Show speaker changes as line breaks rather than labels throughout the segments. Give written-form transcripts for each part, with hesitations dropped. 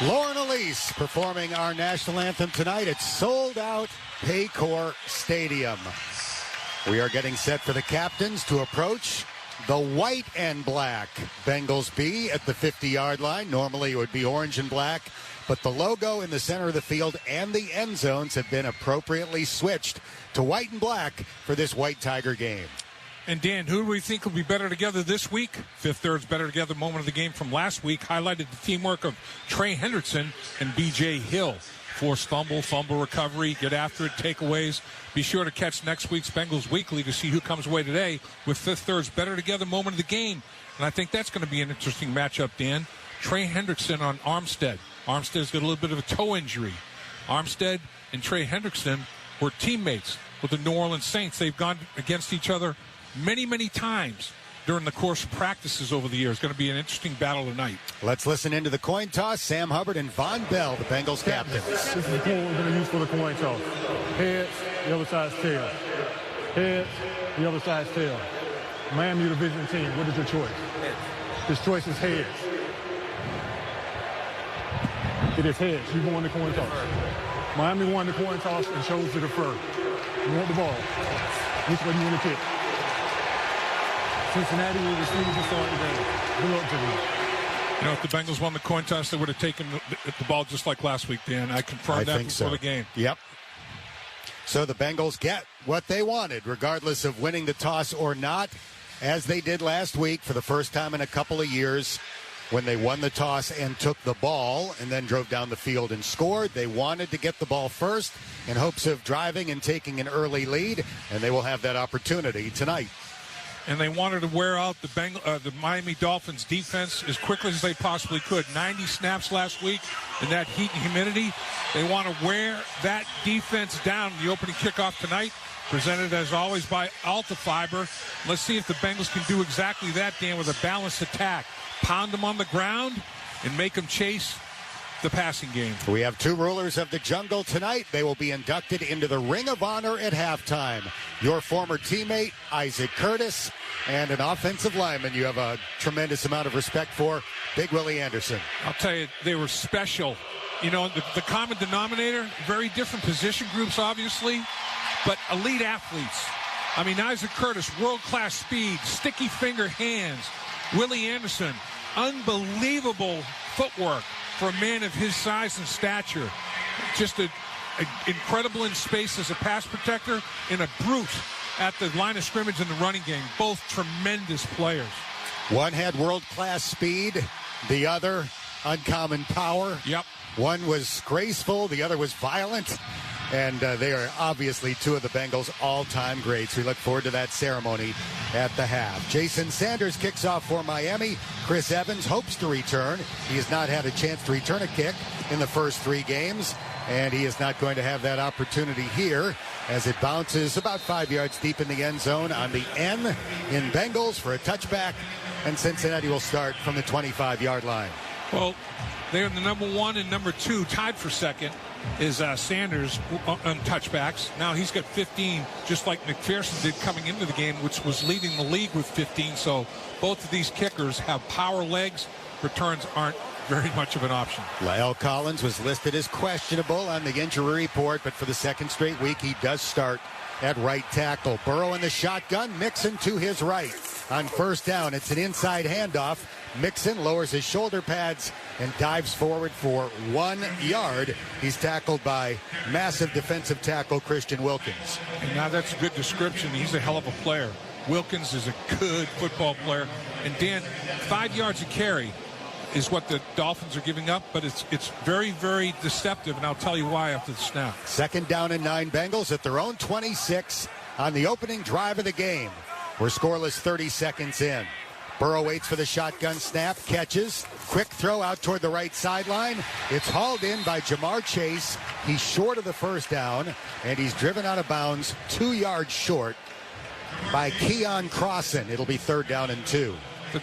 Lauren Elise performing our national anthem tonight at sold-out Paycor Stadium. We are getting set for the captains to approach the white and black Bengals B at the 50-yard line. Normally it would be orange and black, but the logo in the center of the field and the end zones have been appropriately switched to white and black for this White Tiger game.
And Dan, who do we think will be better together this week? Fifth Third's better together moment of the game from last week highlighted the teamwork of Trey Hendrickson and B.J. Hill. Forced fumble recovery, get after it, takeaways. Be sure to catch next week's Bengals Weekly to see who comes away today with Fifth Third's better together moment of the game. And I think that's going to be an interesting matchup, Dan. Trey Hendrickson on Armstead. Armstead's got a little bit of a toe injury. Armstead and Trey Hendrickson were teammates with the New Orleans Saints. They've gone against each other many, many times during the course of practices over the years. It's going to be an interesting battle tonight.
Let's listen into the coin toss. Sam Hubbard and Von Bell, the Bengals captains.
This is the coin we're going to use for the coin toss. Heads, the other side's tail. Heads, the other side's tail. Miami division team, what is your choice? Heads. His choice is heads. It is heads. You won the coin toss. Miami won the coin toss and chose to defer. You want the ball. Which way do you want to kick? Cincinnati will receive the start today. Good luck to them.
You know, if the Bengals won the coin toss, they would have taken the ball just like last week, Dan. I confirmed that before the game.
Yep. So the Bengals get what they wanted, regardless of winning the toss or not, as they did last week for the first time in a couple of years when they won the toss and took the ball and then drove down the field and scored. They wanted to get the ball first in hopes of driving and taking an early lead, and they will have that opportunity tonight.
And they wanted to wear out the Miami Dolphins defense as quickly as they possibly could. 90 snaps last week in that heat and humidity. They want to wear that defense down in the opening kickoff tonight, presented as always by Alta Fiber. Let's see if the Bengals can do exactly that, Dan, with a balanced attack. Pound them on the ground and make them chase the passing game.
We have two rulers of the jungle tonight. They will be inducted into the Ring of Honor at halftime. Your former teammate, Isaac Curtis, and an offensive lineman you have a tremendous amount of respect for, Big Willie Anderson.
I'll tell you, they were special. You know, the common denominator, very different position groups, obviously, but elite athletes. I mean, Isaac Curtis, world-class speed, sticky finger hands. Willie Anderson, unbelievable footwork for a man of his size and stature. Just incredible in space as a pass protector and a brute at the line of scrimmage in the running game. Both tremendous players.
One had world-class speed, the other uncommon power.
Yep.
One was graceful, the other was violent. And they are obviously two of the Bengals' all-time greats. We look forward to that ceremony at the half. Jason Sanders kicks off for Miami. Chris Evans hopes to return. He has not had a chance to return a kick in the first three games, and he is not going to have that opportunity here as it bounces about 5 yards deep in the end zone on the N in Bengals for a touchback, and Cincinnati will start from the 25-yard line.
Well, they're the number one and number two, tied for second, is Sanders on touchbacks. Now he's got 15, just like McPherson did coming into the game, which was leading the league with 15. So both of these kickers have power legs. Returns aren't very much of an option.
La'el Collins was listed as questionable on the injury report, but for the second straight week, he does start at right tackle. Burrow in the shotgun, Mixon to his right. On first down, it's an inside handoff. Mixon lowers his shoulder pads and dives forward for 1 yard. He's tackled by massive defensive tackle Christian Wilkins.
And now that's a good description. He's a hell of a player. Wilkins is a good football player. And Dan, 5 yards a carry is what the Dolphins are giving up, but it's very, very deceptive, and I'll tell you why after the snap.
Second down and 9, Bengals at their own 26 on the opening drive of the game. We're scoreless 30 seconds in. Burrow waits for the shotgun snap, catches, quick throw out toward the right sideline. It's hauled in by Jamar Chase. He's short of the first down, and he's driven out of bounds 2 yards short by Keon Crossan. It'll be third down and 2.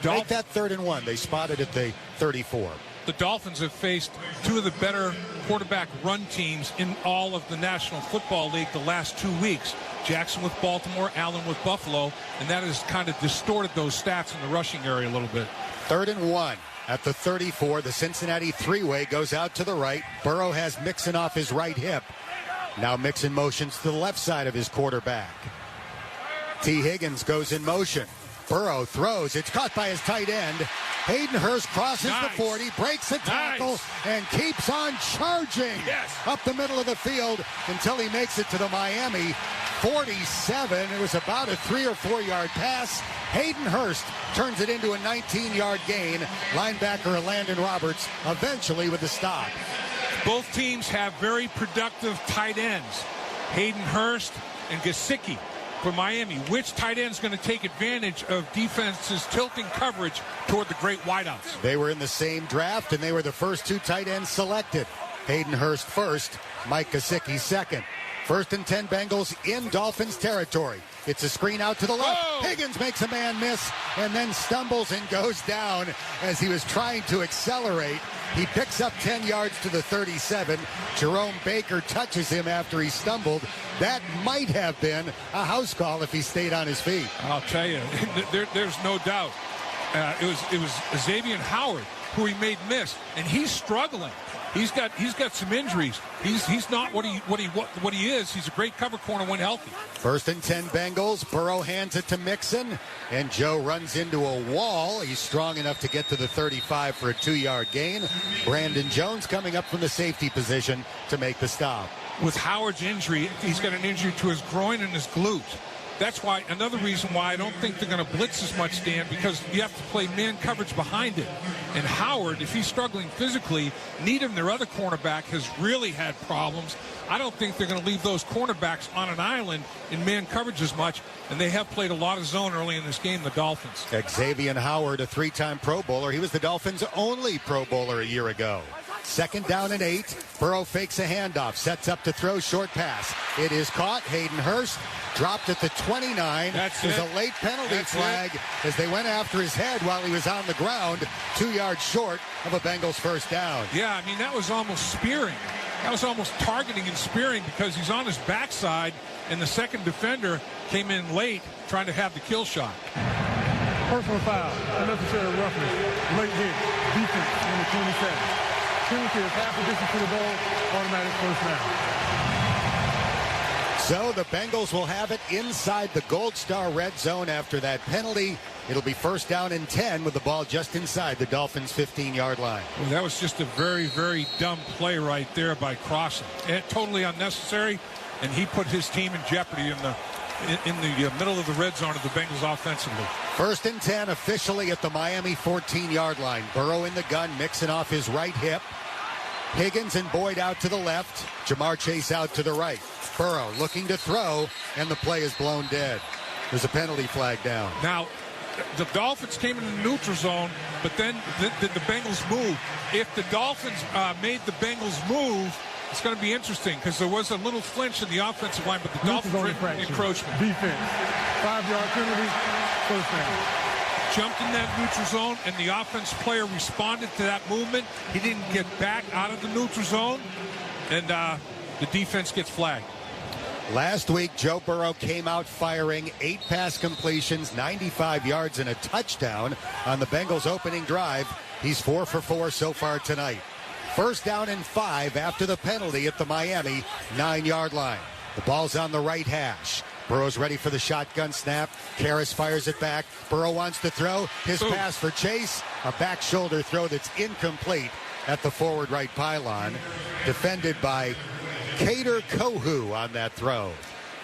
Make that 3rd and 1. They spotted at the 34.
The Dolphins have faced two of the better quarterback run teams in all of the National Football League the last 2 weeks. Jackson with Baltimore, Allen with Buffalo, and that has kind of distorted those stats in the rushing area a little bit.
3rd and 1. At the 34, the Cincinnati three-way goes out to the right. Burrow has Mixon off his right hip. Now Mixon motions to the left side of his quarterback. T. Higgins goes in motion. Burrow throws. It's caught by his tight end. Hayden Hurst crosses the 40, breaks the tackle, and keeps on charging up the middle of the field until he makes it to the Miami 47. It was about a 3 or 4 yard pass. Hayden Hurst turns it into a 19-yard gain. Linebacker Landon Roberts eventually with the stop.
Both teams have very productive tight ends. Hayden Hurst and Gesicki for Miami. Which tight end is going to take advantage of defenses tilting coverage toward the great wideouts?
They were in the same draft, and they were the first two tight ends selected. Hayden Hurst first, Mike Gesicki second. 1st and 10 Bengals in Dolphins territory. It's a screen out to the left.
Whoa!
Higgins makes a man miss and then stumbles and goes down as he was trying to accelerate. He picks up 10 yards to the 37. Jerome Baker touches him after he stumbled. That might have been a house call if he stayed on his feet.
I'll tell you, there's no doubt. It was Xavier Howard who he made miss, and he's struggling. He's got some injuries. He's not what he is. He's a great cover corner when healthy.
1st and 10 Bengals. Burrow hands it to Mixon, and Joe runs into a wall. He's strong enough to get to the 35 for a 2-yard gain. Brandon Jones coming up from the safety position to make the stop.
With Howard's injury, he's got an injury to his groin and his glute. That's why, another reason why I don't think they're going to blitz as much, Dan, because you have to play man coverage behind it. And Howard, if he's struggling physically, Needham, their other cornerback, has really had problems. I don't think they're going to leave those cornerbacks on an island in man coverage as much, and they have played a lot of zone early in this game, the Dolphins.
Xavier Howard, a 3-time Pro Bowler. He was the Dolphins' only Pro Bowler a year ago. 2nd down and 8. Burrow fakes a handoff, sets up to throw, short pass. It is caught. Hayden Hurst dropped at the 29. There's a late penalty flag as they went after his head while he was on the ground, 2 yards short of a Bengals first down.
Yeah, I mean, that was almost spearing. That was almost targeting and spearing because he's on his backside, and the second defender came in late trying to have the kill shot.
Personal foul, unnecessary roughness, late hit, defense number 27. Penalty is half the distance to the ball, automatic first down.
So the Bengals will have it inside the Gold Star red zone after that penalty. It'll be 1st down and 10 with the ball just inside the Dolphins' 15-yard line.
Well, that was just a very, very dumb play right there by Crossen. Totally unnecessary, and he put his team in jeopardy in the middle of the red zone of the Bengals offensively.
1st and 10 officially at the Miami 14-yard line. Burrow in the gun, Mixon off his right hip. Higgins and Boyd out to the left. Jamar Chase out to the right. Burrow looking to throw, and the play is blown dead. There's a penalty flag down.
Now, the Dolphins came in the neutral zone, but then did the Bengals move? If the Dolphins made the Bengals move, it's going to be interesting because there was a little flinch in the offensive line, but the Dolphins were in encroachment.
Defense, 5-yard penalty, first down.
Jumped in that neutral zone, and the offense player responded to that movement. He didn't get back out of the neutral zone, and the defense gets flagged.
Last week, Joe Burrow came out firing 8 pass completions, 95 yards, and a touchdown on the Bengals' opening drive. He's 4 for 4 so far tonight. 1st down and 5 after the penalty at the Miami 9-yard line. The ball's on the right hash. Burrow's ready for the shotgun snap. Karras fires it back. Burrow wants to throw. His pass for Chase. A back shoulder throw that's incomplete at the forward right pylon. Defended by Kader Kohou on that throw.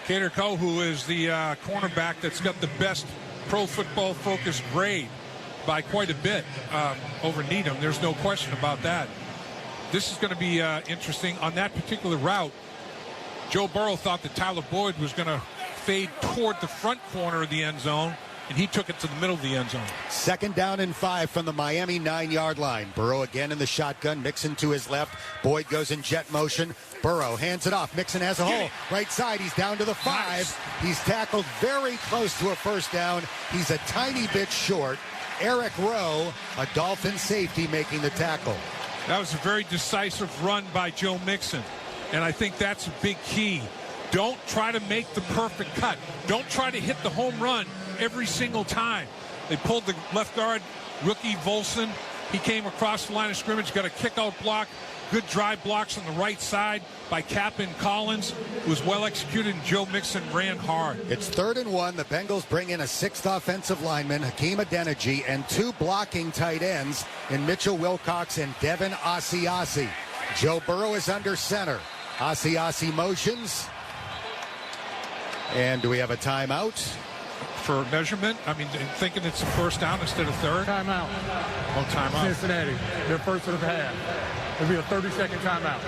Kader Kohou is the cornerback that's got the best Pro Football Focus grade by quite a bit over Needham. There's no question about that. This is going to be interesting. On that particular route, Joe Burrow thought that Tyler Boyd was going to fade toward the front corner of the end zone, and he took it to the middle of the end zone. 2nd
down and 5 from the Miami 9-yard line. Burrow again in the shotgun. Mixon to his left. Boyd goes in jet motion. Burrow hands it off. Mixon has a hole. Right side. He's down to the 5. Nice. He's tackled very close to a first down. He's a tiny bit short. Eric Rowe, a Dolphin safety, making the tackle.
That was a very decisive run by Joe Mixon, and I think that's a big key. Don't try to make the perfect cut. Don't try to hit the home run every single time. They pulled the left guard, rookie Volson, He came across the line of scrimmage, got a kick-out block, good drive blocks on the right side by Captain Collins. It was well executed, and Joe Mixon ran hard.
It's 3rd and 1. The Bengals bring in a 6th offensive lineman, Hakeem Adeniji, and 2 blocking tight ends in Mitchell Wilcox and Devin Asiasi. Joe Burrow is under center. Asiasi motions. And do we have a timeout?
For measurement, I mean, thinking it's a first down instead of third.
Timeout.
Oh, timeout.
Cincinnati, their first of the half. It'll be a 30-second timeout.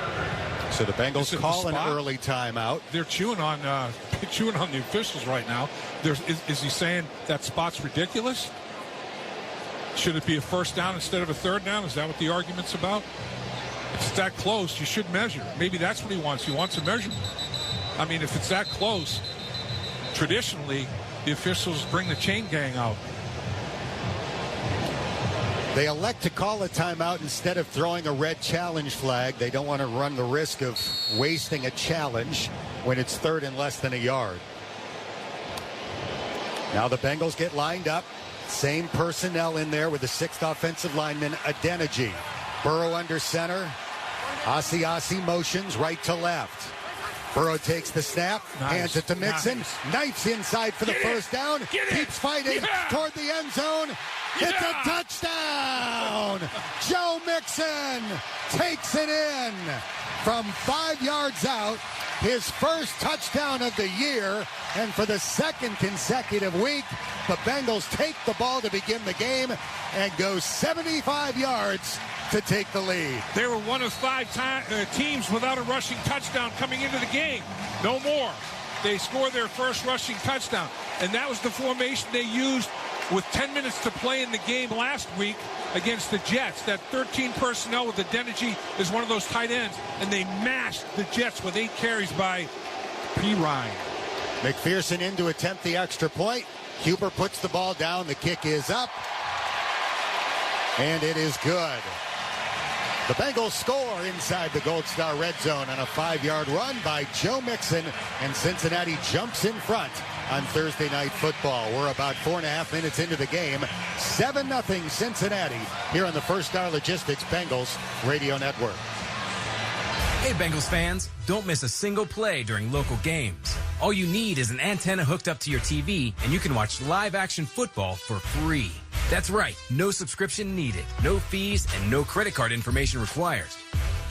So the Bengals call an early timeout.
They're chewing on the officials right now. Is he saying that spot's ridiculous? Should it be a first down instead of a third down? Is that what the argument's about? If it's that close, you should measure. Maybe that's what he wants. He wants a measurement. I mean, if it's that close, traditionally, the officials bring the chain gang out.
They elect to call a timeout instead of throwing a red challenge flag. They don't want to run the risk of wasting a challenge when it's 3rd and less than a yard. Now the Bengals get lined up. Same personnel in there with the 6th offensive lineman, Adeniji. Burrow under center. Asiasi motions right to left. Burrow takes the snap, hands it to Mixon, knifes inside for the first down, keeps fighting toward the end zone. It's a touchdown! Joe Mixon takes it in from 5 yards out. His first touchdown of the year, and for the 2nd consecutive week, the Bengals take the ball to begin the game and go 75 yards to take the lead.
They were one of 5 teams without a rushing touchdown coming into the game. No more. They scored their first rushing touchdown, and that was the formation they used with 10 minutes to play in the game last week against the Jets. That 13 personnel with Adeniji is one of those tight ends, and they mashed the Jets with 8 carries by P. Ryan.
McPherson in to attempt the extra point. Huber puts the ball down. The kick is up, and it is good. The Bengals score inside the Gold Star red zone on a 5-yard run by Joe Mixon, and Cincinnati jumps in front on Thursday Night Football. We're about 4.5 minutes into the game. 7-0 Cincinnati here on the First Star Logistics Bengals Radio Network.
Hey, Bengals fans, don't miss a single play during local games. All you need is an antenna hooked up to your TV, and you can watch live action football for free. That's right, no subscription needed, no fees, and no credit card information required.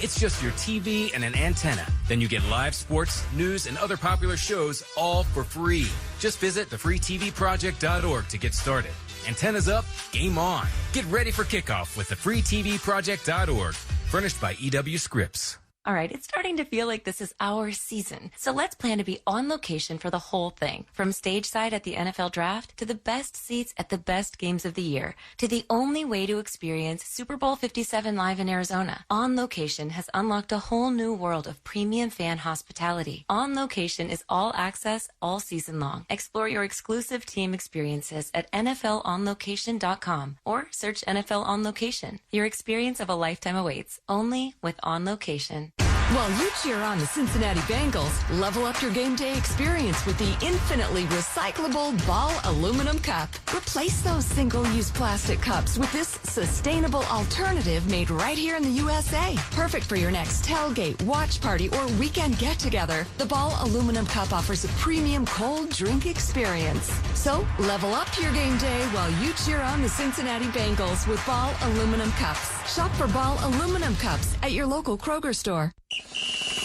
It's just your TV and an antenna. Then you get live sports, news, and other popular shows all for free. Just visit thefreetvproject.org to get started. Antennas up, game on. Get ready for kickoff with thefreetvproject.org. Furnished by EW Scripps.
All right, it's starting to feel like this is our season. So let's plan to be on location for the whole thing. From stage side at the NFL Draft to the best seats at the best games of the year to the only way to experience Super Bowl 57 live in Arizona. On Location has unlocked a whole new world of premium fan hospitality. On Location is all access all season long. Explore your exclusive team experiences at NFLOnLocation.com or search NFL On Location. Your experience of a lifetime awaits only with On Location.
While you cheer on the Cincinnati Bengals, level up your game day experience with the infinitely recyclable Ball Aluminum Cup. Replace those single-use plastic cups with this sustainable alternative made right here in the USA. Perfect for your next tailgate, watch party, or weekend get-together. The Ball Aluminum Cup offers a premium cold drink experience. So level up your game day while you cheer on the Cincinnati Bengals with Ball Aluminum Cups. Shop for Ball Aluminum Cups at your local Kroger store.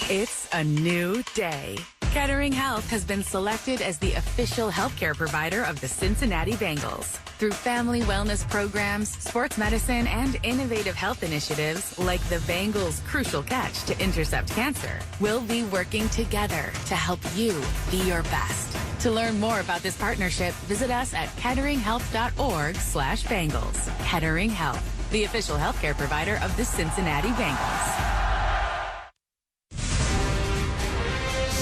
It's a new day. Kettering Health has been selected as the official healthcare provider of the Cincinnati Bengals. Through family wellness programs, sports medicine, and innovative health initiatives like the Bengals' Crucial Catch to intercept cancer, we'll be working together to help you be your best. To learn more about this partnership, visit us at ketteringhealth.org/Bengals. Kettering Health, the official healthcare provider of the Cincinnati Bengals.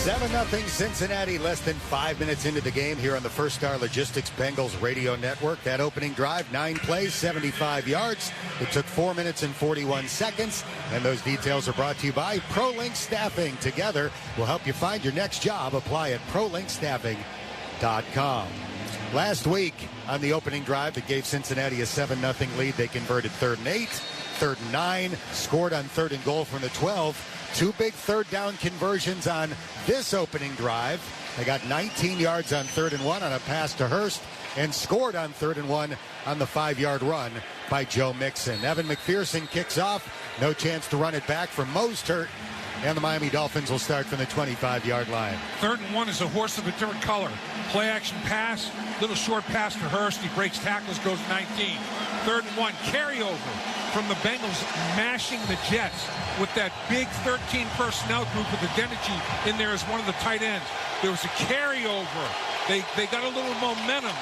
7-0 Cincinnati, less than 5 minutes into the game here on the First Star Logistics Bengals Radio Network. That opening drive, 9 plays, 75 yards. It took 4 minutes and 41 seconds. And those details are brought to you by ProLink Staffing. Together, we'll help you find your next job. Apply at ProLinkStaffing.com. Last week on the opening drive that gave Cincinnati a 7-0 lead, they converted 3rd and 8, 3rd and 9, scored on 3rd and goal from the 12. 2 big third down conversions on this opening drive. They got 19 yards on 3rd and 1 on a pass to Hurst and scored on 3rd and 1 on the 5-yard run by Joe Mixon. Evan McPherson kicks off. No chance to run it back from Mostert. And the Miami Dolphins will start from the 25-yard line.
3rd and 1 is a horse of a different color. Play action pass, little short pass to Hurst. He breaks tackles, goes 19. 3rd and 1, carryover from the Bengals mashing the Jets with that big 13 personnel group with Adeniji in there as one of the tight ends. There was a carryover. They got a little momentum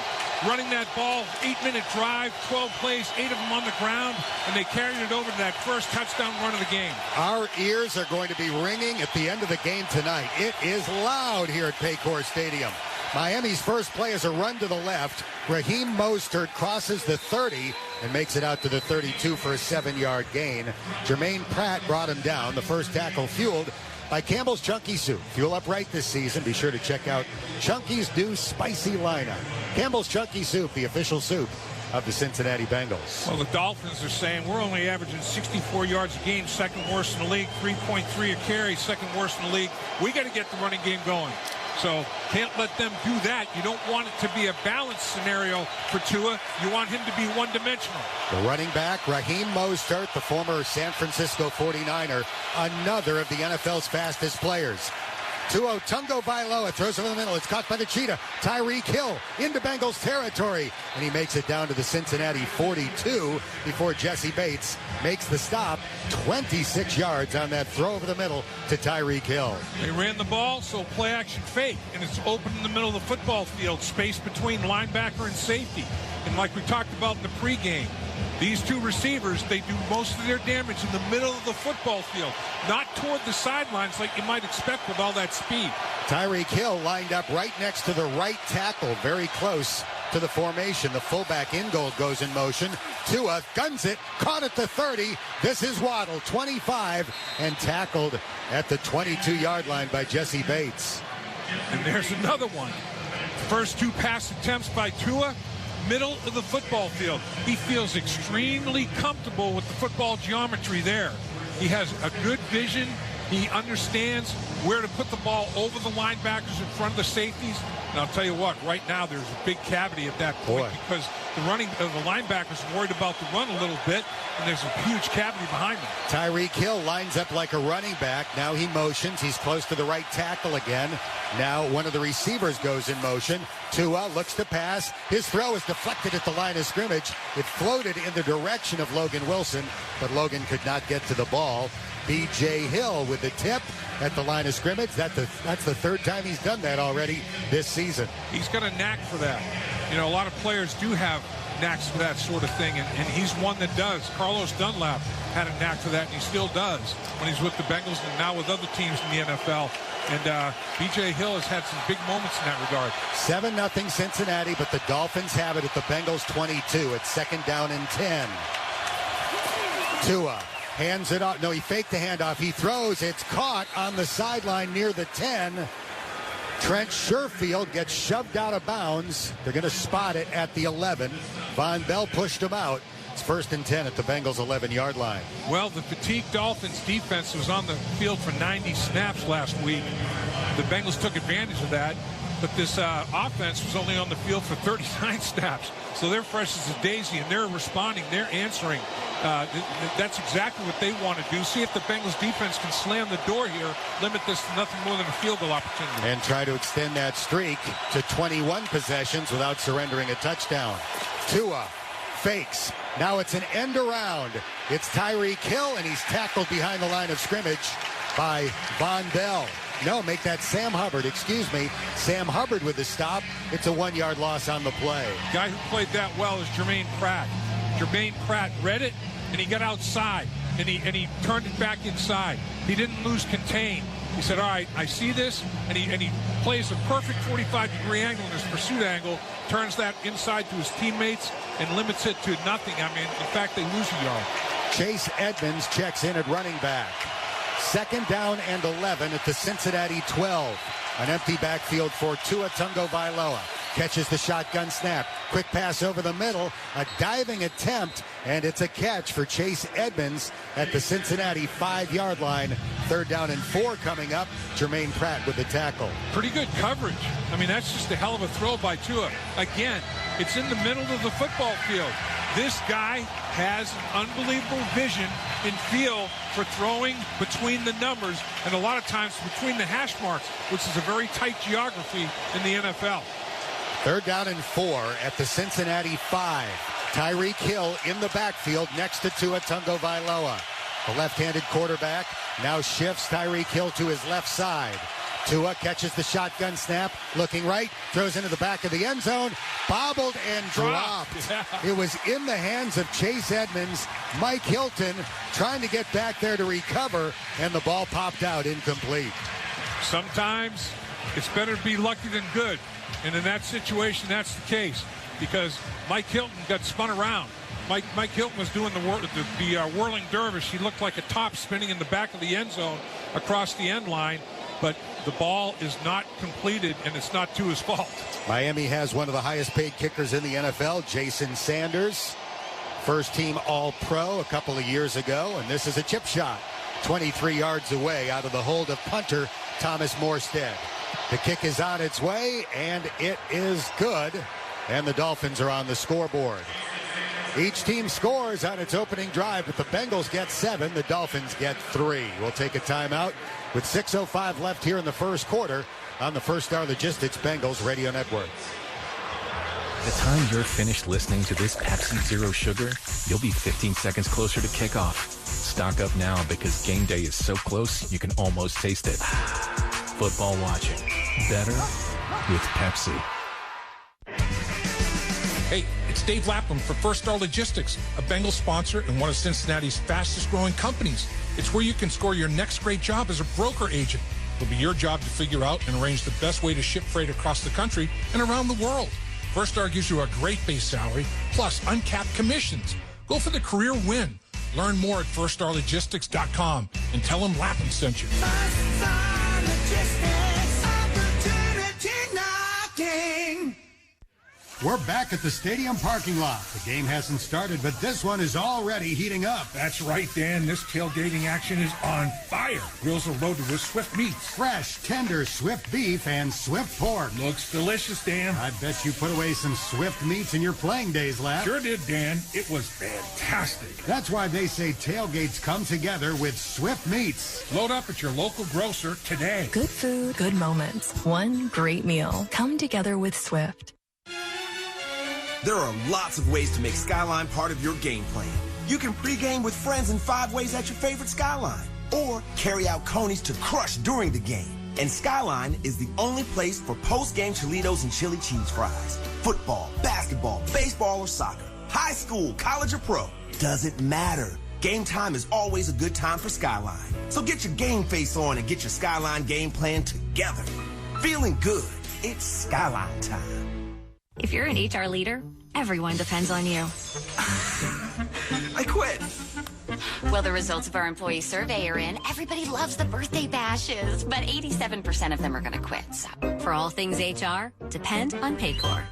running that ball. 8-minute drive, 12 plays, 8 of them on the ground, and they carried it over to that first touchdown run of the game.
Our ears are going to be ringing at the end of the game tonight. It is loud here at Paycor Stadium. Miami's first play is a run to the left. Raheem Mostert crosses the 30 and makes it out to the 32 for a 7-yard gain. Jermaine Pratt brought him down. The first tackle fueled by Campbell's Chunky Soup. Fuel up right this season. Be sure to check out Chunky's new spicy lineup. Campbell's Chunky Soup, the official soup of the Cincinnati Bengals.
Well, the Dolphins are saying we're only averaging 64 yards a game, second worst in the league, 3.3 a carry, second worst in the league. We got to get the running game going. So can't let them do that. You don't want it to be a balanced scenario for Tua. You want him to be one-dimensional.
The running back, Raheem Mostert, the former San Francisco 49er, another of the NFL's fastest players. Tua Tagovailoa throws it in the middle. It's caught by the cheetah. Tyreek Hill into Bengals territory. And he makes it down to the Cincinnati 42 before Jesse Bates makes the stop. 26 yards on that throw over the middle to Tyreek Hill.
They ran the ball, so play action fake. And it's open in the middle of the football field. Space between linebacker and safety. And like we talked about in the pregame, these two receivers, they do most of their damage in the middle of the football field, not toward the sidelines like you might expect with all that speed.
Tyreek Hill lined up right next to the right tackle, very close to the formation. The fullback in goal goes in motion. Tua guns it, caught at the 30. This is Waddle, 25, and tackled at the 22-yard line by Jesse Bates.
And there's another one. First 2 pass attempts by Tua, middle of the football field. He feels extremely comfortable with the football geometry there. He has a good vision. He understands where to put the ball over the linebackers in front of the safeties. And I'll tell you what, right now there's a big cavity at that point because the linebackers are worried about the run a little bit, and there's a huge cavity behind them.
Tyreek Hill lines up like a running back. Now he motions. He's close to the right tackle again. Now one of the receivers goes in motion. Tua looks to pass. His throw is deflected at the line of scrimmage. It floated in the direction of Logan Wilson, but Logan could not get to the ball. B.J. Hill with the tip at the line of scrimmage. That's the 3rd time he's done that already this season.
He's got a knack for that. You know, a lot of players do have knacks for that sort of thing, and he's one that does. Carlos Dunlap had a knack for that, and he still does when he's with the Bengals and now with other teams in the NFL. And B.J. Hill has had some big moments in that regard.
7-0 Cincinnati, but the Dolphins have it at the Bengals 22. It's 2nd down and 10. Tua hands it off. No, he faked the handoff. He throws. It's caught on the sideline near the 10. Trent Sherfield gets shoved out of bounds. They're going to spot it at the 11. Von Bell pushed him out. It's 1st and 10 at the Bengals 11-yard line.
Well, the fatigued Dolphins defense was on the field for 90 snaps last week. The Bengals took advantage of that, but this offense was only on the field for 39 snaps. So they're fresh as a daisy, and they're responding. They're answering. That's exactly what they want to do. See if the Bengals defense can slam the door here, limit this to nothing more than a field goal opportunity.
And try to extend that streak to 21 possessions without surrendering a touchdown. Tua fakes. Now it's an end around. It's Tyreek Hill, and he's tackled behind the line of scrimmage by Von Bell. No, make that Sam Hubbard. Excuse me. Sam Hubbard with the stop. It's a 1-yard loss on the play.
The guy who played that well is Jermaine Pratt. Jermaine Pratt read it, and he got outside, and he turned it back inside. He didn't lose contain. He said, all right, I see this, and he plays a perfect 45-degree angle in his pursuit angle, turns that inside to his teammates, and limits it to nothing. I mean, in fact, they lose a yard.
Chase Edmonds checks in at running back. 2nd down and 11 at the Cincinnati 12. An empty backfield for Tua Tagovailoa. catches the shotgun snap. Quick pass over the middle, a diving attempt, and it's a catch for Chase Edmonds at the Cincinnati 5-yard line. 3rd down and 4 coming up. Jermaine Pratt with the tackle.
Pretty good coverage. I mean, that's just a hell of a throw by Tua. Again, it's in the middle of the football field. This guy has an unbelievable vision and feel for throwing between the numbers and a lot of times between the hash marks, which is a very tight geography in the NFL.
3rd down and 4 at the Cincinnati 5. Tyreek Hill in the backfield next to Tua Tagovailoa. The left-handed quarterback now shifts Tyreek Hill to his left side. Tua catches the shotgun snap, looking right, throws into the back of the end zone, bobbled and dropped.
Yeah.
It was in the hands of Chase Edmonds. Mike Hilton trying to get back there to recover, and the ball popped out incomplete.
Sometimes it's better to be lucky than good, and in that situation, that's the case, because Mike Hilton got spun around. Mike Hilton was doing the whirling dervish. He looked like a top spinning in the back of the end zone across the end line, but the ball is not completed, and it's not Tua's fault.
Miami has one of the highest paid kickers in the NFL, Jason Sanders. First team All-Pro a couple of years ago, and this is a chip shot 23 yards away out of the hold of punter Thomas Morstead. The kick is on its way, and it is good, and the Dolphins are on the scoreboard. Each team scores on its opening drive, but the Bengals get 7, the Dolphins get 3. We'll take a timeout with 6:05 left here in the first quarter on the First Star Logistics Bengals Radio Network.
By the time you're finished listening to this Pepsi Zero Sugar, you'll be 15 seconds closer to kickoff. Stock up now because game day is so close you can almost taste it. Football watching. Better with Pepsi.
Hey, it's Dave Lapham for First Star Logistics, a Bengals sponsor and one of Cincinnati's fastest growing companies. It's where you can score your next great job as a broker agent. It'll be your job to figure out and arrange the best way to ship freight across the country and around the world. First Star gives you a great base salary, plus uncapped commissions. Go for the career win. Learn more at firststarlogistics.com and tell them Lapham sent you.
First Star Logistics, opportunity knocking.
We're back at the stadium parking lot. The game hasn't started, but this one is already heating up.
That's right, Dan. This tailgating action is on fire. Grills are loaded with Swift meats.
Fresh, tender Swift beef and Swift pork.
Looks delicious, Dan.
I bet you put away some Swift meats in your playing days, Lap.
Sure did, Dan. It was fantastic.
That's why they say tailgates come together with Swift meats.
Load up at your local grocer today.
Good food, good moments. One great meal. Come together with Swift.
There are lots of ways to make Skyline part of your game plan. You can pregame with friends in 5 ways at your favorite Skyline, or carry out conies to crush during the game. And Skyline is the only place for post-game Cholitos and chili cheese fries. Football, basketball, baseball, or soccer. High school, college, or pro. Doesn't matter. Game time is always a good time for Skyline. So get your game face on and get your Skyline game plan together. Feeling good? It's Skyline time.
If you're an HR leader, everyone depends on you.
I quit.
Well, the results of our employee survey are in. Everybody loves the birthday bashes, but 87% of them are going to quit. So for all things HR, depend on Paycor.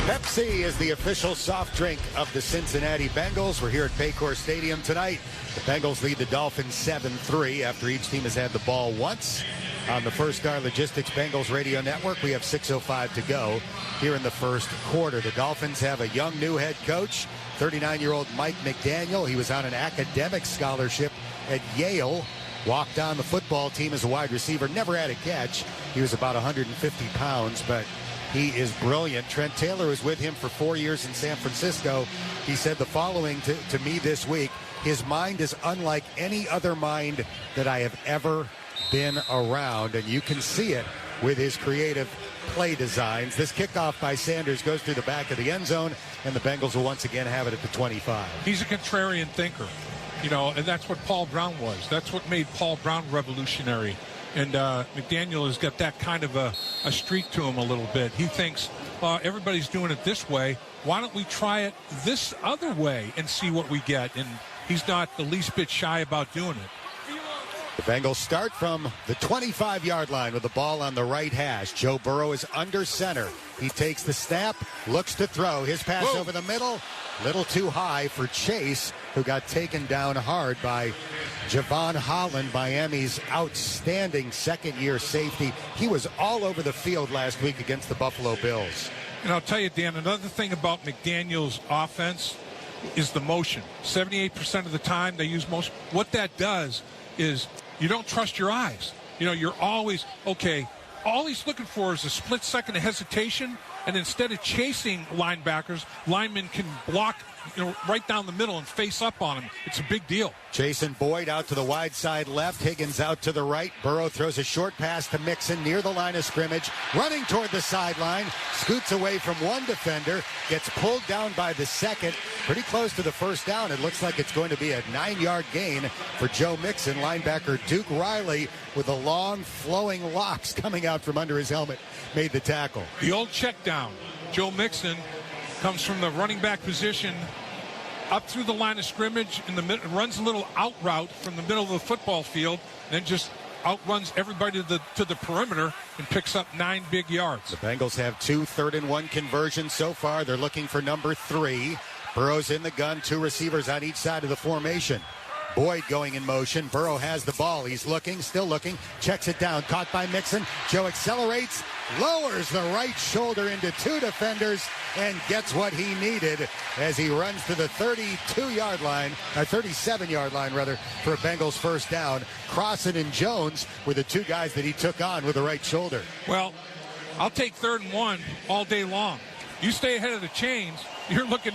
Pepsi is the official soft drink of the Cincinnati Bengals. We're here at Paycor Stadium tonight. The Bengals lead the Dolphins 7-3 after each team has had the ball once. On the First Star Logistics Bengals Radio Network, we have 6:05 to go here in the first quarter. The Dolphins have a young new head coach, 39-year-old Mike McDaniel. He was on an academic scholarship at Yale, walked on the football team as a wide receiver, never had a catch. He was about 150 pounds, but he is brilliant. Trent Taylor was with him for 4 years in San Francisco. He said the following to me this week: his mind is unlike any other mind that I have ever been around, and you can see it with his creative play designs. This kickoff by Sanders goes through the back of the end zone, and the Bengals will once again have it at the 25.
He's a contrarian thinker, you know, and that's what Paul Brown was. That's what made Paul Brown revolutionary. And McDaniel has got that kind of a streak to him a little bit. He thinks, everybody's doing it this way. Why don't we try it this other way and see what we get? And he's not the least bit shy about doing it.
The Bengals start from the 25-yard line with the ball on the right hash. Joe Burrow is under center. He takes the snap, looks to throw. His pass over the middle, little too high for Chase, who got taken down hard by Javon Holland, Miami's outstanding second-year safety. He was all over the field last week against the Buffalo Bills.
And I'll tell you, Dan, another thing about McDaniel's offense is the motion. 78% of the time they use motion. What that does is you don't trust your eyes. You know, you're always, okay, all he's looking for is a split second of hesitation, and instead of chasing linebackers, linemen can block, you know, right down the middle and face up on him. It's a big deal.
Jason Boyd out to the wide side left. Higgins out to the right. Burrow throws a short pass to Mixon near the line of scrimmage. Running toward the sideline. Scoots away from one defender. Gets pulled down by the second. Pretty close to the first down. It looks like it's going to be a 9-yard gain for Joe Mixon. Linebacker Duke Riley with the long flowing locks coming out from under his helmet made the tackle.
The old check down. Joe Mixon comes from the running back position up through the line of scrimmage in the middle, runs a little out route from the middle of the football field, and then just outruns everybody to the perimeter and picks up 9 big yards.
The Bengals have 2 3rd-and-1 conversions so far. They're looking for number 3. Burrow's in the gun, 2 receivers on each side of the formation. Boyd going in motion. Burrow has the ball. He's looking, still looking, checks it down, caught by Mixon. Joe accelerates, lowers the right shoulder into 2 defenders, and gets what he needed as he runs to the 32-yard line, or 37-yard line, rather, for a Bengals first down. Crossan and Jones were the 2 guys that he took on with the right shoulder.
Well, I'll take 3rd and 1 all day long. You stay ahead of the chains, you're not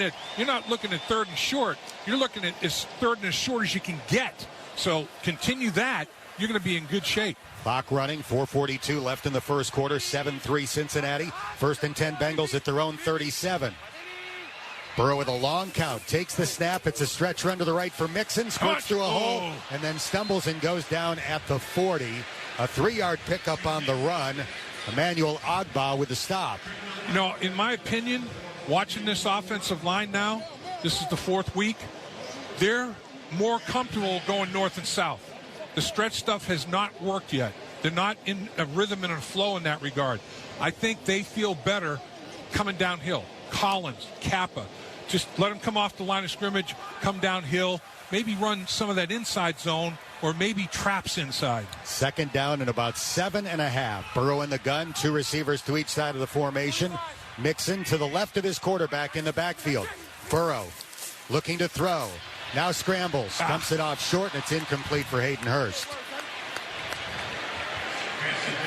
looking at 3rd and short. You're looking at as 3rd and as short as you can get. So continue that. You're going to be in good shape.
Clock running, 4:42 left in the first quarter, 7-3 Cincinnati. 1st and 10 Bengals at their own 37. Burrow with a long count, takes the snap. It's a stretch run to the right for Mixon, squirts through a hole, and then stumbles and goes down at the 40. A 3-yard pickup on the run. Emmanuel Ogbah with the stop.
You know, in my opinion, watching this offensive line now, this is the 4th week, they're more comfortable going north and south. The stretch stuff has not worked yet. They're not in a rhythm and a flow in that regard. I think they feel better coming downhill. Collins, Kappa, just let them come off the line of scrimmage, come downhill, maybe run some of that inside zone, or maybe traps inside. 2nd
down and about 7.5. Burrow in the gun, 2 receivers to each side of the formation. Mixon to the left of his quarterback in the backfield. Burrow looking to throw. Now scrambles. Dumps it off short, and it's incomplete for Hayden Hurst.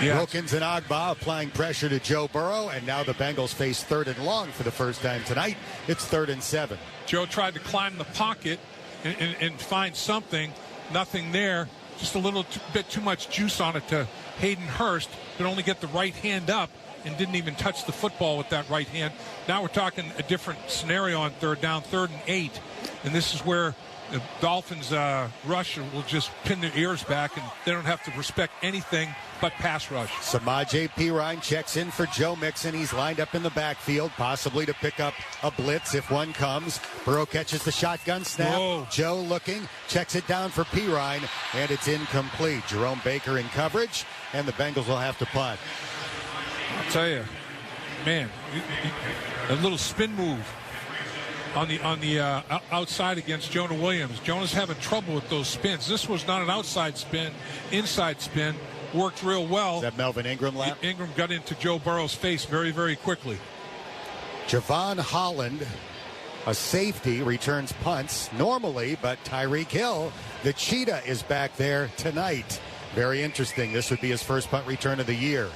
Wilkins and Ogbah applying pressure to Joe Burrow, and now the Bengals face 3rd and long for the first time tonight. It's 3rd and 7.
Joe tried to climb the pocket and find something. Nothing there. Just a little bit too much juice on it to Hayden Hurst. Could only get the right hand up and didn't even touch the football with that right hand. Now we're talking a different scenario on 3rd down, 3rd and 8. And this is where the Dolphins rush will just pin their ears back, and they don't have to respect anything but pass rush.
Samaje Perine checks in for Joe Mixon. He's lined up in the backfield, possibly to pick up a blitz if one comes. Burrow catches the shotgun snap.
Whoa.
Joe looking, checks it down for Perine, and it's incomplete. Jerome Baker in coverage, and the Bengals will have to punt.
I'll tell you, man, a little spin move on the outside against Jonah Williams. Jonah's having trouble with those spins. This was not an outside spin, inside spin. Worked real well.
Is that Melvin Ingram lap?
Ingram got into Joe Burrow's face very, very quickly.
Javon Holland, a safety, returns punts normally, but Tyreek Hill, the cheetah, is back there tonight. Very interesting. This would be his first punt return of the year.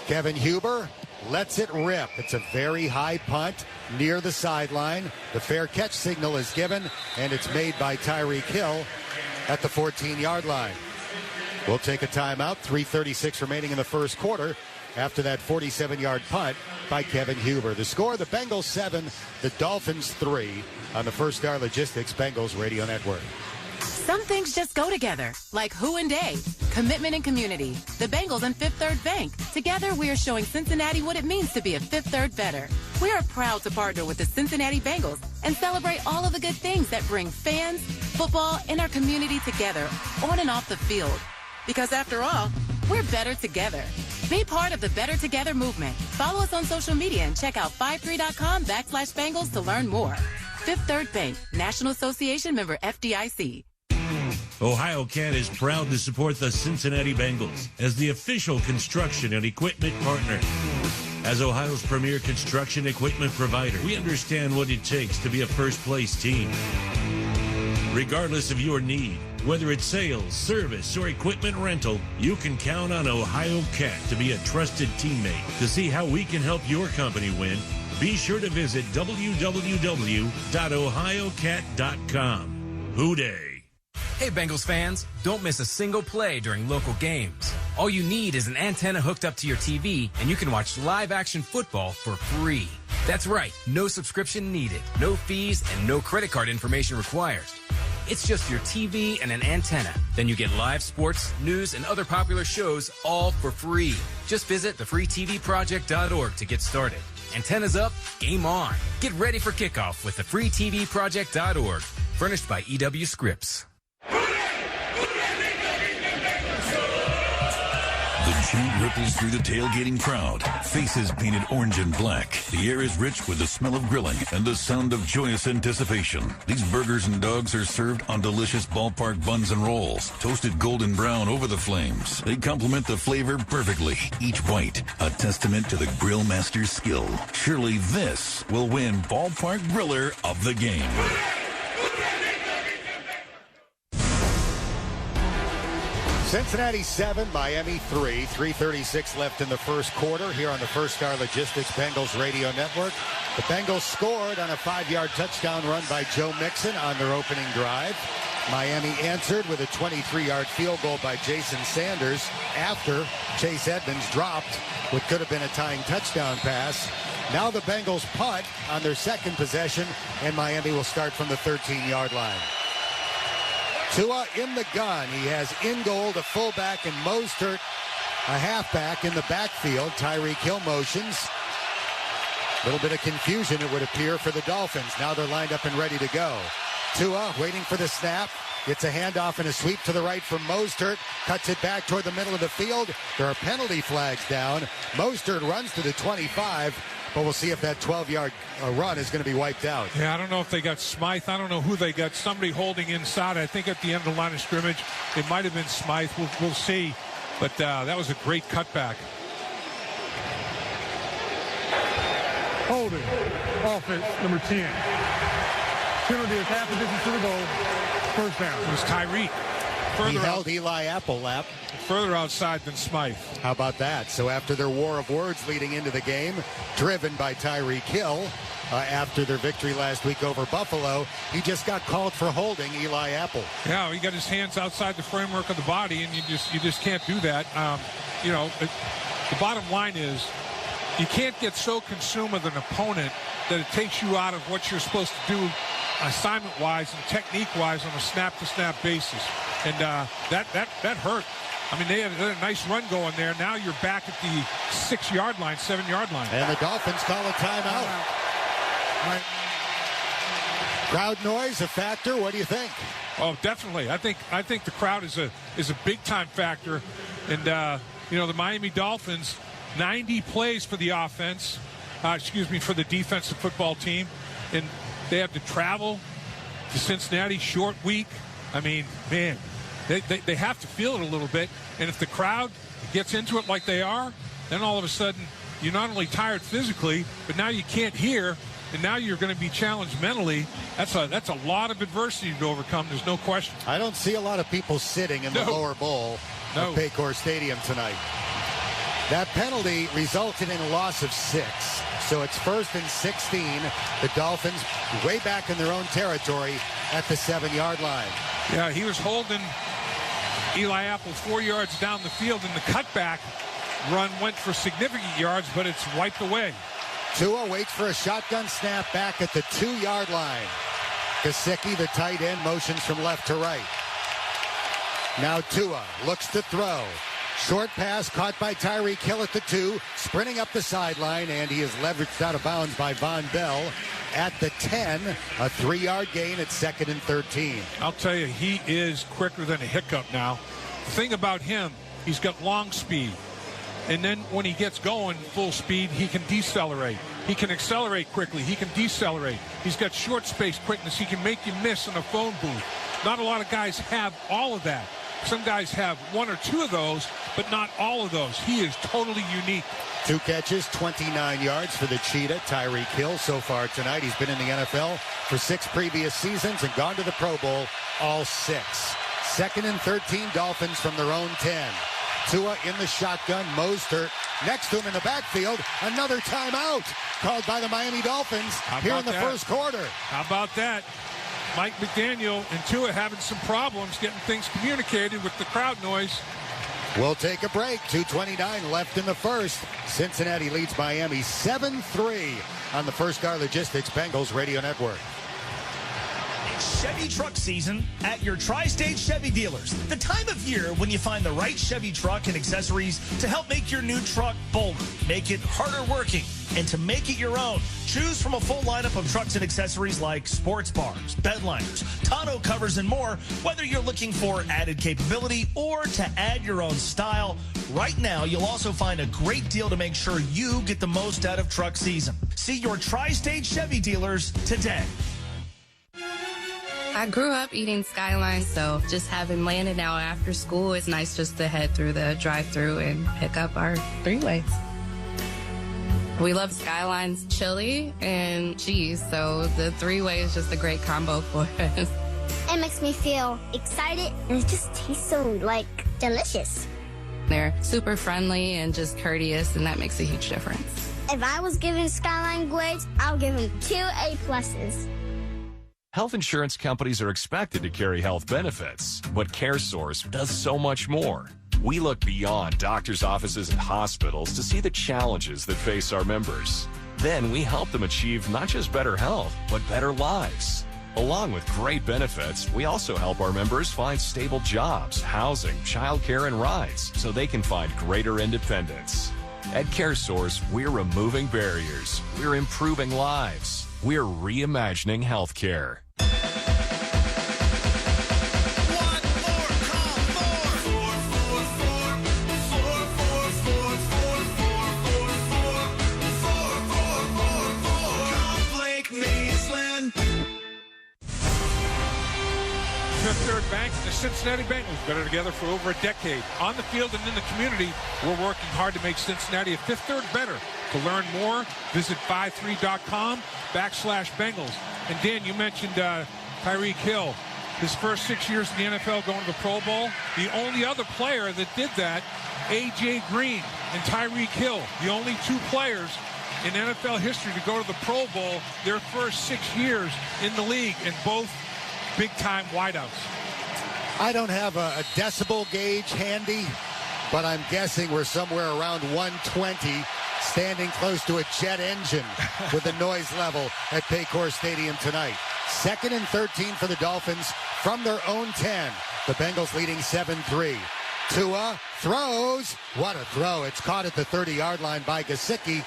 Kevin Huber lets it rip. It's a very high punt near the sideline. The fair catch signal is given, and it's made by Tyreek Hill at the 14-yard line. We'll take a timeout. 3:36 remaining in the first quarter after that 47-yard punt by Kevin Huber. The score, the Bengals 7, the Dolphins 3 on the First Star Logistics Bengals Radio Network.
Some things just go together, like who and day, commitment and community. The Bengals and Fifth Third Bank. Together, we are showing Cincinnati what it means to be a Fifth Third better. We are proud to partner with the Cincinnati Bengals and celebrate all of the good things that bring fans, football, and our community together on and off the field. Because after all, we're better together. Be part of the Better Together movement. Follow us on social media and check out 53.com/Bengals to learn more. Fifth Third Bank, National Association member FDIC.
Ohio Cat is proud to support the Cincinnati Bengals as the official construction and equipment partner. As Ohio's premier construction equipment provider, we understand what it takes to be a first-place team. Regardless of your need, whether it's sales, service, or equipment rental, you can count on Ohio Cat to be a trusted teammate. To see how we can help your company win, be sure to visit www.ohiocat.com. Hooday!
Hey, Bengals fans, don't miss a single play during local games. All you need is an antenna hooked up to your TV, and you can watch live action football for free. That's right, no subscription needed, no fees, and no credit card information required. It's just your TV and an antenna. Then you get live sports, news, and other popular shows all for free. Just visit thefreetvproject.org to get started. Antennas up, game on. Get ready for kickoff with thefreetvproject.org. Furnished by EW Scripps.
The chant ripples through the tailgating crowd. Faces painted orange and black. The air is rich with the smell of grilling and the sound of joyous anticipation. These burgers and dogs are served on delicious ballpark buns and rolls, toasted golden brown over the flames. They complement the flavor perfectly. Each bite, a testament to the grill master's skill. Surely this will win Ballpark Griller of the Game.
Cincinnati 7, Miami 3. 3:36 left in the first quarter here on the First Star Logistics Bengals Radio Network. The Bengals scored on a 5-yard touchdown run by Joe Mixon on their opening drive. Miami answered with a 23-yard field goal by Jason Sanders after Chase Edmonds dropped what could have been a tying touchdown pass. Now the Bengals punt on their second possession, and Miami will start from the 13-yard line. Tua in the gun. He has Ingold, a fullback, and Mostert, a halfback in the backfield. Tyreek Hill motions. A little bit of confusion, it would appear, for the Dolphins. Now they're lined up and ready to go. Tua waiting for the snap. Gets a handoff and a sweep to the right from Mostert. Cuts it back toward the middle of the field. There are penalty flags down. Mostert runs to the 25. But we'll see if that 12-yard run is going to be wiped out.
Yeah, I don't know if they got Smythe. I don't know who they got. Somebody holding inside. I think at the end of the line of scrimmage, it might have been Smythe. We'll see. But that was a great cutback.
Holding. Offense, number 10. Penalty is half the distance to the goal. First down.
It was Tyreek.
He held Eli Applelap.
Further outside than Smythe.
How about that? So after their war of words leading into the game, driven by Tyreek Hill, after their victory last week over Buffalo, he just got called for holding Eli Apple.
Yeah, he got his hands outside the framework of the body, and you just can't do that. The bottom line is you can't get so consumed with an opponent that it takes you out of what you're supposed to do assignment-wise and technique-wise on a snap-to-snap basis. And that hurt. I mean, they had a nice run going there. Now you're back at the 6-yard line, 7-yard line.
And the Dolphins call a timeout. Right. Crowd noise a factor. What do you think?
Oh, definitely. I think the crowd is a big-time factor. And, the Miami Dolphins, 90 plays for the offense. For the defensive football team. And they have to travel to Cincinnati, short week. I mean, man, they have to feel it a little bit. And if the crowd gets into it like they are, then all of a sudden you're not only tired physically, but now you can't hear, and now you're going to be challenged mentally. That's a lot of adversity to overcome. There's no question.
I don't see a lot of people sitting in the lower bowl of Paycor Stadium tonight. That penalty resulted in a loss of 6. So it's 1st and 16. The Dolphins way back in their own territory at the 7-yard line.
Yeah, he was holding Eli Apple 4 yards down the field, and the cutback run went for significant yards, but it's wiped away.
Tua waits for a shotgun snap back at the 2-yard line. Gesicki, the tight end, motions from left to right. Now Tua looks to throw. Short pass caught by Tyreek Hill at the 2, sprinting up the sideline, and he is leveraged out of bounds by Von Bell at the 10. A 3-yard gain at 2nd and 13.
I'll tell you, he is quicker than a hiccup now. thing about him, he's got long speed. And then when he gets going full speed, he can decelerate. He can accelerate quickly. He can decelerate. He's got short space quickness. He can make you miss in a phone booth. Not a lot of guys have all of that. Some guys have one or two of those, but not all of those. He is totally unique.
2 catches, 29 yards for the Cheetah, Tyreek Hill, so far tonight. He's been in the NFL for 6 previous seasons and gone to the Pro Bowl all 6. 2nd and 13, Dolphins from their own 10. Tua in the shotgun, Mostert next to him in the backfield. Another timeout called by the Miami Dolphins here in the first quarter.
How about that? Mike McDaniel and Tua having some problems getting things communicated with the crowd noise.
We'll take a break. 2:29 left in the first. Cincinnati leads Miami 7-3 on the First Car Logistics Bengals Radio Network.
Chevy truck season at your Tri-State Chevy dealers. The time of year when you find the right Chevy truck and accessories to help make your new truck bolder, make it harder working, and to make it your own. Choose from a full lineup of trucks and accessories like sports bars, bed liners, tonneau covers, and more. Whether you're looking for added capability or to add your own style, right now you'll also find a great deal to make sure you get the most out of truck season. See your Tri-State Chevy dealers today.
I grew up eating Skyline, so just having landed now after school, it's nice just to head through the drive-thru and pick up our 3-ways. We love Skyline's chili and cheese, so the 3-way is just a great combo for us.
It makes me feel excited, and it just tastes so, delicious.
They're super friendly and just courteous, and that makes a huge difference.
If I was giving Skyline grades, I'll give them 2 A+.
Health insurance companies are expected to carry health benefits, but CareSource does so much more. We look beyond doctors' offices and hospitals to see the challenges that face our members. Then we help them achieve not just better health, but better lives. Along with great benefits, we also help our members find stable jobs, housing, childcare, and rides so they can find greater independence. At CareSource, we're removing barriers. We're improving lives. We're reimagining healthcare.
Fifth Third Bank and the Cincinnati Bengals better together for over a decade. On the field and in the community, we're working hard to make Cincinnati a Fifth Third better. To learn more, visit 53.com/Bengals. And Dan, you mentioned Tyreek Hill. His first 6 years in the NFL going to the Pro Bowl. The only other player that did that, A.J. Green and Tyreek Hill, the only 2 players in NFL history to go to the Pro Bowl their first 6 years in the league, and both big-time wideouts.
I don't have a decibel gauge handy, but I'm guessing we're somewhere around 120, standing close to a jet engine with the noise level at Paycor Stadium tonight. 2nd and 13 for the Dolphins from their own 10. The Bengals leading 7-3. Tua throws. What a throw. It's caught at the 30-yard line by Gesicki,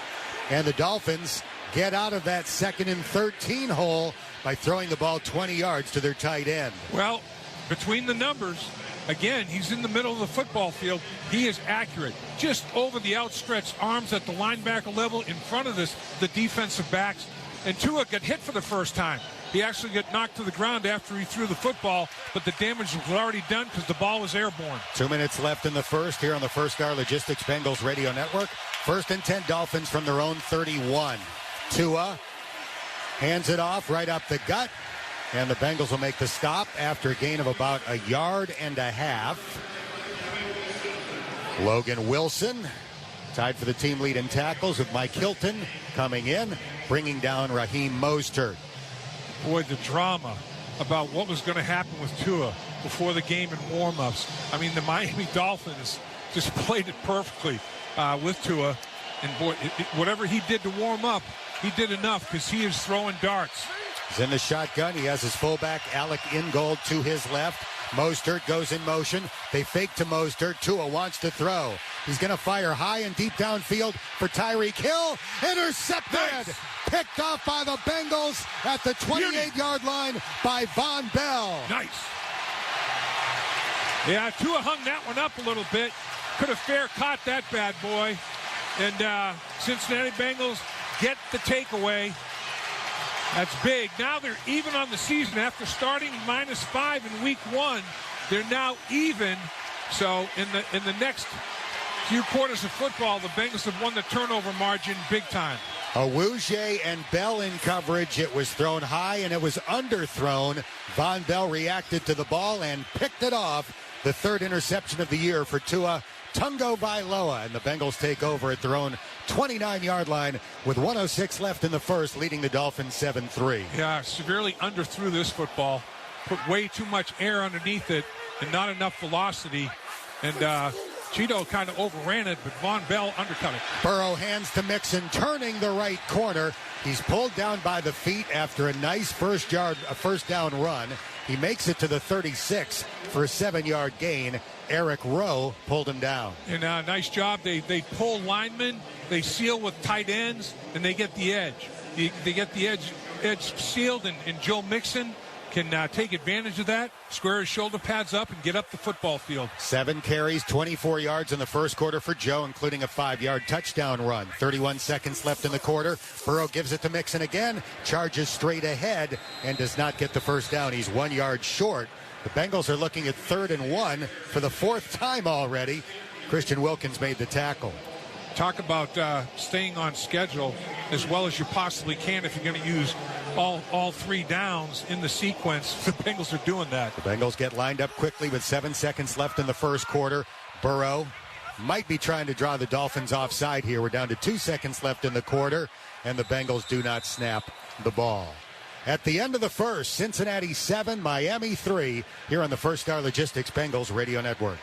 and the Dolphins get out of that 2nd and 13 hole by throwing the ball 20 yards to their tight end.
Well, between the numbers, again, he's in the middle of the football field. He is accurate. Just over the outstretched arms at the linebacker level in front of the defensive backs. And Tua got hit for the first time. He actually got knocked to the ground after he threw the football, but the damage was already done because the ball was airborne.
2 minutes left in the first here on the First Car Logistics Bengals Radio Network. 1st and 10, Dolphins from their own 31. Tua hands it off right up the gut, and the Bengals will make the stop after a gain of about 1.5 yards. Logan Wilson tied for the team lead in tackles with Mike Hilton coming in, bringing down Raheem Mostert.
Boy, the drama about what was going to happen with Tua before the game and warm-ups. I mean, the Miami Dolphins just played it perfectly with Tua. And boy, whatever he did to warm up, he did enough because he is throwing darts.
He's in the shotgun. He has his fullback, Alec Ingold, to his left. Mostert goes in motion. They fake to Mostert. Tua wants to throw. He's going to fire high and deep downfield for Tyreek Hill. Intercepted! Nice. Picked off by the Bengals at the 28-yard line by Von Bell.
Nice. Yeah, Tua hung that one up a little bit. Could have fair caught that bad boy. And Cincinnati Bengals get the takeaway. That's big. Now they're even on the season. After starting -5 in week 1, they're now even. So in the next few quarters of football, the Bengals have won the turnover margin big time.
Awuzie and Bell in coverage. It was thrown high and it was underthrown. Von Bell reacted to the ball and picked it off. The third interception of the year for Tua Tagovailoa, and the Bengals take over at their own 29-yard line with 1:06 left in the first, leading the Dolphins 7-3.
Yeah, severely underthrew this football. Put way too much air underneath it and not enough velocity. And Cheeto kind of overran it, but Von Bell undercut it.
Burrow hands to Mixon, turning the right corner. He's pulled down by the feet after a nice first down run. He makes it to the 36 for a 7-yard gain. Eric Rowe pulled him down.
And nice job. They pull linemen, they seal with tight ends, and they get the edge. They get the edge sealed, and Joe Mixon can take advantage of that, square his shoulder pads up, and get up the football field.
7 carries, 24 yards in the first quarter for Joe, including a 5-yard touchdown run. 31 seconds left in the quarter. Burrow gives it to Mixon again, charges straight ahead, and does not get the first down. He's 1 yard short. The Bengals are looking at 3rd and 1 for the 4th time already. Christian Wilkins made the tackle.
Talk about staying on schedule as well as you possibly can if you're going to use all 3 downs in the sequence. The Bengals are doing that.
The Bengals get lined up quickly with 7 seconds left in the first quarter. Burrow might be trying to draw the Dolphins offside here. We're down to 2 seconds left in the quarter, and the Bengals do not snap the ball. At the end of the first, Cincinnati 7, Miami 3, here on the First Star Logistics Bengals Radio Network.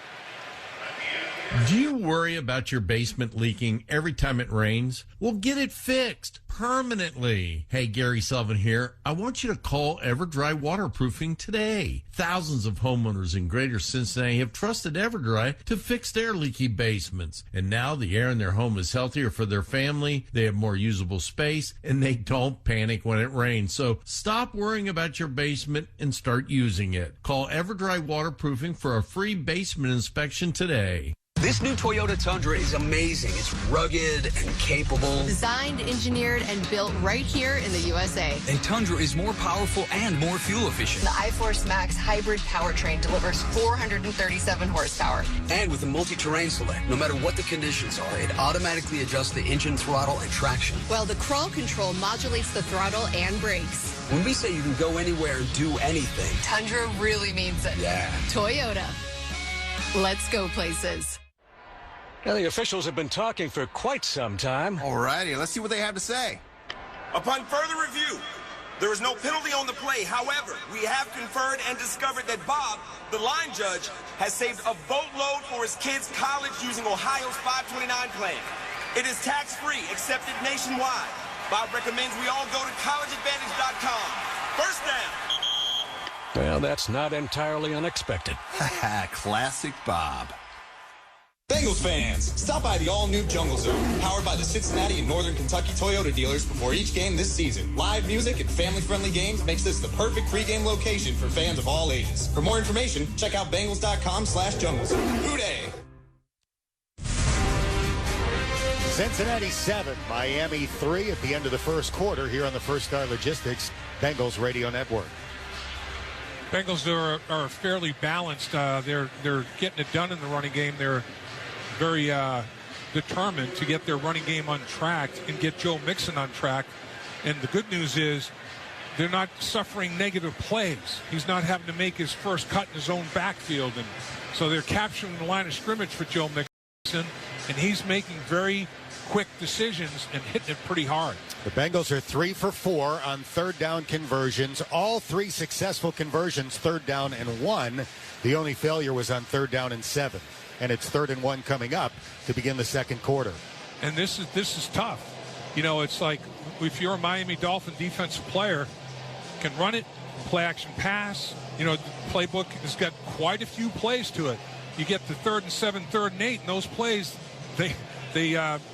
Do you worry about your basement leaking every time it rains? Well, get it fixed permanently. Hey, Gary Sullivan here. I want you to call EverDry Waterproofing today. Thousands of homeowners in greater Cincinnati have trusted EverDry to fix their leaky basements. And now the air in their home is healthier for their family, they have more usable space, and they don't panic when it rains. So stop worrying about your basement and start using it. Call EverDry Waterproofing for a free basement inspection today.
This new Toyota Tundra is amazing. It's rugged and capable.
Designed, engineered, and built right here in the USA.
And Tundra is more powerful and more fuel efficient.
The iForce Max hybrid powertrain delivers 437 horsepower.
And with the multi-terrain select, no matter what the conditions are, it automatically adjusts the engine throttle and traction.
While the crawl control modulates the throttle and brakes.
When we say you can go anywhere and do anything,
Tundra really means it.
Yeah.
Toyota. Let's go places.
Well, the officials have been talking for quite some time.
All righty, let's see what they have to say.
Upon further review, there is no penalty on the play. However, we have conferred and discovered that Bob, the line judge, has saved a boatload for his kids' college using Ohio's 529 plan. It is tax-free, accepted nationwide. Bob recommends we all go to collegeadvantage.com. First down.
Well, that's not entirely unexpected.
Classic Bob.
Bengals fans, stop by the all-new Jungle Zone, powered by the Cincinnati and Northern Kentucky Toyota dealers before each game this season. Live music and family-friendly games makes this the perfect pregame location for fans of all ages. For more information, check out Bengals.com/junglezone. Hooday!
Cincinnati 7, Miami 3 at the end of the first quarter here on the First Star Logistics Bengals Radio Network.
Bengals are fairly balanced. They're getting it done in the running game. They're very determined to get their running game on track and get Joe Mixon on track. And the good news is they're not suffering negative plays. He's not having to make his first cut in his own backfield. And so they're capturing the line of scrimmage for Joe Mixon, and he's making very quick decisions and hitting it pretty hard.
The Bengals are 3 for 4 on third down conversions. All 3 successful conversions, 3rd down and 1. The only failure was on 3rd down and 7. And it's 3rd and 1 coming up to begin the second quarter.
And this is tough. You know, it's like if you're a Miami Dolphin defensive player, can run it, play action pass. You know, the playbook has got quite a few plays to it. You get to 3rd and 7, 3rd and 8, and those plays, they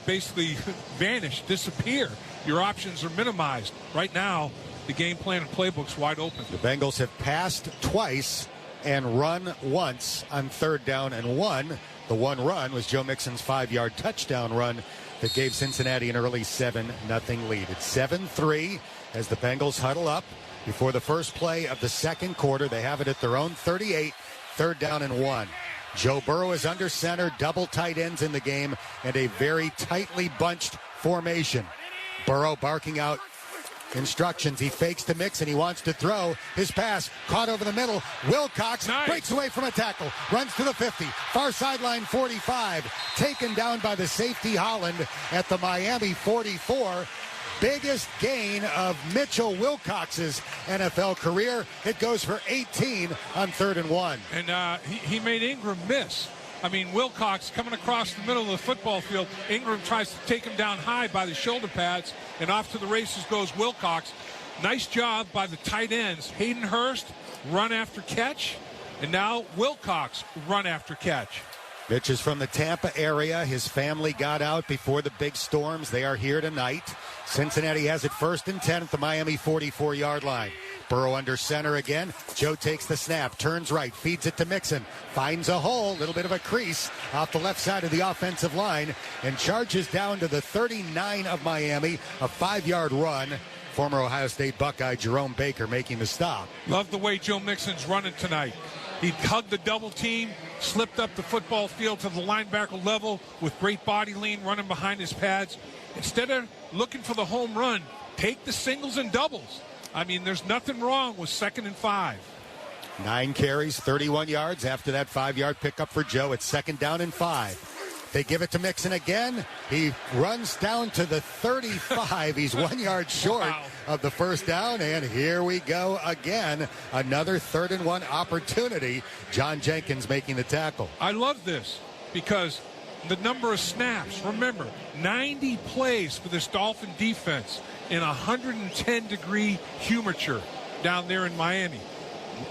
basically vanish, disappear. Your options are minimized. Right now, the game plan and playbook's wide open.
The Bengals have passed twice and run once on 3rd down and 1. The one run was Joe Mixon's 5-yard touchdown run that gave Cincinnati an early 7-0 lead. It's 7-3 as the Bengals huddle up before the first play of the second quarter. They have it at their own 38, 3rd down and 1. Joe Burrow is under center, double tight ends in the game, and a very tightly bunched formation. Burrow barking out instructions. He fakes to Mixon. He wants to throw. His pass caught over the middle. Wilcox breaks away from a tackle. Runs to the 50. Far sideline 45. Taken down by the safety Holland at the Miami 44. Biggest gain of Mitchell Wilcox's NFL career. It goes for 18 on 3rd and 1.
And he made Ingram miss. I mean, Wilcox coming across the middle of the football field. Ingram tries to take him down high by the shoulder pads, and off to the races goes Wilcox. Nice job by the tight ends. Hayden Hurst, run after catch, and now Wilcox, run after catch.
Mitch is from the Tampa area. His family got out before the big storms. They are here tonight. Cincinnati has it 1st and 10 at the Miami 44-yard line. Burrow under center again. Joe takes the snap, turns right, feeds it to Mixon, finds a hole, little bit of a crease off the left side of the offensive line, and charges down to the 39 of Miami, a 5-yard run. Former Ohio State Buckeye Jerome Baker making the stop.
Love the way Joe Mixon's running tonight. He hugged the double team, slipped up the football field to the linebacker level with great body lean, running behind his pads. Instead of looking for the home run, take the singles and doubles. I mean, there's nothing wrong with 2nd and 5.
9 carries, 31 yards after that 5-yard pickup for Joe. It's 2nd down and 5. They give it to Mixon again. He runs down to the 35. He's 1 yard short of the first down. And here we go again. Another 3rd and 1 opportunity. John Jenkins making the tackle.
I love this because the number of snaps. Remember, 90 plays for this Dolphin defense in 110-degree humidity down there in Miami.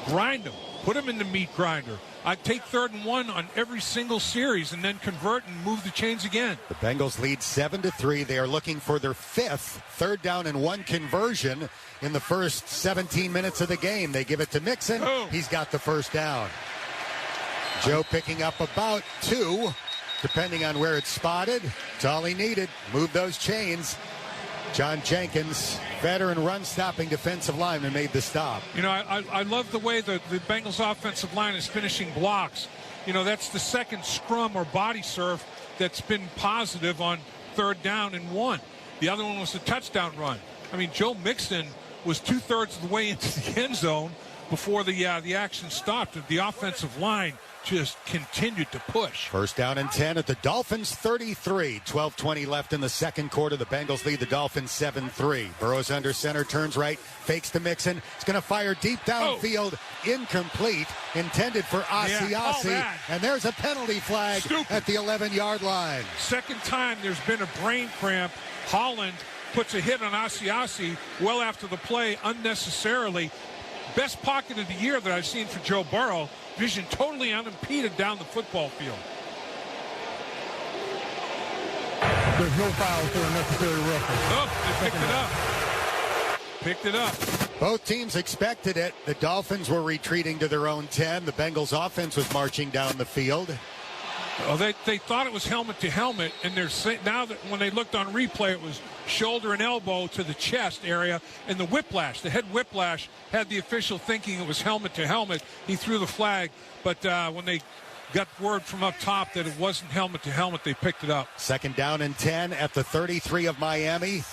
Grind them. Put them in the meat grinder. I'd take 3rd and 1 on every single series and then convert and move the chains again.
The Bengals lead 7-3. They are looking for their 5th 3rd down and 1 conversion in the first 17 minutes of the game. They give it to Mixon. He's got the first down. Joe picking up about 2, depending on where it's spotted. It's all he needed. Move those chains. John Jenkins, veteran run-stopping defensive lineman, made the stop.
You know, I love the way the Bengals offensive line is finishing blocks. You know, that's the second scrum or body surf that's been positive on 3rd down and 1. The other one was the touchdown run. I mean, Joe Mixon was 2/3 of the way into the end zone before the action stopped. The offensive line just continued to push.
1st down and 10 at the Dolphins 33. 12:20 left in the second quarter. The Bengals lead the Dolphins 7-3. Burrow's under center, turns right, fakes to Mixon. It's going to fire deep downfield. Incomplete. Intended for Asiasi. And there's a penalty flag at the 11-yard line.
Second time there's been a brain cramp. Holland puts a hit on Asiasi well after the play unnecessarily. Best pocket of the year that I've seen for Joe Burrow. Vision totally unimpeded down the football field.
There's no foul for unnecessary roughing.
Oh, they picked it up.
Both teams expected it. The Dolphins were retreating to their own 10. The Bengals offense was marching down the field.
Oh, they thought it was helmet to helmet, and now that when they looked on replay, it was shoulder and elbow to the chest area, and the whiplash, the head whiplash, had the official thinking it was helmet to helmet. He threw the flag, but when they got word from up top that it wasn't helmet to helmet, they picked it up.
2nd down and 10 at the 33 of Miami.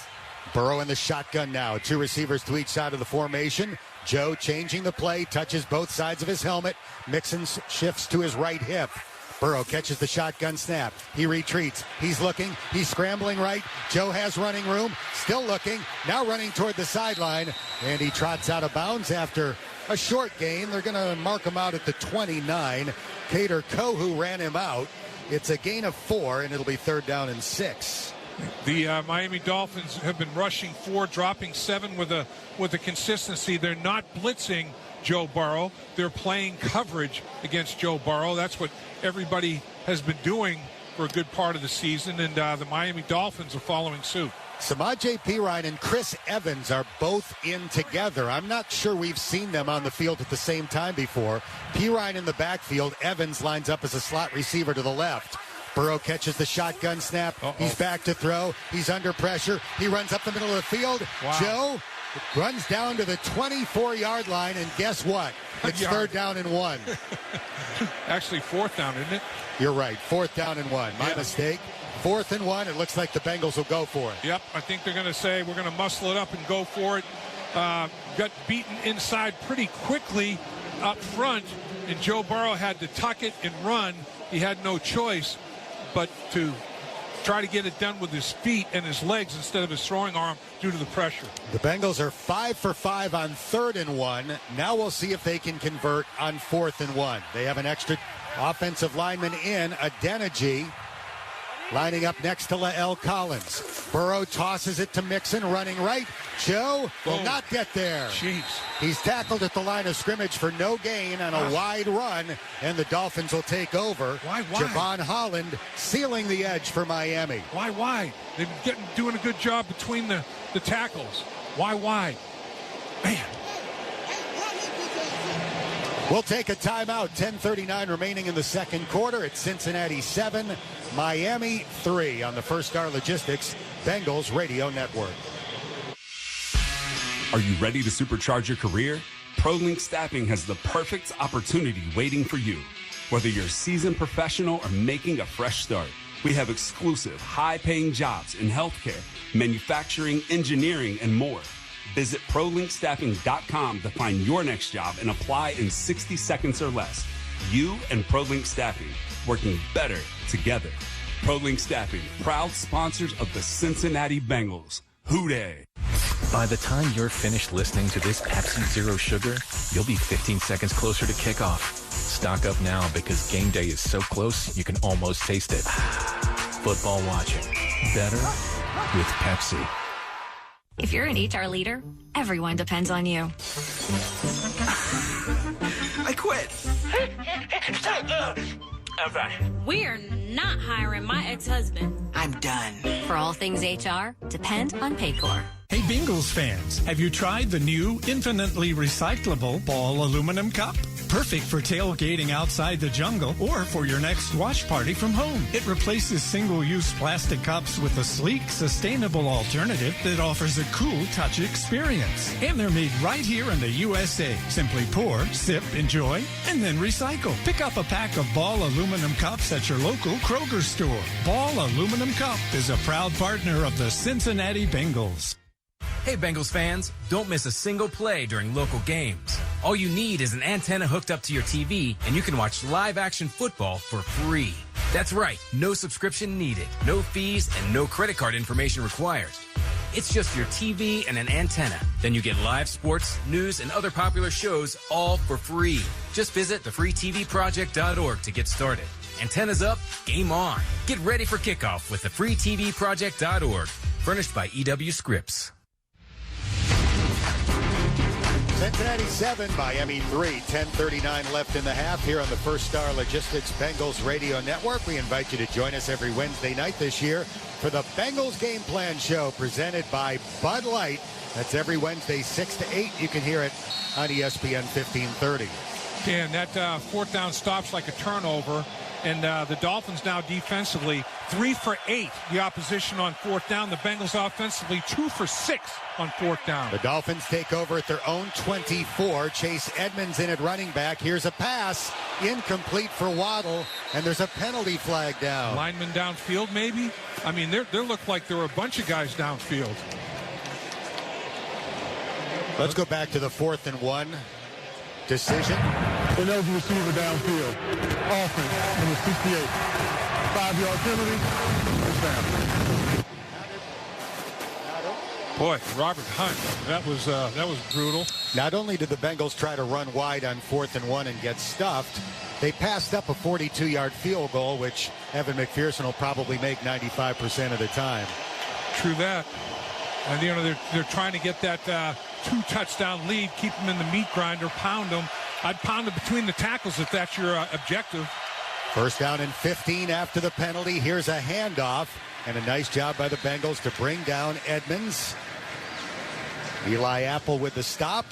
Burrow in the shotgun now. 2 receivers to each side of the formation. Joe changing the play, touches both sides of his helmet. Mixon shifts to his right hip. Burrow catches the shotgun snap. He retreats. He's looking. He's scrambling right. Joe has running room. Still looking. Now running toward the sideline. And he trots out of bounds after a short gain. They're going to mark him out at the 29. Kader Kohu ran him out. It's a gain of 4, and it'll be 3rd down and 6.
The Miami Dolphins have been rushing 4, dropping 7 with a consistency. They're not blitzing Joe Burrow. They're playing coverage against Joe Burrow. That's what everybody has been doing for a good part of the season, and the Miami Dolphins are following suit.
Samaje Perine and Chris Evans are both in together. I'm not sure we've seen them on the field at the same time before. Perine in the backfield. Evans lines up as a slot receiver to the left. Burrow catches the shotgun snap. He's back to throw. He's under pressure. He runs up the middle of the field.
Wow.
Joe runs down to the 24-yard line, and guess what? It's 3rd down and 1.
Actually, 4th down, isn't it?
You're right. 4th down and 1. My mistake. 4th and 1. It looks like the Bengals will go for it.
Yep. I think they're going to say we're going to muscle it up and go for it. Got beaten inside pretty quickly up front, and Joe Burrow had to tuck it and run. He had no choice but to try to get it done with his feet and his legs instead of his throwing arm due to the pressure.
The Bengals are 5 for 5 on 3rd and 1. Now we'll see if they can convert on 4th and 1. They have an extra offensive lineman in, Adeniji, lining up next to Lael Collins. Burrow tosses it to Mixon, running right. Joe will not get there.
Jeez.
He's tackled at the line of scrimmage for no gain on a wide run, and the Dolphins will take over.
Why?
Javon Holland sealing the edge for Miami.
Why? They've been doing a good job between the tackles. Why? Man.
We'll take a timeout. 10:39 remaining in the second quarter. It's Cincinnati 7, Miami 3 on the First Star Logistics Bengals Radio Network.
Are you ready to supercharge your career? ProLink Staffing has the perfect opportunity waiting for you. Whether you're a seasoned professional or making a fresh start, we have exclusive, high-paying jobs in healthcare, manufacturing, engineering, and more. Visit ProLinkStaffing.com to find your next job and apply in 60 seconds or less. You and ProLink Staffing, working better together. ProLink Staffing, proud sponsors of the Cincinnati Bengals. Hooday!
By the time you're finished listening to this Pepsi Zero Sugar, you'll be 15 seconds closer to kickoff. Stock up now because game day is so close you can almost taste it. Football watching. Better with Pepsi.
If you're an HR leader, everyone depends on you.
I quit.
Okay. We're not hiring my ex-husband.
I'm done.
For all things HR, depend on Paycor.
Hey, Bengals fans, have you tried the new infinitely recyclable Ball aluminum cup? Perfect for tailgating outside the jungle or for your next watch party from home. It replaces single-use plastic cups with a sleek, sustainable alternative that offers a cool touch experience. And they're made right here in the USA. Simply pour, sip, enjoy, and then recycle. Pick up a pack of Ball aluminum cups at your local Kroger store. Ball Aluminum Cup is a proud partner of the Cincinnati Bengals.
Hey, Bengals fans, don't miss a single play during local games. All you need is an antenna hooked up to your TV, and you can watch live-action football for free. That's right, no subscription needed, no fees, and no credit card information required. It's just your TV and an antenna. Then you get live sports, news, and other popular shows all for free. Just visit thefreetvproject.org to get started. Antennas up, game on. Get ready for kickoff with thefreetvproject.org. Furnished by EW Scripps.
Cincinnati 7, Miami 3, 10:39 left in the half here on the First Star Logistics Bengals Radio Network. We invite you to join us every Wednesday night this year for the Bengals Game Plan Show presented by Bud Light. That's every Wednesday, 6 to 8. You can hear it on ESPN 1530.
Yeah, and that 4th down stops like a turnover. And the Dolphins now defensively 3 for 8. The opposition on 4th down. The Bengals offensively 2 for 6 on 4th down.
The Dolphins take over at their own 24. Chase Edmonds in at running back. Here's a pass. Incomplete for Waddle. And there's a penalty flag down.
Lineman downfield, maybe? I mean, they look like there were a bunch of guys downfield.
Let's go back to the 4th and 1 decision.
Another receiver downfield. Offense, number 68. 5-yard penalty. Touchdown.
Boy, Robert Hunt, that was brutal.
Not only did the Bengals try to run wide on 4th and 1 and get stuffed, they passed up a 42-yard field goal, which Evan McPherson will probably make 95% of the time.
True that. And, you know, they're trying to get that 2-touchdown lead, keep them in the meat grinder, pound them. I'd pound it between the tackles if that's your objective.
First down and 15 after the penalty. Here's a handoff, And a nice job by the Bengals to bring down Edmonds. Eli Apple with the stop.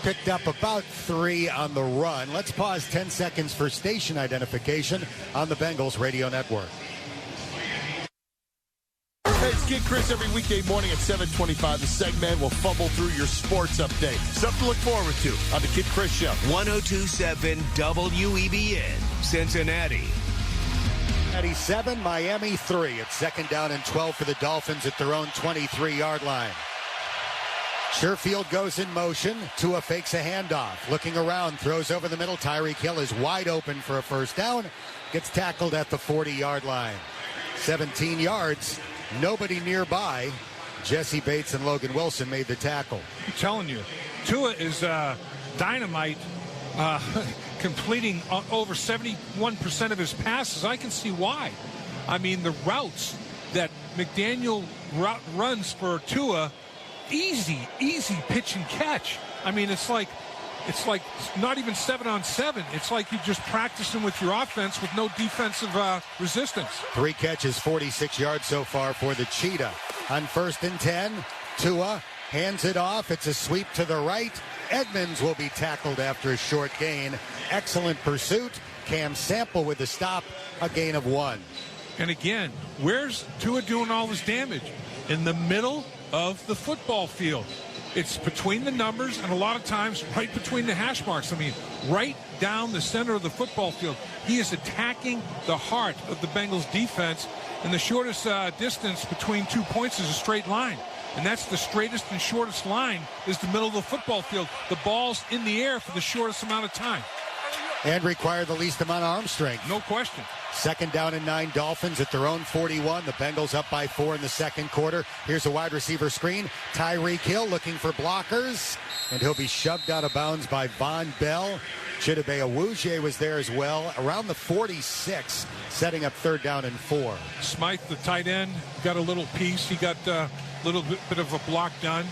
Picked up about 3 on the run. Let's pause 10 seconds for station identification on the Bengals radio network.
Hey, it's Kid Chris every weekday morning at 7:25. The segment will fumble through your sports update. Something to look forward to on the Kid Chris Show.
102.7 WEBN, Cincinnati.
97, Miami 3. It's 2nd down and 12 for the Dolphins at their own 23-yard line. Sherfield goes in motion. Tua fakes a handoff. Looking around, throws over the middle. Tyreek Hill is wide open for a first down. Gets tackled at the 40-yard line. 17 yards. Nobody nearby. Jesse Bates and Logan Wilson made the tackle.
I'm telling you, Tua is dynamite, completing over 71% of his passes. I can see why. I mean, the routes that McDaniel runs for Tua, easy pitch and catch. I mean, it's like not even 7-on-7. It's like you're just practicing with your offense with no defensive resistance.
3 catches, 46 yards so far for the Cheetah. On 1st and 10, Tua hands it off. It's a sweep to the right. Edmonds will be tackled after a short gain. Excellent pursuit. Cam Sample with the stop, a gain of 1.
And again, where's Tua doing all his damage? In the middle of the football field. It's between the numbers and a lot of times right between the hash marks. I mean, right down the center of the football field. He is attacking the heart of the Bengals defense, and the shortest distance between 2 points is a straight line. And that's the straightest and shortest line is the middle of the football field. The ball's in the air for the shortest amount of time.
And require the least amount of arm strength.
No question.
2nd down and 9, Dolphins at their own 41. The Bengals up by 4 in the second quarter. Here's a wide receiver screen. Tyreek Hill looking for blockers, and he'll be shoved out of bounds by Von Bell. Chidobe Awuzie was there as well, around the 46, setting up 3rd down and 4.
Smythe, the tight end, got a little piece. He got a little bit of a block done.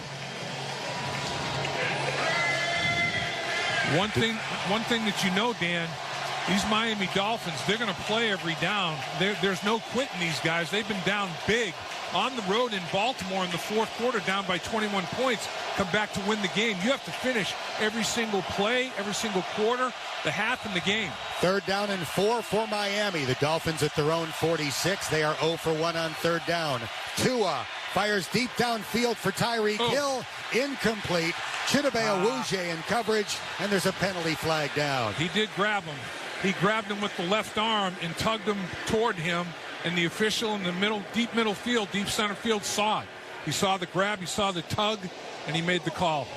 One thing that you know, Dan, these Miami Dolphins, they're going to play every down. There's no quitting these guys. They've been down big on the road in Baltimore in the 4th quarter, down by 21 points, come back to win the game. You have to finish every single play, every single quarter, the half in the game. 3rd
down and 4 for Miami. The Dolphins at their own 46. They are 0 for 1 on 3rd down. Tua fires deep downfield for Tyreek Hill. Incomplete. Chidobe Awuzie in coverage, and there's a penalty flag down.
He did grab him. He grabbed him with the left arm and tugged him toward him, and the official in the deep middle field, deep center field, saw it. He saw the grab, he saw the tug, and he made the call.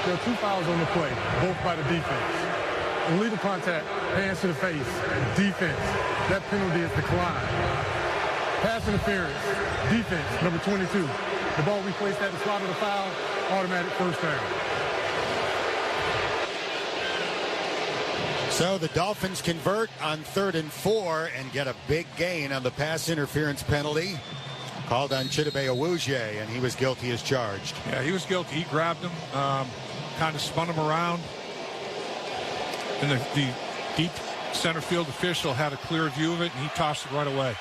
There are 2 fouls on the play, both by the defense. Illegal contact, hands to the face, defense. That penalty is declined. Pass interference, defense, number 22. The ball replaced at the spot of the foul, automatic first down.
So the Dolphins convert on 3rd and 4 and get a big gain on the pass interference penalty called on Chidobe Awuzie, and he was guilty as charged.
Yeah, he was guilty. He grabbed him, kind of spun him around, and the deep center field official had a clear view of it, and he tossed it right away.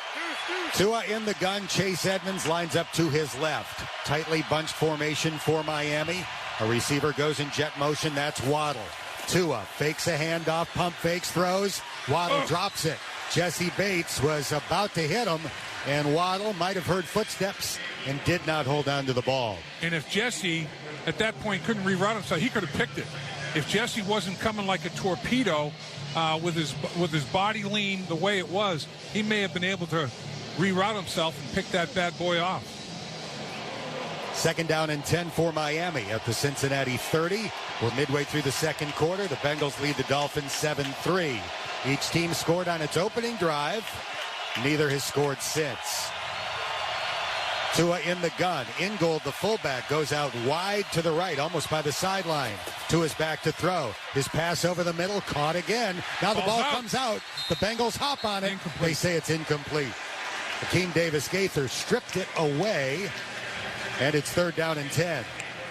Tua in the gun. Chase Edmonds lines up to his left. Tightly bunched formation for Miami. A receiver goes in jet motion. That's Waddle. Tua fakes a handoff, pump fakes, throws. Waddle drops it. Jesse Bates was about to hit him, and Waddle might have heard footsteps and did not hold on to the ball.
And if Jesse, at that point, couldn't reroute himself, he could have picked it. If Jesse wasn't coming like a torpedo with his body lean the way it was, he may have been able to reroute himself and pick that bad boy off.
2nd down and 10 for Miami at the Cincinnati 30. We're midway through the second quarter. The Bengals lead the Dolphins 7-3. Each team scored on its opening drive. Neither has scored since. Tua in the gun. Ingold, the fullback, goes out wide to the right, almost by the sideline. Tua's back to throw. His pass over the middle, caught again. Now the ball comes out. The Bengals hop on it. Incomplete. They say it's incomplete. Hakeem Davis-Gaither stripped it away, and it's 3rd down and 10.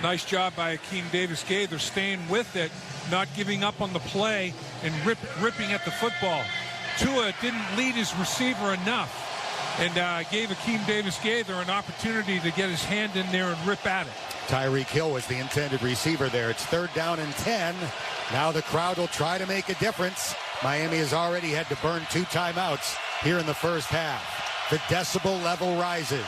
Nice job by Akeem Davis-Gaither staying with it, not giving up on the play, and ripping at the football. Tua didn't lead his receiver enough and gave Akeem Davis-Gaither an opportunity to get his hand in there and rip at it.
Tyreek Hill was the intended receiver there. It's 3rd down and 10. Now the crowd will try to make a difference. Miami has already had to burn 2 timeouts here in the first half. The decibel level rises.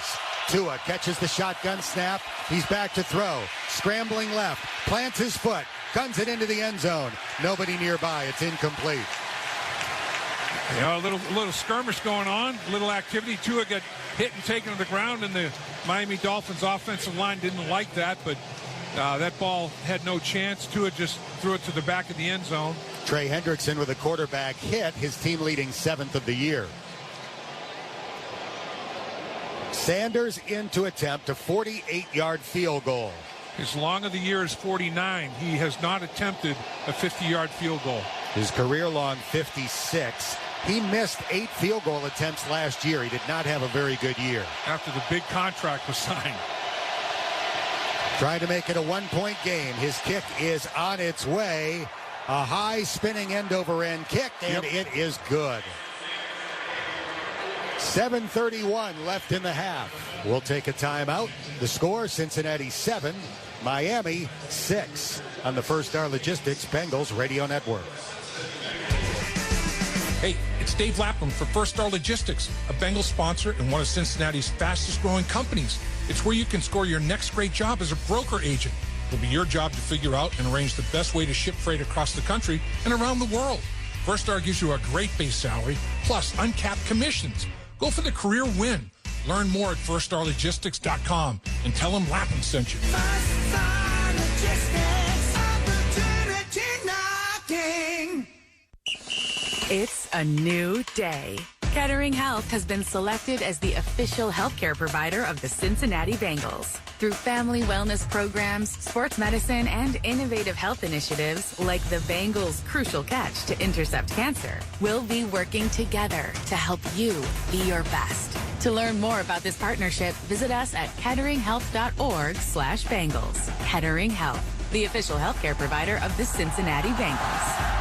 Tua catches the shotgun snap. He's back to throw. Scrambling left. Plants his foot. Guns it into the end zone. Nobody nearby. It's incomplete.
You know, a little skirmish going on, a little activity. Tua got hit and taken to the ground, and the Miami Dolphins offensive line didn't like that, but that ball had no chance. Tua just threw it to the back of the end zone.
Trey Hendrickson with a quarterback hit, his team leading 7th of the year. Sanders in to attempt a 48-yard field goal.
His long of the year is 49. He has not attempted a 50-yard field goal.
His career long 56. He missed 8 field goal attempts last year. He did not have a very good year.
After the big contract was signed.
Trying to make it a 1-point game. His kick is on its way. A high spinning end over end kick, and it is good. 7:31 left in the half. We'll take a timeout. The score, Cincinnati 7, Miami 6 on the First Star Logistics Bengals Radio Network.
Hey, it's Dave Lapham for First Star Logistics, a Bengals sponsor and one of Cincinnati's fastest growing companies. It's where you can score your next great job as a broker agent. It'll be your job to figure out and arrange the best way to ship freight across the country and around the world. First Star gives you a great base salary, plus uncapped commissions. Go for the career win. Learn more at firststarlogistics.com and tell them Lapham sent you.
First Star Logistics, opportunity knocking.
It's a new day. Kettering Health has been selected as the official healthcare provider of the Cincinnati Bengals. Through family wellness programs, sports medicine, and innovative health initiatives like the Bengals' Crucial Catch to intercept cancer, we'll be working together to help you be your best. To learn more about this partnership, visit us at ketteringhealth.org/Bengals. Kettering Health, the official healthcare provider of the Cincinnati Bengals.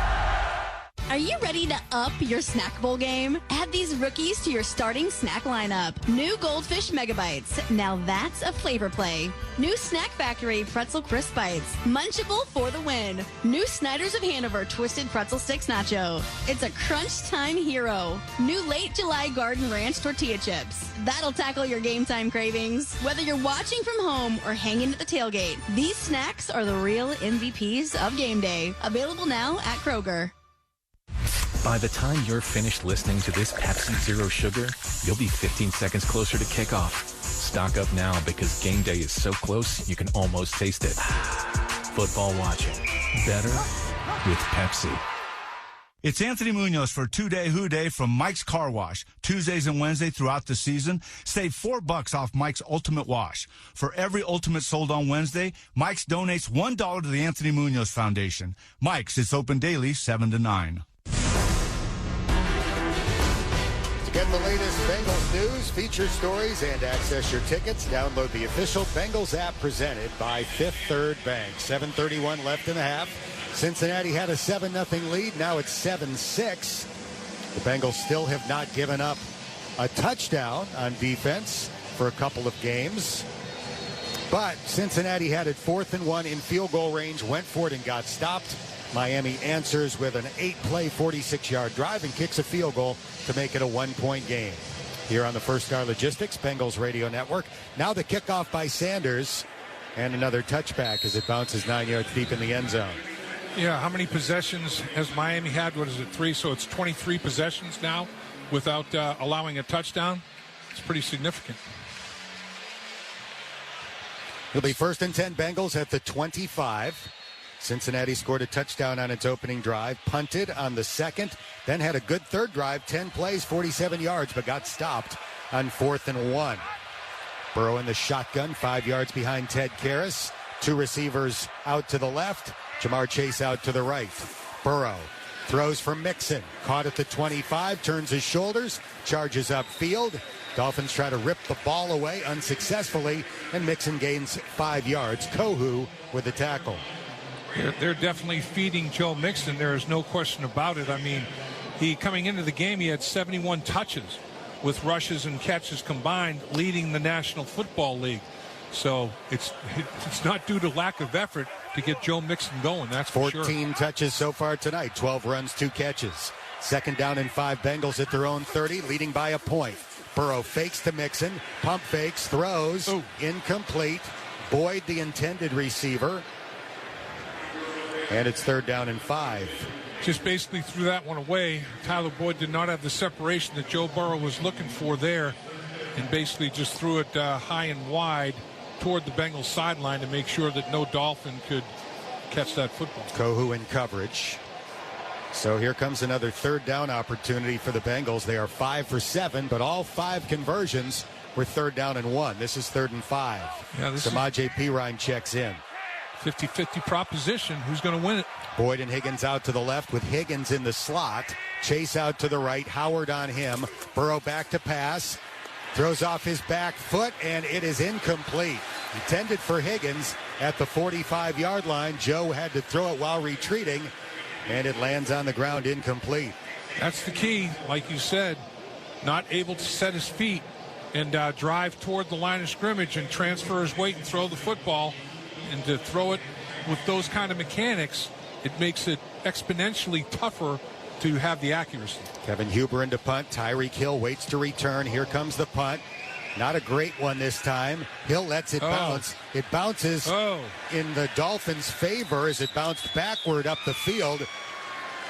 Are you ready to up your snack bowl game? Add these rookies to your starting snack lineup. New Goldfish Megabites. Now that's a flavor play. New Snack Factory Pretzel Crisp Bites. Munchable for the win. New Snyder's of Hanover Twisted Pretzel Sticks Nacho. It's a crunch time hero. New Late July Garden Ranch Tortilla Chips. That'll tackle your game time cravings. Whether you're watching from home or hanging at the tailgate, these snacks are the real MVPs of game day. Available now at Kroger.
By the time you're finished listening to this Pepsi Zero Sugar, you'll be 15 seconds closer to kickoff. Stock up now because game day is so close you can almost taste it. Football watching. Better with Pepsi.
It's Anthony Munoz for 2-Day Who Day from Mike's Car Wash. Tuesdays and Wednesdays throughout the season, save $4 off Mike's Ultimate Wash. For every Ultimate sold on Wednesday, Mike's donates $1 to the Anthony Munoz Foundation. Mike's is open daily 7 to 9.
To get the latest Bengals news, feature stories, and access your tickets, download the official Bengals app presented by Fifth Third Bank. 7:31 left in the half. Cincinnati had a 7-0 lead. Now it's 7-6. The Bengals still have not given up a touchdown on defense for a couple of games. But Cincinnati had it 4th and 1 in field goal range, went for it and got stopped. Miami answers with an 8-play, 46-yard drive and kicks a field goal to make it a 1-point game. Here on the First Star Logistics Bengals Radio Network. Now the kickoff by Sanders and another touchback as it bounces 9 yards deep in the end zone.
Yeah, how many possessions has Miami had? What is it, 3? So it's 23 possessions now without allowing a touchdown. It's pretty significant.
It'll be 1st and 10 Bengals at the 25. Cincinnati scored a touchdown on its opening drive, punted on the second, then had a good third drive, 10 plays, 47 yards, but got stopped on 4th and 1. Burrow in the shotgun, 5 yards behind Ted Karras. 2 receivers out to the left, Jamar Chase out to the right. Burrow throws for Mixon, caught at the 25, turns his shoulders, charges upfield, Dolphins try to rip the ball away unsuccessfully, and Mixon gains 5 yards. Kohu with the tackle.
They're definitely feeding Joe Mixon. There is no question about it. I mean, coming into the game, he had 71 touches with rushes and catches combined, leading the National Football League. So it's not due to lack of effort to get Joe Mixon going, that's for sure.
14 touches so far tonight, 12 runs, 2 catches. Second down and 5, Bengals at their own 30, leading by a point. Burrow fakes to Mixon, pump fakes, throws, incomplete. Boyd, the intended receiver. And it's third down and 5.
Just basically threw that one away. Tyler Boyd did not have the separation that Joe Burrow was looking for there, and basically just threw it high and wide toward the Bengals sideline to make sure that no Dolphin could catch that football.
Kohu in coverage. So here comes another third down opportunity for the Bengals. They are 5 for 7, but all 5 conversions were third down and 1. This is third and 5.
Yeah,
Samaje Perine checks in.
50-50 proposition. Who's going to win it?
Boyd and Higgins out to the left with Higgins in the slot. Chase out to the right. Howard on him. Burrow back to pass. Throws off his back foot, and it is incomplete. Intended for Higgins at the 45-yard line. Joe had to throw it while retreating, and it lands on the ground incomplete.
That's the key, like you said. Not able to set his feet and drive toward the line of scrimmage and transfer his weight and throw the football. And to throw it with those kind of mechanics, it makes it exponentially tougher to have the accuracy.
Kevin Huber into punt. Tyreek Hill waits to return. Here comes the punt. Not a great one this time. Hill lets it bounce. It bounces in the Dolphins' favor as it bounced backward up the field.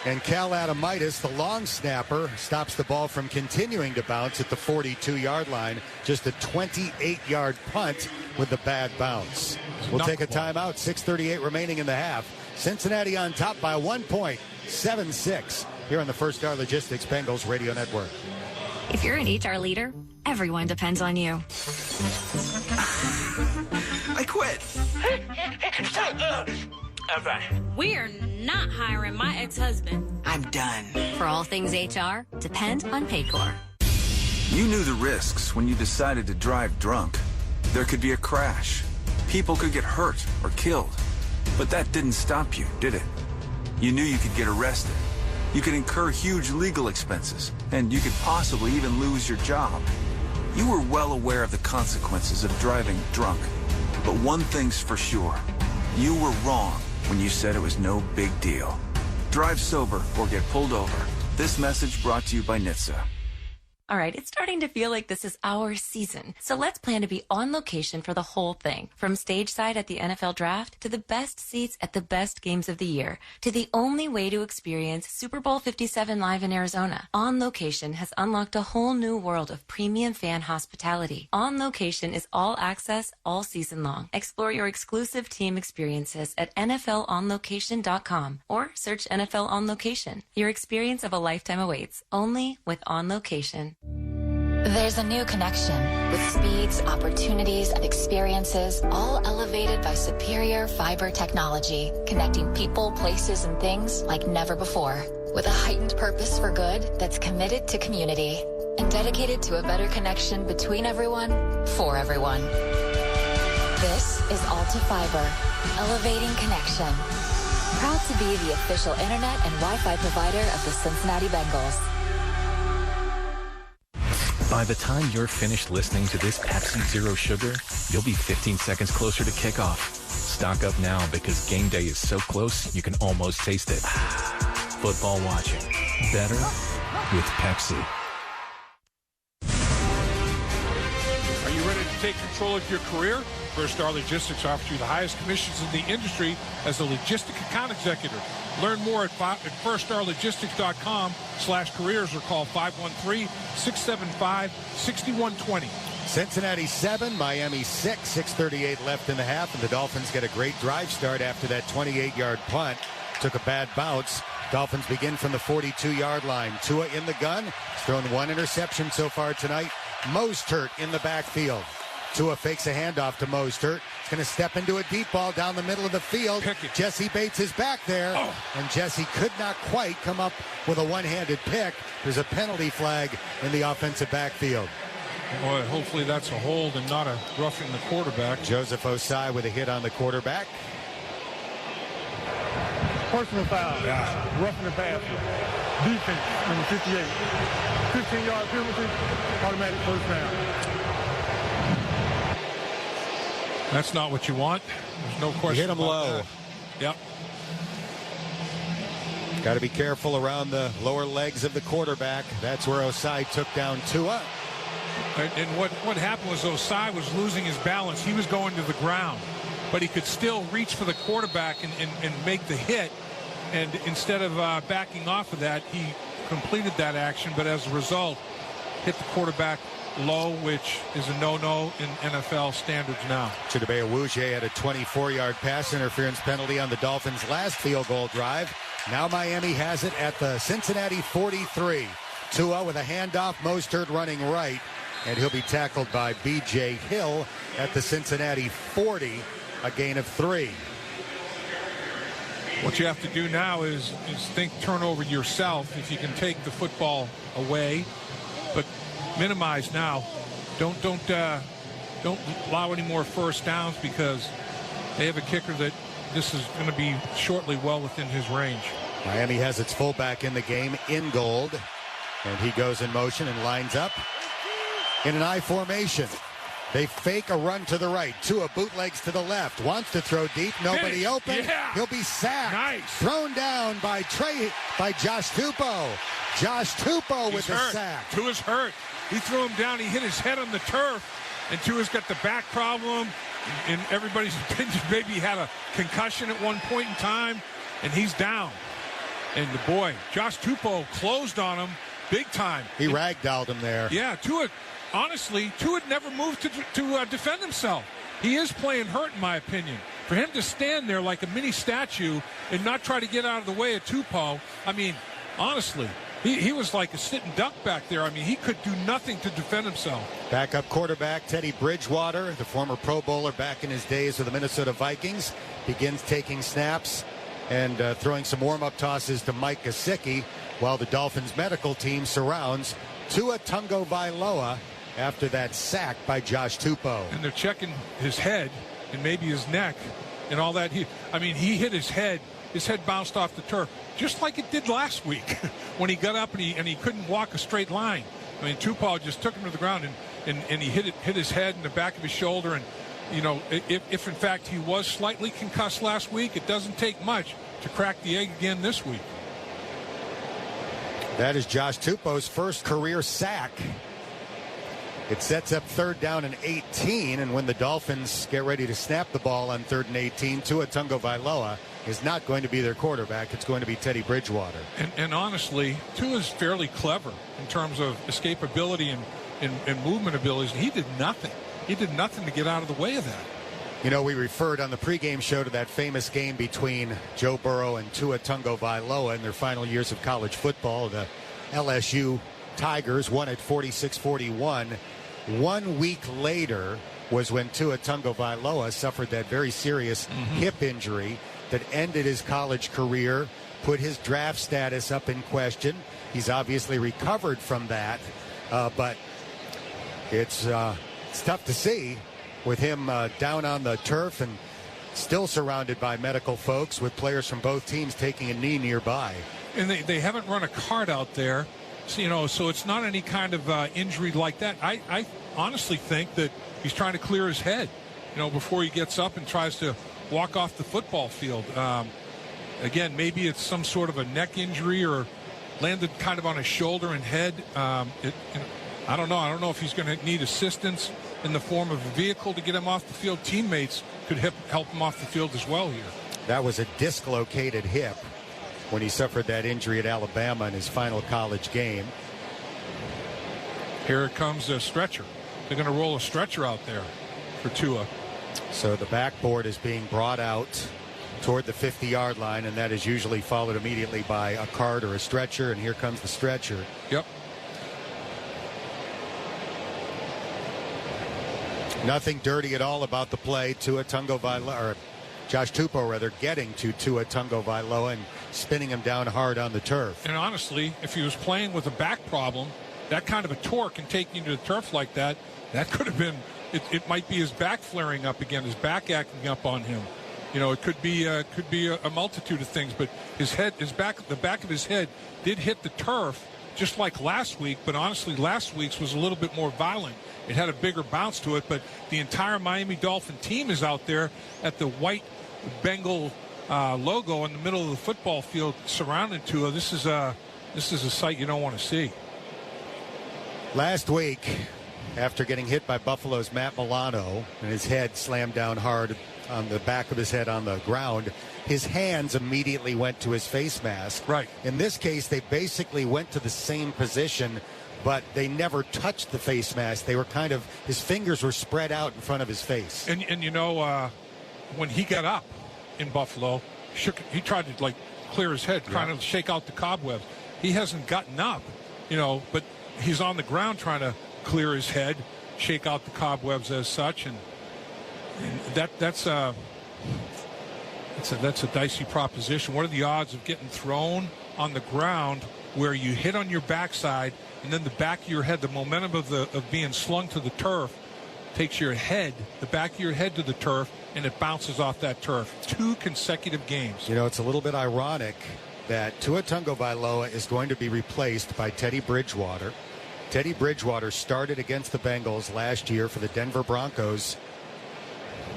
And Cal Adamitis, the long snapper, stops the ball from continuing to bounce at the 42-yard line. Just a 28-yard punt with the bad bounce. We'll take a timeout. 6:38 remaining in the half. Cincinnati on top by 1 point, 7-6. Here on the First Star Logistics Bengals Radio Network.
If you're an HR leader, everyone depends on you.
I quit.
Okay. We're not hiring my ex-husband.
I'm done.
For all things HR, depend on Paycor.
You knew the risks when you decided to drive drunk. There could be a crash. People could get hurt or killed. But that didn't stop you, did it? You knew you could get arrested. You could incur huge legal expenses, and you could possibly even lose your job. You were well aware of the consequences of driving drunk. But one thing's for sure. You were wrong when you said it was no big deal. Drive sober or get pulled over. This message brought to you by NHTSA.
All right, it's starting to feel like this is our season. So let's plan to be on location for the whole thing. From stage side at the NFL Draft to the best seats at the best games of the year to the only way to experience Super Bowl 57 live in Arizona. On Location has unlocked a whole new world of premium fan hospitality. On Location is all access all season long. Explore your exclusive team experiences at NFLOnLocation.com or search NFL On Location. Your experience of a lifetime awaits only with On Location.
There's a new connection with speeds, opportunities, and experiences, all elevated by superior fiber technology, connecting people, places, and things like never before. With a heightened purpose for good that's committed to community and dedicated to a better connection between everyone, for everyone. This is Alta Fiber, elevating connection. Proud to be the official internet and Wi-Fi provider of the Cincinnati Bengals.
By the time you're finished listening to this Pepsi Zero Sugar, you'll be 15 seconds closer to kickoff. Stock up now because game day is so close you can almost taste it. Football watching. Better with Pepsi.
Are you ready to take control of your career? First Star Logistics offers you the highest commissions in the industry as a logistic account executive. Learn more at firststarlogistics.com/careers or call 513-675-6120.
Cincinnati 7, Miami 6, 6:38 left in the half, and the Dolphins get a great drive start after that 28-yard punt. Took a bad bounce. Dolphins begin from the 42-yard line. Tua in the gun. He's thrown one interception so far tonight. Mostert in the backfield. Tua fakes a handoff to Mostert. He's going to step into a deep ball down the middle of the field. Jesse Bates is back there, and Jesse could not quite come up with a one-handed pick. There's a penalty flag in the offensive backfield.
Boy, hopefully that's a hold and not a roughing the quarterback.
Joseph Osai with a hit on the quarterback.
Personal foul. Yeah. Roughing the passer. Defense, number 58. 15-yard penalty, automatic first down.
That's not what you want. There's no question.
You hit him low.
That. Yep.
Got to be careful around the lower legs of the quarterback. That's where Osai took down Tua.
And what happened was Osai was losing his balance. He was going to the ground, but he could still reach for the quarterback and make the hit. And instead of backing off of that, he completed that action. But as a result, hit the quarterback low, which is a no-no in NFL standards now. Chidobe
Awuzie had a 24-yard pass interference penalty on the Dolphins' last field goal drive. Now Miami has it at the Cincinnati 43. Tua with a handoff, Mostert running right, and he'll be tackled by B.J. Hill at the Cincinnati 40, a gain of 3.
What you have to do now is think turnover yourself if you can take the football away, but minimize now. Don't allow any more first downs because they have a kicker that this is going to be shortly well within his range.
Miami has its fullback in the game in gold, and he goes in motion and lines up in an I formation. They fake a run to the right. Tua bootlegs to the left. Wants to throw deep. Nobody open.
Yeah.
He'll be sacked.
Nice.
Thrown down by Josh Tupou. Josh Tupou with the sack.
Tua's hurt. He threw him down. He hit his head on the turf. And Tua's got the back problem. In everybody's opinion, maybe he had a concussion at one point in time. And he's down. And the boy, Josh Tupou closed on him big time.
He ragdolled him there.
Yeah, Tua had never moved to defend himself. He is playing hurt, in my opinion. For him to stand there like a mini statue and not try to get out of the way of Tupou, I mean, honestly, he was like a sitting duck back there. I mean, he could do nothing to defend himself.
Backup quarterback Teddy Bridgewater, the former Pro Bowler back in his days with the Minnesota Vikings, begins taking snaps and throwing some warm-up tosses to Mike Gesicki while the Dolphins medical team surrounds Tua Tagovailoa after that sack by Josh Tupou.
And they're checking his head and maybe his neck and all that. He hit his head. His head bounced off the turf, just like it did last week when he got up and he couldn't walk a straight line. I mean, Tupou just took him to the ground and he hit his head in the back of his shoulder. And, you know, if in fact he was slightly concussed last week, it doesn't take much to crack the egg again this week.
That is Josh Tupou's first career sack. It sets up 3rd down and 18, and when the Dolphins get ready to snap the ball on 3rd and 18, Tua Tagovailoa is not going to be their quarterback. It's going to be Teddy Bridgewater.
And honestly, Tua's fairly clever in terms of escapability and movement abilities. He did nothing. He did nothing to get out of the way of that.
You know, we referred on the pregame show to that famous game between Joe Burrow and Tua Tagovailoa in their final years of college football. The LSU Tigers won at 46-41. 1 week later was when Tua Tagovailoa suffered that very serious hip injury that ended his college career, put his draft status up in question. He's obviously recovered from that, but it's tough to see with him down on the turf and still surrounded by medical folks with players from both teams taking a knee nearby.
And they haven't run a card out there. So it's not any kind of injury like that. I honestly think that he's trying to clear his head, before he gets up and tries to walk off the football field. Again, maybe it's some sort of a neck injury or landed kind of on his shoulder and head. I don't know. I don't know if he's going to need assistance in the form of a vehicle to get him off the field. Teammates could help him off the field as well here.
That was a dislocated hip when he suffered that injury at Alabama in his final college game.
Here it comes a stretcher. They're going to roll a stretcher out there for Tua.
So the backboard is being brought out toward the 50-yard line, and that is usually followed immediately by a cart or a stretcher, and here comes the stretcher.
Yep.
Nothing dirty at all about the play. Josh Tupou, getting to Tua Tagovailoa and spinning him down hard on the turf.
And honestly, if he was playing with a back problem, that kind of a torque and taking you to the turf like that, that could have been, it might be his back flaring up again, his back acting up on him. It could be a multitude of things, but the back of his head did hit the turf just like last week, but honestly, last week's was a little bit more violent. It had a bigger bounce to it, but the entire Miami Dolphin team is out there at the white Bengal logo in the middle of the football field surrounding Tua. This is a sight you don't want to see.
Last week, after getting hit by Buffalo's Matt Milano and his head slammed down hard on the back of his head on the ground, his hands immediately went to his face mask.
Right.
In this case, they basically went to the same position, but they never touched the face mask. They were his fingers were spread out in front of his face.
And when he got up in Buffalo, he tried to clear his head, trying to shake out the cobwebs. He hasn't gotten up, but he's on the ground trying to clear his head, shake out the cobwebs as such, and that's a dicey proposition. What are the odds of getting thrown on the ground where you hit on your backside and then the back of your head, the momentum of being slung to the turf, takes the back of your head to the turf, and it bounces off that turf. 2 consecutive games.
It's a little bit ironic that Tua Tagovailoa is going to be replaced by Teddy Bridgewater. Teddy Bridgewater started against the Bengals last year for the Denver Broncos.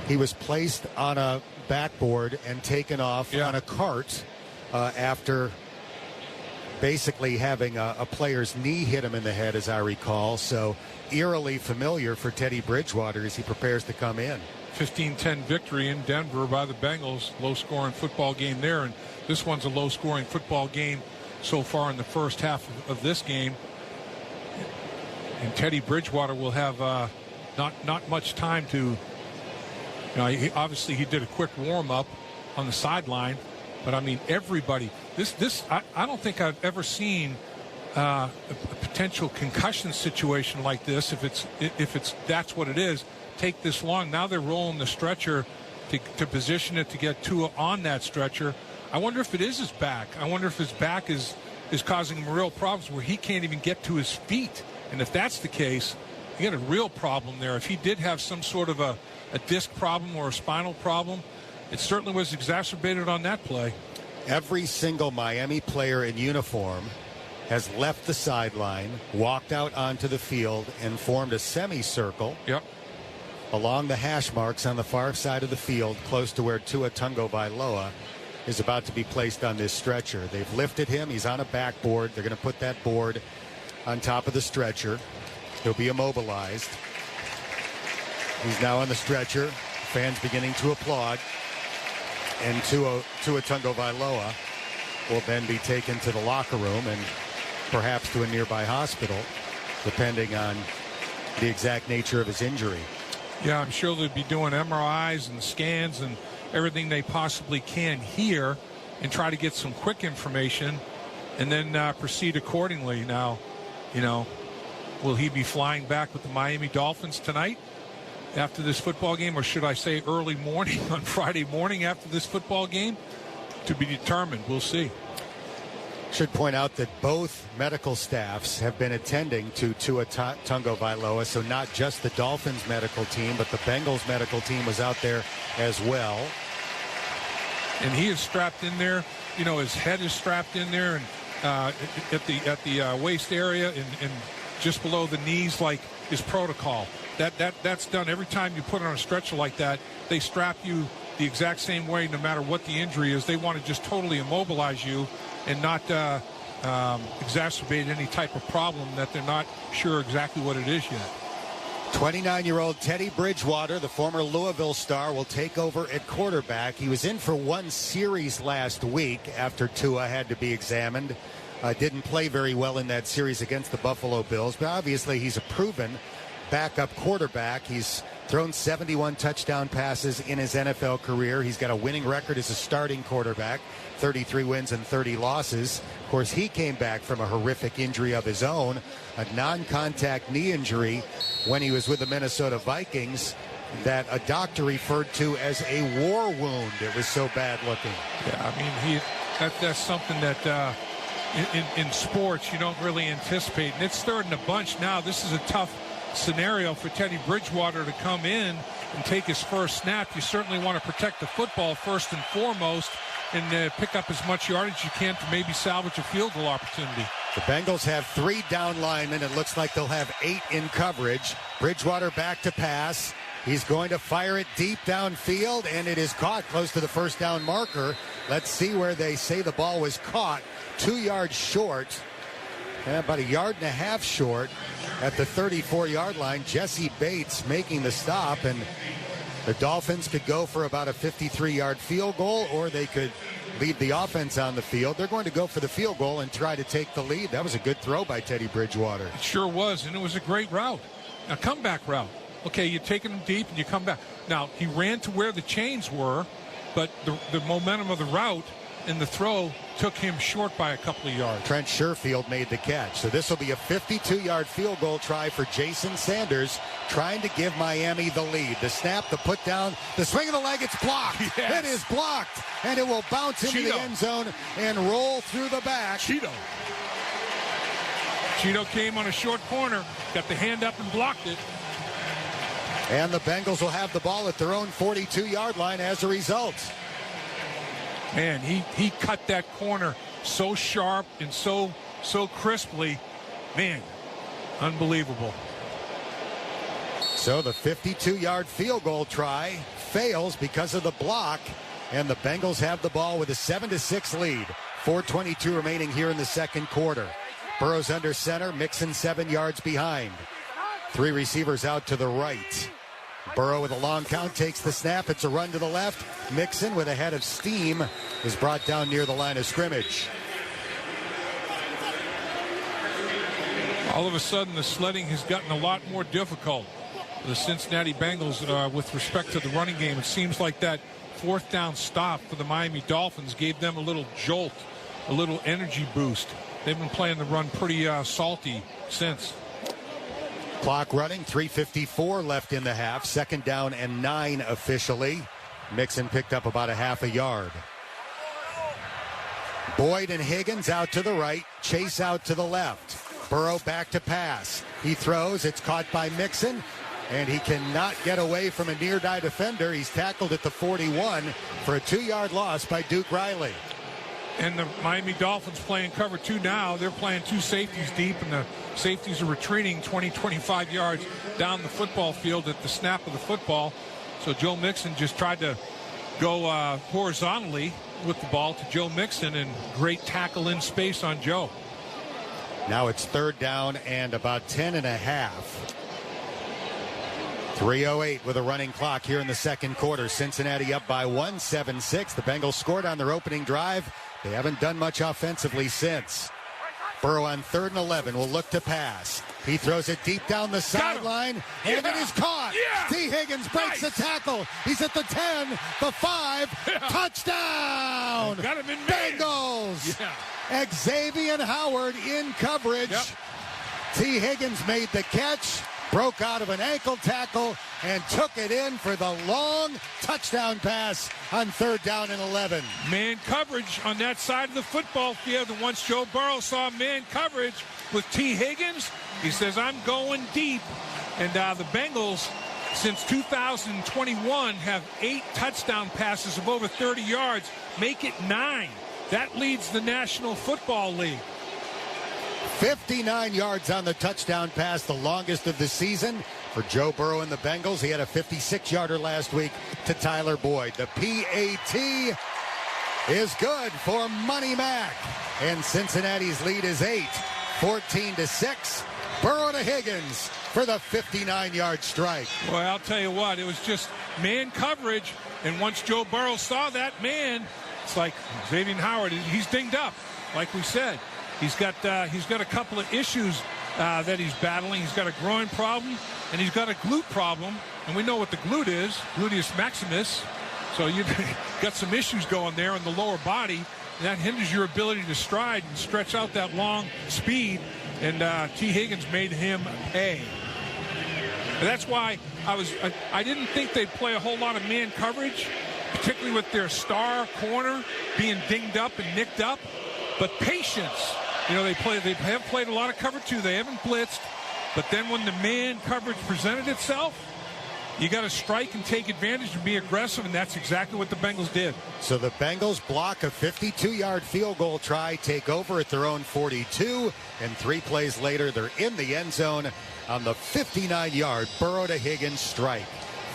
He was placed on a backboard and taken off on a cart after basically having a player's knee hit him in the head, as I recall. So eerily familiar for Teddy Bridgewater as he prepares to come in.
15-10 victory in Denver by the Bengals. Low-scoring football game there, and this one's a low-scoring football game so far in the first half of this game. And Teddy Bridgewater will have not much time to. Obviously he did a quick warm-up on the sideline, but I mean everybody. I don't think I've ever seen a potential concussion situation like this. If that's what it is, take this long. Now they're rolling the stretcher to position it to get Tua on that stretcher. I wonder if it is his back. I wonder if his back is causing him real problems where he can't even get to his feet. And if that's the case, you got a real problem there. If he did have some sort of a disc problem or a spinal problem, it certainly was exacerbated on that play.
Every single Miami player in uniform has left the sideline, walked out onto the field, and formed a semicircle along the hash marks on the far side of the field, close to where Tua Tagovailoa is about to be placed on this stretcher. They've lifted him. He's on a backboard. They're going to put that board on top of the stretcher. He'll be immobilized. He's now on the stretcher. Fans beginning to applaud. And Tua Tagovailoa will then be taken to the locker room and perhaps to a nearby hospital, depending on the exact nature of his injury.
Yeah, I'm sure they'll be doing MRIs and scans and everything they possibly can here and try to get some quick information and then proceed accordingly. Now, will he be flying back with the Miami Dolphins tonight after this football game, or should I say early morning on Friday morning after this football game? To be determined. We'll see.
Should point out that both medical staffs have been attending to Tua Tagovailoa, so not just the Dolphins medical team, but the Bengals medical team was out there as well.
And he is strapped in there. His head is strapped in there, and at the waist area and just below the knees, like his protocol. That's done every time you put on a stretcher like that. They strap you the exact same way, no matter what the injury is. They want to just totally immobilize you and not exacerbate any type of problem that they're not sure exactly what it is yet.
29-year-old Teddy Bridgewater, the former Louisville star, will take over at quarterback. He was in for one series last week after Tua had to be examined. Didn't play very well in that series against the Buffalo Bills, but obviously he's a proven backup quarterback. He's thrown 71 touchdown passes in his NFL career. He's got a winning record as a starting quarterback, 33 wins and 30 losses. Of course, he came back from a horrific injury of his own, a non-contact knee injury when he was with the Minnesota Vikings that a doctor referred to as a war wound. It was so bad looking.
Yeah, I mean, that's something that in sports, you don't really anticipate. And it's third and a bunch now. This is a tough scenario for Teddy Bridgewater to come in and take his first snap. You certainly want to protect the football first and foremost and pick up as much yardage you can to maybe salvage a field goal opportunity.
The Bengals have 3 down linemen. It looks like they'll have 8 in coverage. Bridgewater back to pass. He's going to fire it deep downfield, and it is caught close to the first down marker. Let's see where they say the ball was caught. 2 yards short, about 1.5 yards short at the 34-yard line. Jesse Bates making the stop, and the Dolphins could go for about a 53-yard field goal, or they could leave the offense on the field. They're going to go for the field goal and try to take the lead. That was a good throw by Teddy Bridgewater.
It sure was, and it was a great route, a comeback route. Okay, you're taking him deep and you come back. Now, he ran to where the chains were, but the momentum of the route and the throw took him short by a couple of yards.
Trent Sherfield made the catch. So this will be a 52-yard field goal try for Jason Sanders, trying to give Miami the lead. The snap, the put down, the swing of the leg, it's blocked.
Yes.
It is blocked, and it will bounce into the end zone and roll through the back.
Cheeto came on a short corner, got the hand up and blocked it.
And the Bengals will have the ball at their own 42-yard line as a result.
Man, he cut that corner so sharp and so crisply. Man, unbelievable.
So the 52-yard field goal try fails because of the block, and the Bengals have the ball with a 7-6 lead. 4:22 remaining here in the second quarter. Burrow's under center, Mixon 7 yards behind. 3 receivers out to the right. Burrow with a long count takes the snap. It's a run to the left. Mixon with a head of steam is brought down near the line of scrimmage.
All of a sudden, the sledding has gotten a lot more difficult. The Cincinnati Bengals, with respect to the running game, it seems like that 4th down stop for the Miami Dolphins gave them a little jolt, a little energy boost. They've been playing the run pretty salty since.
Clock running, 3:54 left in the half. 2nd down and 9 officially. Mixon picked up about a half a yard. Boyd and Higgins out to the right. Chase out to the left. Burrow back to pass. He throws. It's caught by Mixon, and he cannot get away from a near-die defender. He's tackled at the 41 for a 2-yard loss by Duke Riley.
And the Miami Dolphins playing cover 2 now. They're playing 2 safeties deep, and the safeties are retreating 20-25 yards down the football field at the snap of the football. So Joe Mixon just tried to go horizontally with the ball to Joe Mixon, and great tackle in space on Joe.
Now it's 3rd down and about 10 and a half. 3:08 with a running clock here in the second quarter. Cincinnati up by 1, 7-6. The Bengals scored on their opening drive. They haven't done much offensively since. Burrow on 3rd and 11 will look to pass. He throws it deep down the sideline, and it is caught. T. Higgins breaks the tackle. He's at the 10, the 5, touchdown!
Got him in
Bengals! Xavier Howard in coverage. T. Higgins made the catch, broke out of an ankle tackle, and took it in for the long touchdown pass on 3rd down and 11.
Man coverage on that side of the football field. And once Joe Burrow saw man coverage with T. Higgins, he says, I'm going deep. And the Bengals, since 2021, have 8 touchdown passes of over 30 yards. Make it 9. That leads the National Football League.
59 yards on the touchdown pass, the longest of the season for Joe Burrow and the Bengals. He had a 56-yarder last week to Tyler Boyd. The PAT is good for Money Mac. And Cincinnati's lead is 8, 14-6. Burrow to Higgins for the 59-yard strike.
Well, I'll tell you what, it was just man coverage. And once Joe Burrow saw that man, it's like Xavier Howard, he's dinged up, like we said. He's got a couple of issues that he's battling. He's got a groin problem, and he's got a glute problem. And we know what the glute is, gluteus maximus. So you've got some issues going there in the lower body, and that hinders your ability to stride and stretch out that long speed. And T. Higgins made him pay. And that's why I didn't think they'd play a whole lot of man coverage, particularly with their star corner being dinged up and nicked up. But patience You know, they have played a lot of cover 2. They haven't blitzed. But then when the man coverage presented itself, you got to strike and take advantage and be aggressive, and that's exactly what the Bengals did.
So the Bengals block a 52-yard field goal try, take over at their own 42, and 3 plays later, they're in the end zone on the 59-yard Burrow to Higgins strike.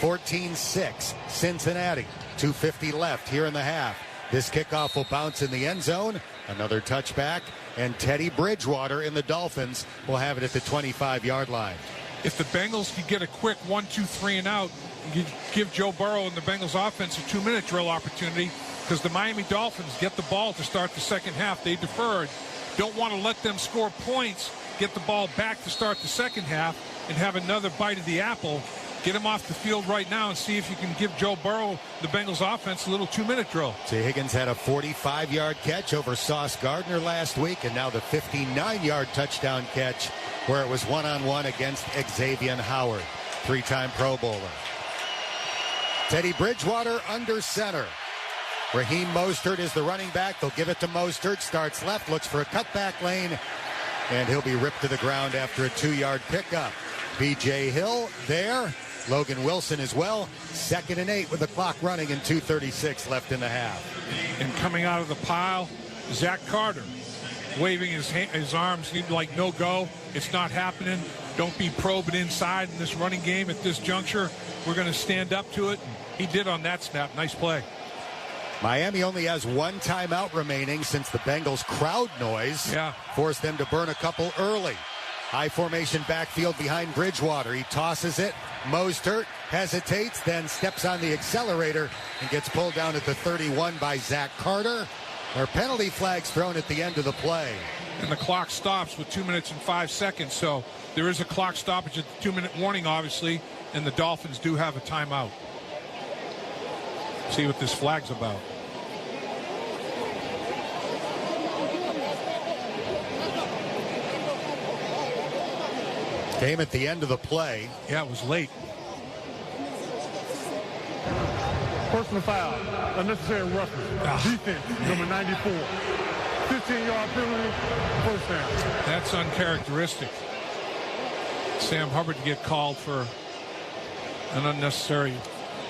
14-6, Cincinnati. 2:50 left here in the half. This kickoff will bounce in the end zone. Another touchback, and Teddy Bridgewater in the Dolphins will have it at the 25-yard line.
If the Bengals could get a quick 1, 2, 3 and out, you give Joe Burrow and the Bengals offense a 2-minute drill opportunity, because the Miami Dolphins get the ball to start the second half. They deferred. Don't want to let them score points, get the ball back to start the second half, and have another bite of the apple. Get him off the field right now and see if you can give Joe Burrow, the Bengals offense, a little 2-minute drill.
So Higgins had a 45-yard catch over Sauce Gardner last week, and now the 59-yard touchdown catch where it was one-on-one against Xavier Howard, 3-time Pro Bowler. Teddy Bridgewater under center. Raheem Mostert is the running back. They'll give it to Mostert. Starts left, looks for a cutback lane, and he'll be ripped to the ground after a 2-yard pickup. B.J. Hill there. Logan Wilson as well. 2nd and 8 with the clock running and 2:36 left in the half.
And coming out of the pile, Zach Carter waving his arms like no go. It's not happening. Don't be probing inside in this running game at this juncture. We're going to stand up to it. He did on that snap. Nice play.
Miami only has 1 timeout remaining since the Bengals crowd noise forced them to burn a couple early. High formation backfield behind Bridgewater. He tosses it. Mostert hesitates, then steps on the accelerator and gets pulled down at the 31 by Zach Carter. There are penalty flags thrown at the end of the play.
And the clock stops with 2 minutes and 5 seconds. So there is a clock stoppage at the 2-minute warning, obviously, and the Dolphins do have a timeout. See what this flag's about.
Came at the end of the play.
Yeah, it was late.
Personal foul. Unnecessary roughness. Defense, number 94. 15-yard penalty. First down.
That's uncharacteristic. Sam Hubbard to get called for an unnecessary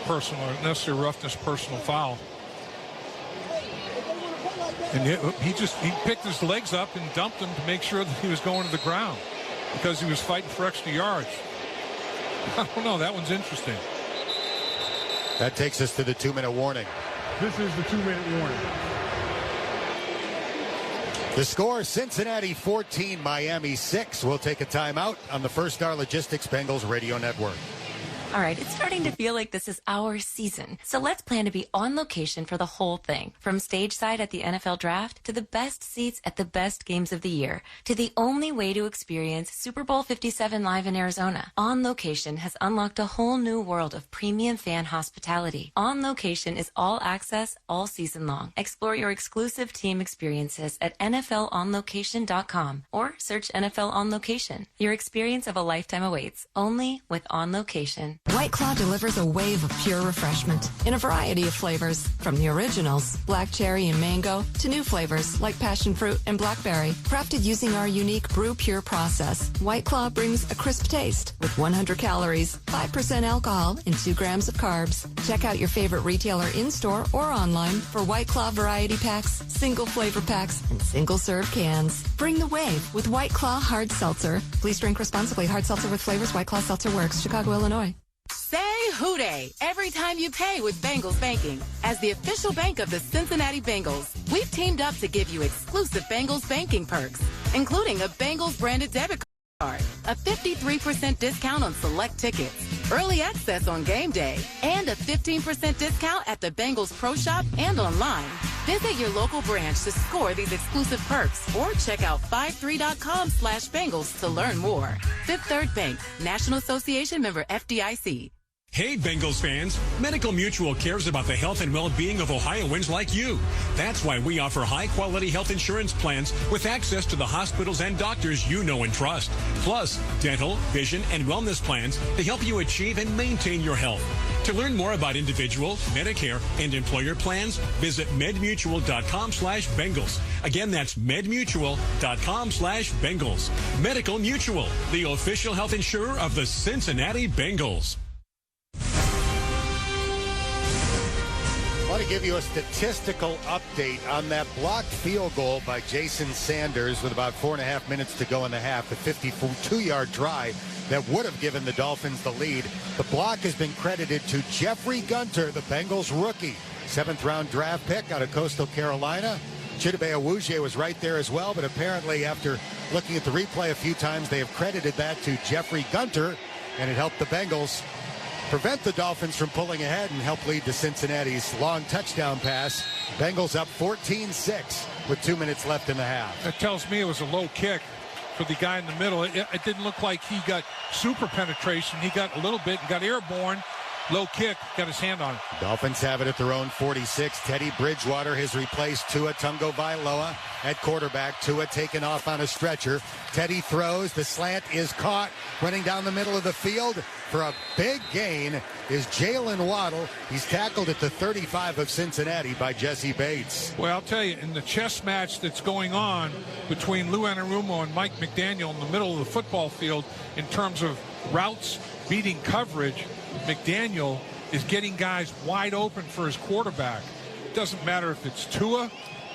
roughness personal foul. And he picked his legs up and dumped them to make sure that he was going to the ground, because he was fighting for extra yards. I don't know. That one's interesting.
That takes us to the 2-minute warning.
This is the 2-minute warning.
The score, Cincinnati 14, Miami 6. We'll take a timeout on the First Star Logistics Bengals Radio Network.
All right, it's starting to feel like this is our season. So let's plan to be on location for the whole thing. From stage side at the NFL Draft to the best seats at the best games of the year to the only way to experience Super Bowl 57 live in Arizona. On Location has unlocked a whole new world of premium fan hospitality. On Location is all access all season long. Explore your exclusive team experiences at NFLOnLocation.com or search NFL On Location. Your experience of a lifetime awaits only with On Location.
White Claw delivers a wave of pure refreshment in a variety of flavors, from the originals, black cherry and mango, to new flavors like passion fruit and blackberry. Crafted using our unique Brew Pure process, White Claw brings a crisp taste with 100 calories, 5% alcohol, and 2 grams of carbs. Check out your favorite retailer in-store or online for White Claw variety packs, single flavor packs, and single-serve cans. Bring the wave with White Claw Hard Seltzer. Please drink responsibly. Hard seltzer with flavors. White Claw Seltzer works. Chicago, Illinois.
Say hooday every time you pay with Bengals Banking. As the official bank of the Cincinnati Bengals, we've teamed up to give you exclusive Bengals banking perks, including a Bengals branded debit card, a 53% discount on select tickets, early access on game day, and a 15% discount at the Bengals Pro Shop and online. Visit your local branch to score these exclusive perks or check out 53.com/Bengals to learn more. Fifth Third Bank, National Association member FDIC.
Hey, Bengals fans, Medical Mutual cares about the health and well-being of Ohioans like you. That's why we offer high-quality health insurance plans with access to the hospitals and doctors you know and trust. Plus, dental, vision, and wellness plans to help you achieve and maintain your health. To learn more about individual, Medicare, and employer plans, visit medmutual.com/Bengals. Again, that's medmutual.com/Bengals. Medical Mutual, the official health insurer of the Cincinnati Bengals.
I want to give you a statistical update on that blocked field goal by Jason Sanders with about 4.5 minutes to go in the half, the 52-yard try that would have given the Dolphins the lead. The block has been credited to Jeffrey Gunter, the Bengals rookie, 7th-round draft pick out of Coastal Carolina. Chidobe Awuzie was right there as well, but apparently after looking at the replay a few times, they have credited that to Jeffrey Gunter, and it helped the Bengals prevent the Dolphins from pulling ahead and help lead to Cincinnati's long touchdown pass. Bengals up 14-6 with 2 minutes left in the half.
That tells me it was a low kick for the guy in the middle. It didn't look like he got super penetration. He got a little bit and got airborne. Low kick, got his hand on it.
Dolphins have it at their own 46. Teddy Bridgewater has replaced Tua Tagovailoa at quarterback. Tua taken off on a stretcher. Teddy throws. The slant is caught. Running down the middle of the field for a big gain is Jalen Waddle. He's tackled at the 35 of Cincinnati by Jesse Bates.
Well, I'll tell you, in the chess match that's going on between Lou Anarumo and Mike McDaniel in the middle of the football field in terms of routes beating coverage, McDaniel is getting guys wide open for his quarterback. It doesn't matter if it's Tua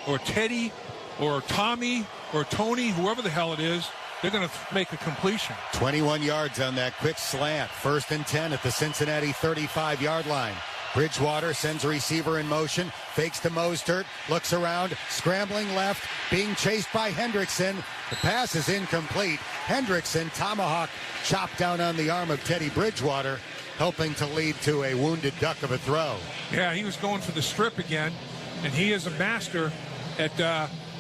or Teddy or Tommy or Tony, whoever the hell it is, they're going to make a completion.
21 yards on that quick slant. 1st and 10 at the Cincinnati 35-yard line. Bridgewater sends a receiver in motion, fakes to Mostert, looks around, scrambling left, being chased by Hendrickson. The pass is incomplete. Hendrickson, tomahawk, chopped down on the arm of Teddy Bridgewater, helping to lead to a wounded duck of a throw.
Yeah, he was going for the strip again, and he is a master at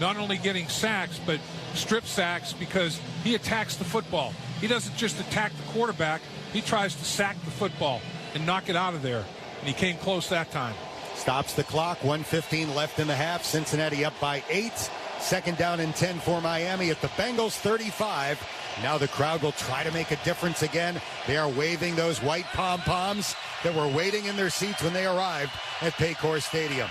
not only getting sacks, but strip sacks, because he attacks the football. He doesn't just attack the quarterback, he tries to sack the football and knock it out of there. And he came close that time.
Stops the clock, 1:15 left in the half. Cincinnati up by 8. 2nd down and 10 for Miami at the Bengals 35. Now the crowd will try to make a difference again. They are waving those white pom-poms that were waiting in their seats when they arrived at Paycor Stadium.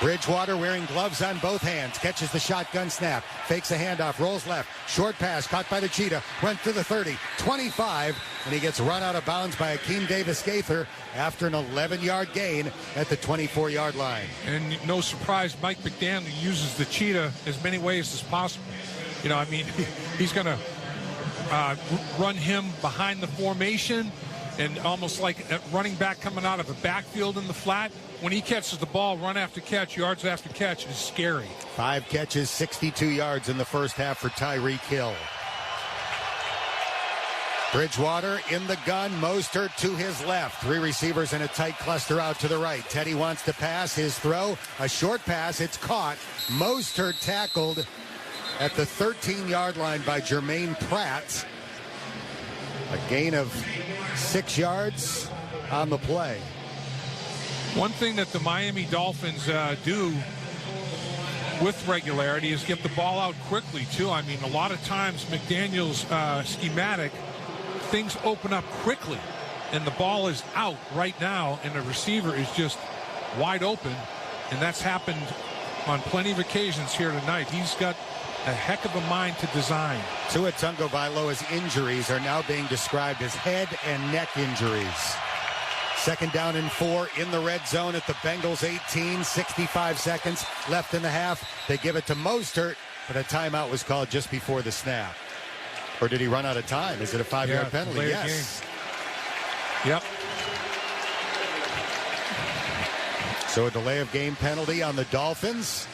Bridgewater wearing gloves on both hands, catches the shotgun snap, fakes a handoff, rolls left, short pass, caught by the Cheetah, went to the 30, 25, and he gets run out of bounds by Akeem Davis-Gaither after an 11-yard gain at the 24-yard line.
And no surprise, Mike McDaniel uses the Cheetah as many ways as possible. You know, I mean, he's going to run him behind the formation, and almost like a running back coming out of a backfield in the flat. When he catches the ball, run after catch, yards after catch is scary.
5 catches, 62 yards in the first half for Tyreek Hill. Bridgewater in the gun, Mostert to his left. 3 receivers in a tight cluster out to the right. Teddy wants to pass, his throw, a short pass, it's caught. Mostert tackled at the 13-yard line by Jermaine Pratt. A gain of 6 yards on the play.
One thing that the Miami Dolphins do with regularity is get the ball out quickly, too. I mean, a lot of times McDaniel's schematic, things open up quickly, and the ball is out right now, and the receiver is just wide open, and that's happened on plenty of occasions here tonight. He's got a heck of a mind to design.
Tua Tagovailoa's injuries are now being described as head and neck injuries. 2nd down and 4 in the red zone at the Bengals 18, 65 seconds left in the half. They give it to Mostert, but a timeout was called just before the snap. Or did he run out of time? Is it a 5-yard penalty? Yes.
Yep.
So a delay of game penalty on the Dolphins.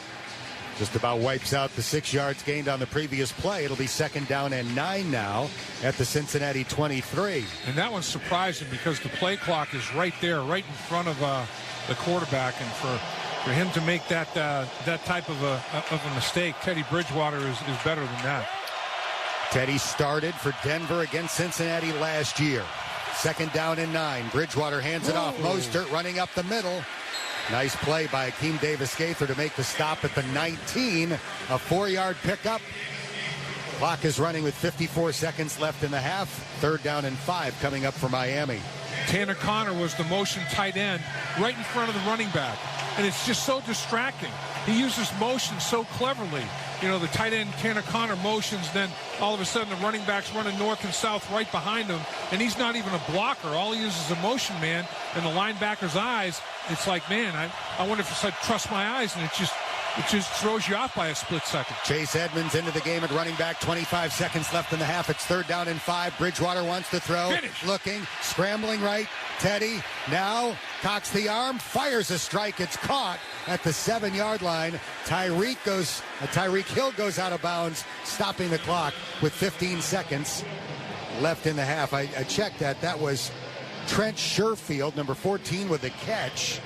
Just about wipes out the 6 yards gained on the previous play. It'll be 2nd down and 9 now at the Cincinnati 23.
And that one's surprising because the play clock is right there, right in front of the quarterback. And for him to make that type of a mistake, Teddy Bridgewater is better than that.
Teddy started for Denver against Cincinnati last year. 2nd down and 9. Bridgewater hands it off. Mostert running up the middle. Nice play by Akeem Davis-Gaither to make the stop at the 19. A 4-yard pickup. Clock is running with 54 seconds left in the half. 3rd down and 5 coming up for Miami.
Tanner Connor was the motion tight end right in front of the running back. And it's just so distracting. He uses motion so cleverly. You know, the tight end, Tanner Connor, motions, then all of a sudden the running back's running north and south right behind him, and he's not even a blocker. All he uses is a motion man, and the linebacker's eyes, it's like, man, I wonder if it's like, trust my eyes, and it just throws you off by a split second.
Chase Edmonds into the game at running back. 25 seconds left in the half. It's 3rd down and 5. Bridgewater wants to throw.
Finish.
Looking, scrambling right. Teddy now cocks the arm, fires a strike. It's caught at the 7-yard line. Tyreek Hill goes out of bounds, stopping the clock with 15 seconds left in the half. I checked that. That was Trent Sherfield, number 14, with the catch.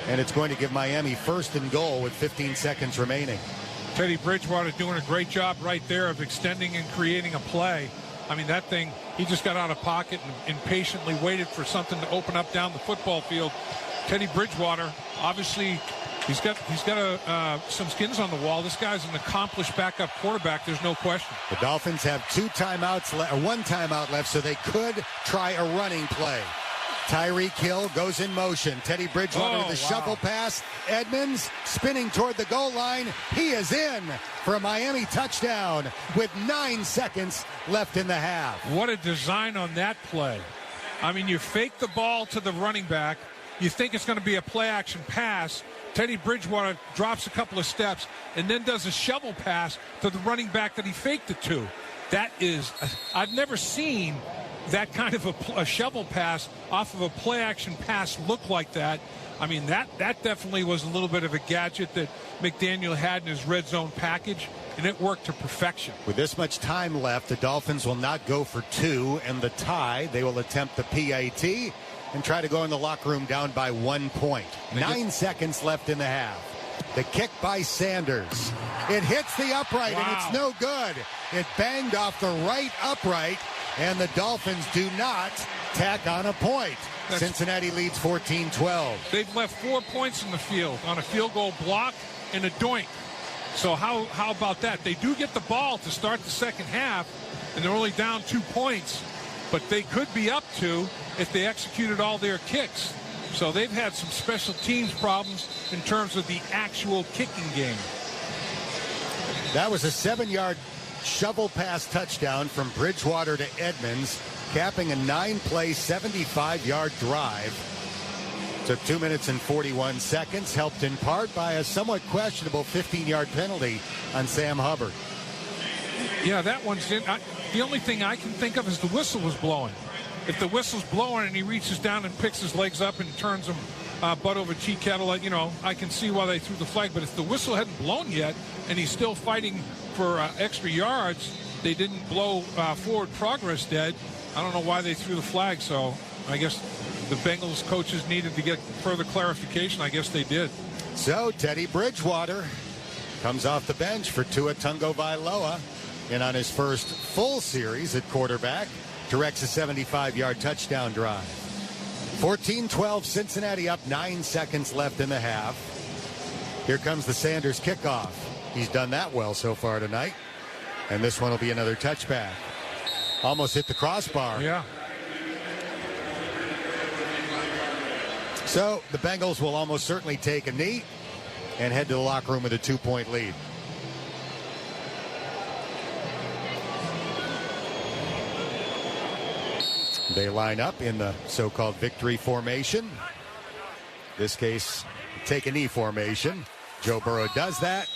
And it's going to give Miami 1st and goal with 15 seconds remaining.
Teddy Bridgewater doing a great job right there of extending and creating a play. I mean, that thing, he just got out of pocket and impatiently waited for something to open up down the football field. Teddy Bridgewater, obviously, he's got some skins on the wall. This guy's an accomplished backup quarterback. There's no question.
The Dolphins have 1 timeout left, so they could try a running play. Tyreek Hill goes in motion. Teddy Bridgewater with a shovel pass. Edmonds spinning toward the goal line. He is in for a Miami touchdown with 9 seconds left in the half.
What a design on that play. I mean, you fake the ball to the running back. You think it's going to be a play-action pass. Teddy Bridgewater drops a couple of steps and then does a shovel pass to the running back that he faked it to. That is, I've never seen that kind of a shovel pass off of a play-action pass look like that. I mean, that definitely was a little bit of a gadget that McDaniel had in his red zone package, and it worked to perfection.
With this much time left, the Dolphins will not go for 2, and the tie, they will attempt the PAT and try to go in the locker room down by 1 point. 9 seconds left in the half. The kick by Sanders. It hits the upright, and it's no good. It banged off the right upright, and the Dolphins do not tack on a point. Cincinnati leads 14-12.
They've left 4 points in the field on a field goal block and a doink. So how about that? They do get the ball to start the second half, and they're only down 2 points, but they could be up 2 if they executed all their kicks. So they've had some special teams problems in terms of the actual kicking game.
That was a 7-yard shovel pass touchdown from Bridgewater to Edmonds, capping a 9-play, 75-yard drive. Took 2 minutes and 41 seconds, helped in part by a somewhat questionable 15-yard penalty on Sam Hubbard.
Yeah, that one's in. The only thing I can think of is the whistle was blowing. If the whistle's blowing and he reaches down and picks his legs up and turns them butt over tea kettle, you know, I can see why they threw the flag. But if the whistle hadn't blown yet and he's still fighting for extra yards, they didn't blow forward progress dead. I don't know why they threw the flag. So I guess the Bengals coaches needed to get further clarification. I guess they did.
So Teddy Bridgewater comes off the bench for Tua Tagovailoa, and on his first full series at quarterback, directs a 75-yard touchdown drive. 14-12, Cincinnati up, 9 seconds left in the half. Here comes the Sanders kickoff. He's done that well so far tonight. And this one will be another touchback. Almost hit the crossbar.
Yeah.
So the Bengals will almost certainly take a knee and head to the locker room with a 2-point lead. They line up in the so-called victory formation. This case, take a knee formation. Joe Burrow does that,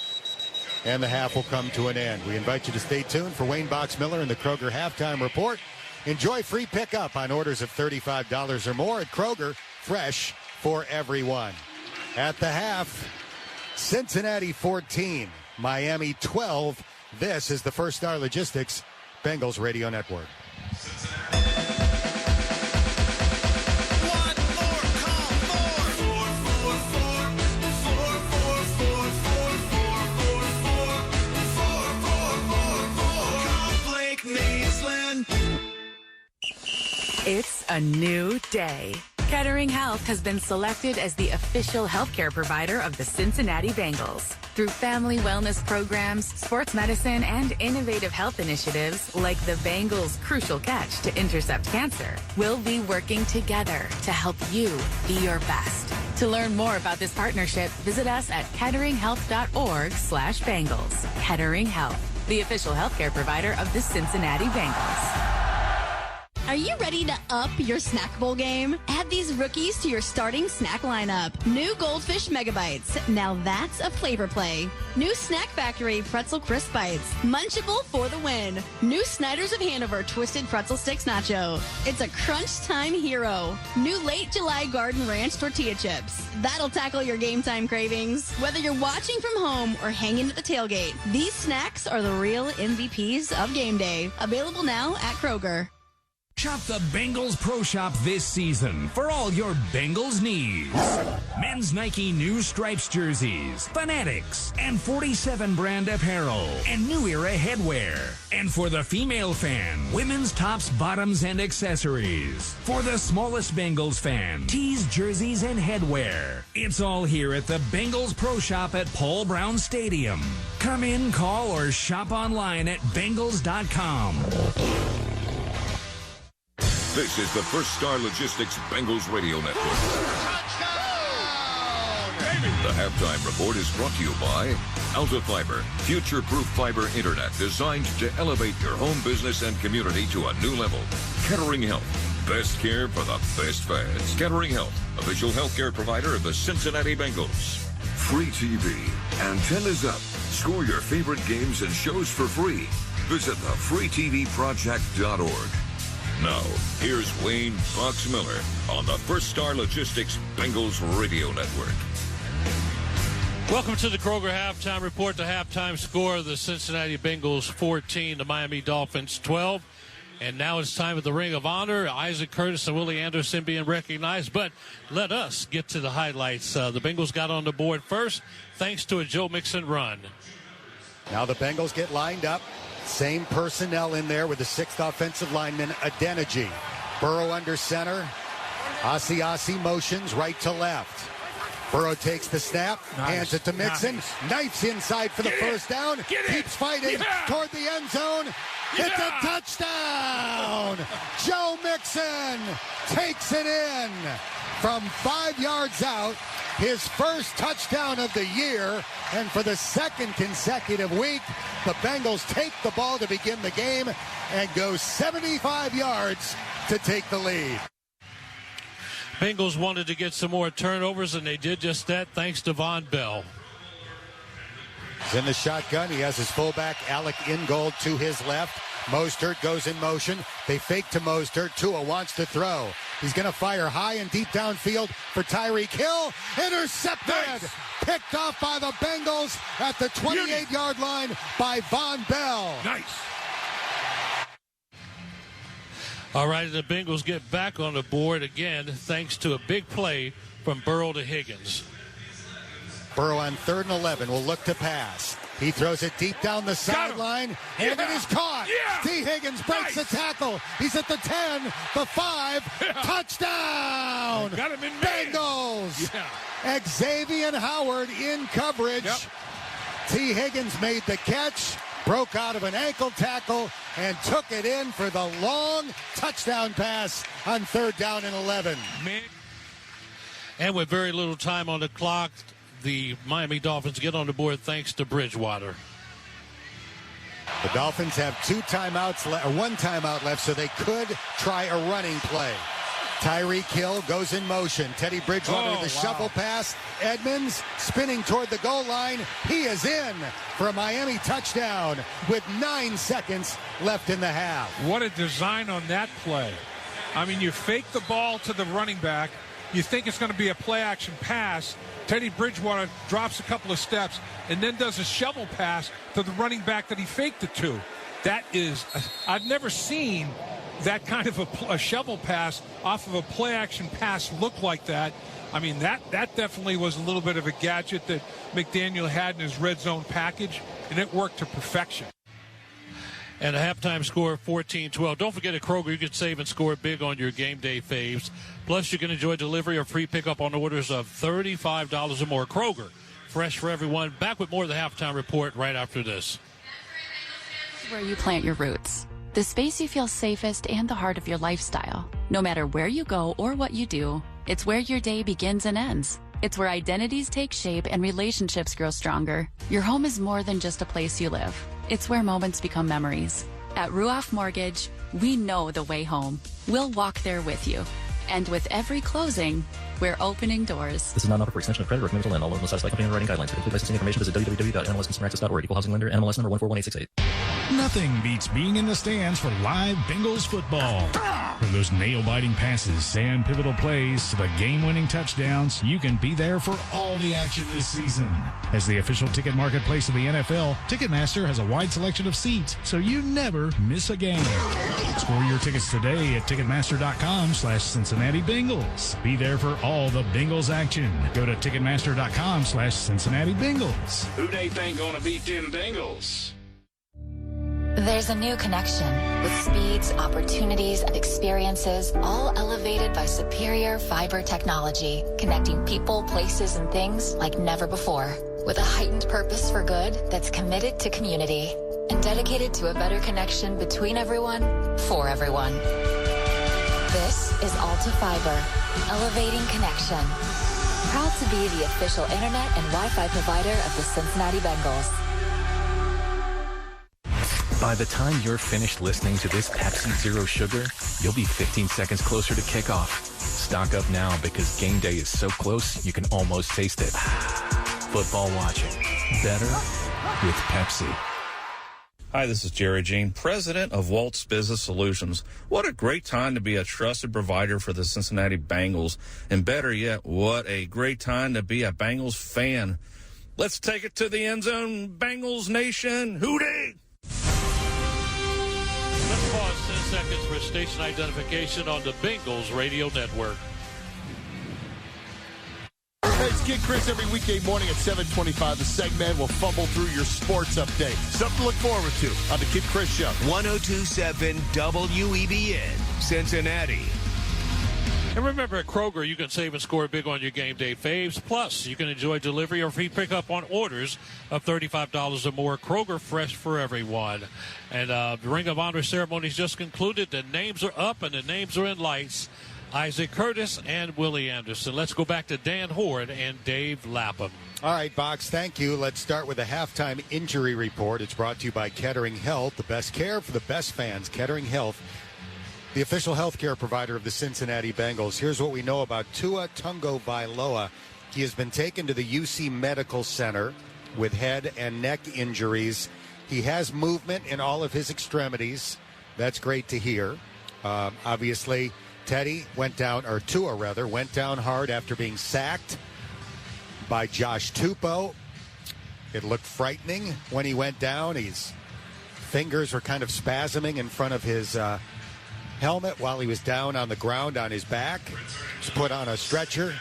and the half will come to an end. We invite you to stay tuned for Wayne Boxmiller and the Kroger Halftime Report. Enjoy free pickup on orders of $35 or more at Kroger, fresh for everyone. At the half, Cincinnati 14, Miami 12. This is the First Star Logistics Bengals Radio Network.
It's a new day. Kettering Health has been selected as the official healthcare provider of the Cincinnati Bengals. Through family wellness programs, sports medicine, and innovative health initiatives like the Bengals' Crucial Catch to intercept cancer, we'll be working together to help you be your best. To learn more about this partnership, visit us at ketteringhealth.org/Bengals. Kettering Health, the official healthcare provider of the Cincinnati Bengals.
Are you ready to up your snack bowl game? Add these rookies to your starting snack lineup. New Goldfish Megabites. Now that's a flavor play. New Snack Factory Pretzel Crisp Bites. Munchable for the win. New Snyder's of Hanover Twisted Pretzel Sticks Nacho. It's a crunch time hero. New Late July Garden Ranch Tortilla Chips. That'll tackle your game time cravings. Whether you're watching from home or hanging at the tailgate, these snacks are the real MVPs of game day. Available now at Kroger.
Shop the Bengals Pro Shop this season for all your Bengals needs. Men's Nike New Stripes jerseys, Fanatics, and 47 brand apparel, and New Era headwear. And for the female fan, women's tops, bottoms, and accessories. For the smallest Bengals fan, tees, jerseys, and headwear. It's all here at the Bengals Pro Shop at Paul Brown Stadium. Come in, call, or shop online at Bengals.com.
This is the First Star Logistics Bengals Radio Network. The halftime report is brought to you by Alta Fiber, future-proof fiber internet designed to elevate your home business and community to a new level. Kettering Health, best care for the best fans. Kettering Health, official healthcare provider of the Cincinnati Bengals. Free TV, antennas up. Score your favorite games and shows for free. Visit thefreetvproject.org. Now, here's Wayne Fox Miller on the First Star Logistics Bengals Radio Network.
Welcome to the Kroger Halftime Report. The halftime score of the Cincinnati Bengals 14, the Miami Dolphins 12. And now it's time at the Ring of Honor. Isaac Curtis and Willie Anderson being recognized. But let us get to the highlights. The Bengals got on the board first thanks to a Joe Mixon run.
Now the Bengals get lined up. Same personnel in there with the sixth offensive lineman, Adeniji. Burrow under center. Asiasi motions right to left. Burrow takes the snap, hands it to Mixon. Knifes inside for the first down. Keeps fighting toward the end zone. It's a touchdown! Joe Mixon takes it in from 5 yards out. His first touchdown of the year, and for the second consecutive week, the Bengals take the ball to begin the game and go 75 yards to take the lead.
Bengals wanted to get some more turnovers, and they did just that thanks to Von Bell.
He's in the shotgun. He has his fullback, Alec Ingold, to his left. Mostert goes in motion. They fake to Mostert. Tua wants to throw. He's going to fire high and deep downfield for Tyreek Hill. Intercepted. Nice. Picked off by the Bengals at the 28-yard line by Von Bell.
Nice. All right, the Bengals get back on the board again thanks to a big play from Burrow to Higgins.
Burrow on 3rd and 11 will look to pass. He throws it deep down the sideline, and it is caught. T. Higgins breaks the tackle. He's at the 10, the 5, touchdown!
Got him in
Bengals! Xavier Howard in coverage. T. Higgins made the catch, broke out of an ankle tackle, and took it in for the long touchdown pass on 3rd down and 11.
And with very little time on the clock, the Miami Dolphins get on the board thanks to Bridgewater.
The Dolphins have one timeout left, so they could try a running play. Tyreek Hill goes in motion. Teddy Bridgewater with a shovel pass. Edmonds spinning toward the goal line. He is in for a Miami touchdown with 9 seconds left in the half.
What a design on that play. I mean, you fake the ball to the running back. You think it's going to be a play-action pass. Teddy Bridgewater drops a couple of steps and then does a shovel pass to the running back that he faked it to. That is, I've never seen that kind of a shovel pass off of a play-action pass look like that. I mean, that definitely was a little bit of a gadget that McDaniel had in his red zone package, and it worked to perfection.
And a halftime score 14-12. Don't forget at Kroger, you can save and score big on your game day faves. Plus, you can enjoy delivery or free pickup on orders of $35 or more. Kroger, fresh for everyone. Back with more of the halftime report right after this.
Where you plant your roots. The space you feel safest and the heart of your lifestyle. No matter where you go or what you do, it's where your day begins and ends. It's where identities take shape and relationships grow stronger. Your home is more than just a place you live. It's where moments become memories. At Ruoff Mortgage, we know the way home. We'll walk there with you. And with every closing, we're opening doors.
This is not an offer for extension of credit or commitment to lend. All loans will satisfy company underwriting guidelines. For complete licensing information, visit www.nmlsconsumeraccess.org. Equal housing lender, NMLS number 141868.
Nothing beats being in the stands for live Bengals football. From those nail-biting passes and pivotal plays to the game-winning touchdowns, you can be there for all the action this season. As the official ticket marketplace of the NFL, Ticketmaster has a wide selection of seats, so you never miss a game. Score your tickets today at Ticketmaster.com/Cincinnati Bengals. Be there for all the Bengals action. Go to Ticketmaster.com/Cincinnati Bengals.
Who they think gonna beat them Bengals?
There's a new connection with speeds, opportunities, and experiences, all elevated by superior fiber technology, connecting people, places, and things like never before. With a heightened purpose for good that's committed to community and dedicated to a better connection between everyone, for everyone. This is Alta Fiber, elevating connection. Proud to be the official internet and Wi-Fi provider of the Cincinnati Bengals.
By the time you're finished listening to this Pepsi Zero Sugar, you'll be 15 seconds closer to kickoff. Stock up now because game day is so close you can almost taste it. Football watching. Better with Pepsi.
Hi, this is Jerry Jean, president of Waltz Business Solutions. What a great time to be a trusted provider for the Cincinnati Bengals. And better yet, what a great time to be a Bengals fan. Let's take it to the end zone, Bengals Nation. Hootie!
Let's pause 10 seconds for station identification on the Bengals Radio Network.
Hey, it's Kid Chris every weekday morning at 7:25. The segment will fumble through your sports update. Something to look forward to on the Kid Chris Show.
102.7 WEBN, Cincinnati.
And remember, at Kroger, you can save and score big on your game day faves. Plus, you can enjoy delivery or free pickup on orders of $35 or more. Kroger, fresh for everyone. And the Ring of Honor ceremony's just concluded. The names are up and the names are in lights. Isaac Curtis and Willie Anderson. Let's go back to Dan Hoard and Dave Lapham.
All right, Box, thank you. Let's start with a halftime injury report. It's brought to you by Kettering Health, the best care for the best fans. Kettering Health, the official health care provider of the Cincinnati Bengals. Here's what we know about Tua Tagovailoa. He has been taken to the UC Medical Center with head and neck injuries. He has movement in all of his extremities. That's great to hear. Obviously, Tua went down hard after being sacked by Josh Tupou. It looked frightening when he went down. His fingers were kind of spasming in front of his helmet while he was down on the ground on his back. He was put on a stretcher,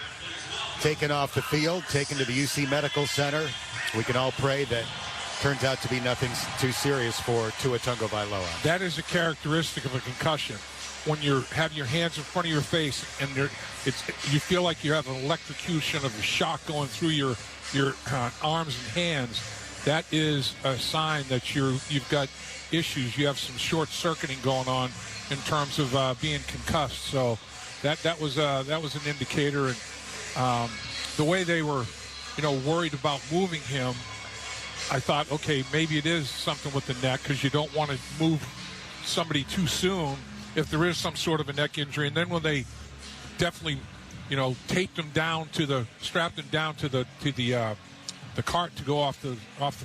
taken off the field, taken to the UC Medical Center. We can all pray that turns out to be nothing too serious for Tua Tagovailoa.
That is a characteristic of a concussion. When you're having your hands in front of your face and you feel like you have an electrocution of a shock going through your arms and hands, that is a sign that you've got issues. You have some short-circuiting going on in terms of being concussed. So that was an indicator. And the way they were, worried about moving him, I thought, okay, maybe it is something with the neck because you don't want to move somebody too soon if there is some sort of a neck injury. And then when they definitely, strapped him down to the cart to go off the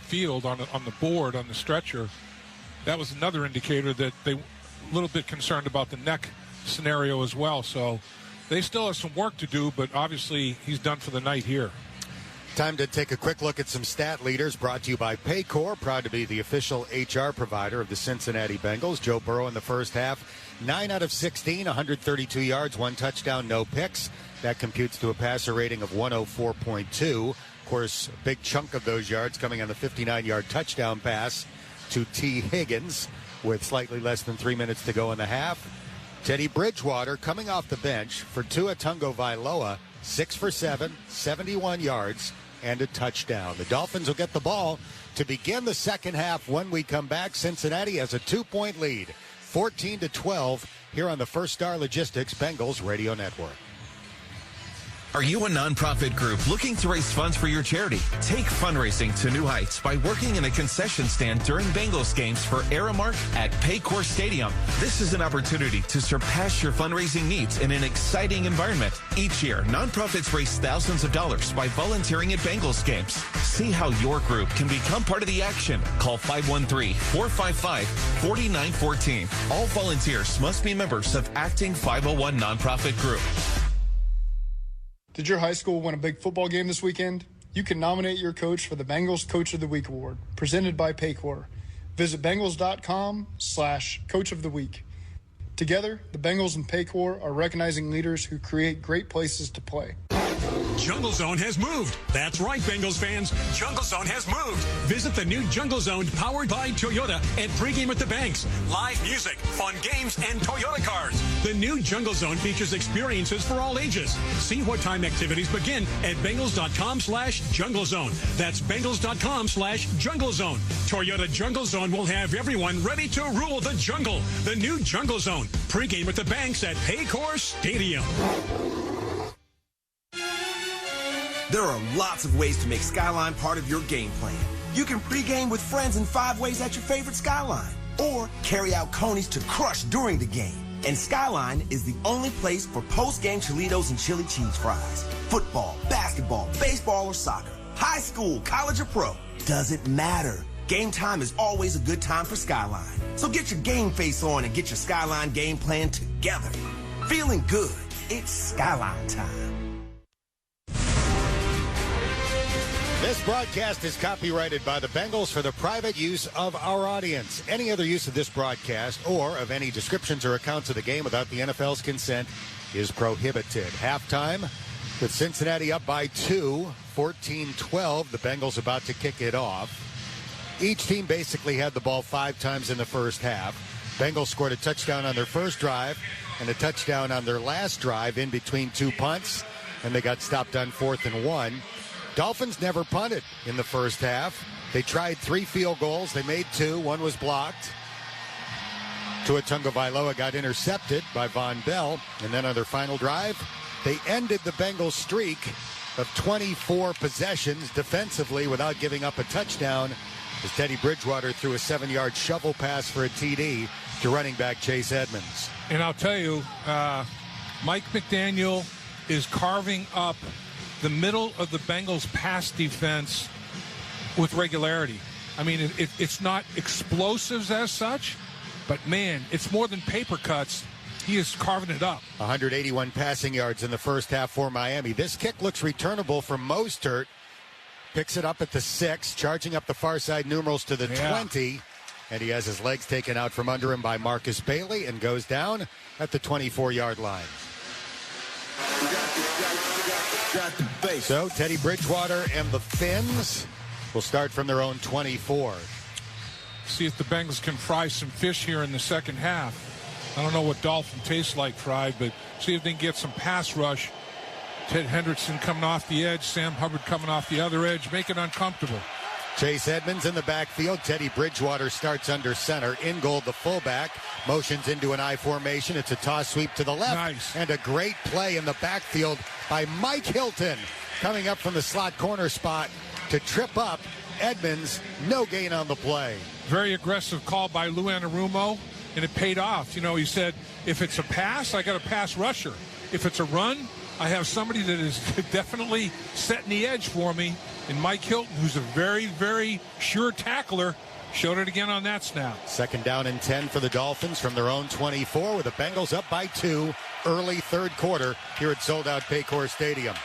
field on the board on the stretcher, that was another indicator that they were a little bit concerned about the neck scenario as well. So they still have some work to do, but obviously he's done for the night here.
Time to take a quick look at some stat leaders brought to you by Paycor, proud to be the official HR provider of the Cincinnati Bengals. Joe Burrow in the first half, 9 out of 16, 132 yards, 1 touchdown, no picks. That computes to a passer rating of 104.2. Of course, a big chunk of those yards coming on the 59-yard touchdown pass to T. Higgins. with slightly less than 3 minutes to go in the half. Teddy Bridgewater coming off the bench for Tua Tagovailoa, 6 for 7, 71 yards, and a touchdown. The Dolphins will get the ball to begin the second half. When we come back, Cincinnati has a 2-point lead, 14-12, here on the First Star Logistics Bengals Radio Network.
Are you a nonprofit group looking to raise funds for your charity? Take fundraising to new heights by working in a concession stand during Bengals games for Aramark at Paycor Stadium. This is an opportunity to surpass your fundraising needs in an exciting environment. Each year, nonprofits raise thousands of dollars by volunteering at Bengals games. See how your group can become part of the action. Call 513-455-4914. All volunteers must be members of Acting 501 Nonprofit Group.
Did your high school win a big football game this weekend? You can nominate your coach for the Bengals Coach of the Week Award, presented by Paycor. Visit Bengals.com/Coach of the Week. Together, the Bengals and Paycor are recognizing leaders who create great places to play.
Jungle Zone has moved. That's right, Bengals fans. Jungle Zone has moved. Visit the new Jungle Zone powered by Toyota at Pregame at the Banks. Live music, fun games, and Toyota cars. The new Jungle Zone features experiences for all ages. See what time activities begin at Bengals.com/Jungle Zone. That's Bengals.com/Jungle Zone. Toyota Jungle Zone will have everyone ready to rule the jungle. The new Jungle Zone. Pregame at the Banks at Paycor Stadium.
There are lots of ways to make Skyline part of your game plan. You can pregame with friends in 5 ways at your favorite Skyline, or carry out conies to crush during the game. And Skyline is the only place for post-game Cholitos and chili cheese fries. Football, basketball, baseball, or soccer. High school, college, or pro. Doesn't matter. Game time is always a good time for Skyline. So get your game face on and get your Skyline game plan together. Feeling good? It's Skyline time.
This broadcast is copyrighted by the Bengals for the private use of our audience. Any other use of this broadcast or of any descriptions or accounts of the game without the NFL's consent is prohibited. Halftime with Cincinnati up by 2, 14-12. The Bengals about to kick it off. Each team basically had the ball 5 times in the first half. Bengals scored a touchdown on their first drive and a touchdown on their last drive in between 2 punts, and they got stopped on 4th and 1. Dolphins never punted in the first half. They tried 3 field goals. They made 2. 1 was blocked. Tua Tagovailoa got intercepted by Von Bell. And then on their final drive, they ended the Bengals streak of 24 possessions defensively without giving up a touchdown, as Teddy Bridgewater threw a 7-yard shovel pass for a TD to running back Chase Edmonds.
And I'll tell you, Mike McDaniel is carving up the middle of the Bengals pass defense with regularity. I mean, it's not explosives as such, but man, it's more than paper cuts. He is carving it up.
181 passing yards in the first half for Miami. This kick looks returnable from Mostert. Picks it up at the 6, charging up the far side numerals to the 20. And he has his legs taken out from under him by Marcus Bailey and goes down at the 24-yard line. So Teddy Bridgewater and the Finns will start from their own 24.
See if the Bengals can fry some fish here in the second half. I don't know what dolphin tastes like fried, but see if they can get some pass rush. Ted Hendrickson coming off the edge, Sam Hubbard coming off the other edge, make it uncomfortable.
Chase Edmonds in the backfield. Teddy Bridgewater starts under center. Ingold, the fullback, motions into an I formation. It's a toss sweep to the left.
Nice.
And a great play in the backfield by Mike Hilton, coming up from the slot corner spot to trip up Edmonds. No gain on the play.
Very aggressive call by Lou Anarumo, and it paid off. You know, he said, if it's a pass, I got a pass rusher. If it's a run, I have somebody that is definitely setting the edge for me. And Mike Hilton, who's a very, very sure tackler, showed it again on that snap.
Second down and 10 for the Dolphins from their own 24, with the Bengals up by 2 early third quarter here at sold-out Paycor Stadium.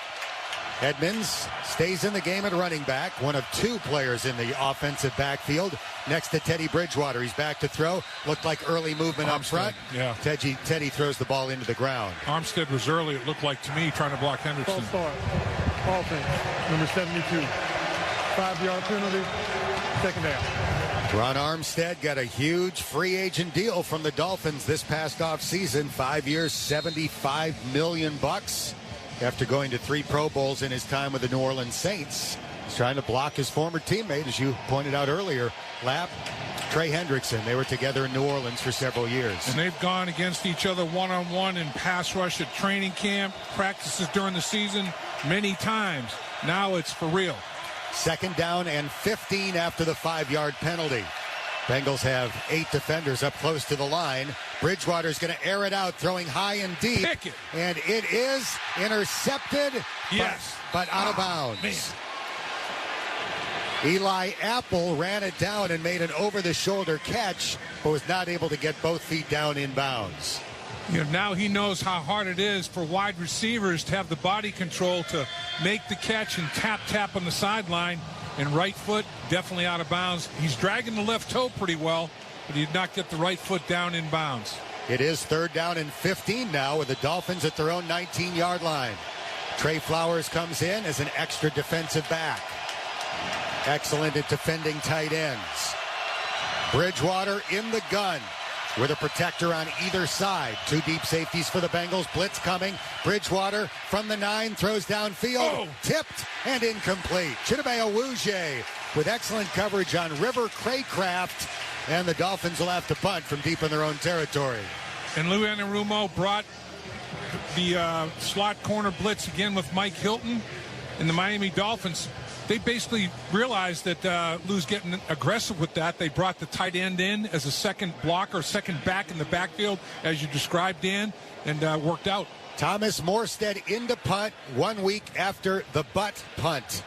Edmonds stays in the game at running back, one of 2 players in the offensive backfield. Next to Teddy Bridgewater. He's back to throw. Looked like early movement up front.
Yeah.
Teddy throws the ball into the ground.
Armstead was early, it looked like to me, trying to block Hendrickson.
False start. Offense, number 72. 5-yard penalty, second down.
Ron Armstead got a huge free agent deal from the Dolphins this past offseason. 5 years, $75 million after going to 3 Pro Bowls in his time with the New Orleans Saints. He's trying to block his former teammate, as you pointed out earlier, Trey Hendrickson. They were together in New Orleans for several years.
And they've gone against each other one-on-one in pass rush at training camp, practices during the season many times. Now it's for real.
2nd down and 15 after the 5-yard penalty. Bengals have 8 defenders up close to the line. Bridgewater's going to air it out, throwing high and deep.
Pick it.
And it is intercepted,
yes,
but out of bounds.
Man.
Eli Apple ran it down and made an over-the-shoulder catch, but was not able to get both feet down in bounds.
Now he knows how hard it is for wide receivers to have the body control to make the catch and tap on the sideline. And right foot definitely out of bounds. He's dragging the left toe pretty well, but he did not get the right foot down in bounds.
It is 3rd down and 15 now with the Dolphins at their own 19-yard line. Trey Flowers comes in as an extra defensive back. Excellent at defending tight ends. Bridgewater in the gun with a protector on either side. 2 deep safeties for the Bengals. Blitz coming. Bridgewater from the 9 throws downfield. Tipped and incomplete. Chidobe Awuzie with excellent coverage on River Craycraft. And the Dolphins will have to punt from deep in their own territory.
And Lou Anarumo brought the slot corner blitz again with Mike Hilton. And the Miami Dolphins, they basically realized that Lou's getting aggressive with that. They brought the tight end in as a second blocker, second back in the backfield, as you described, Dan, and worked out.
Thomas Morstead into punt 1 week after the butt punt.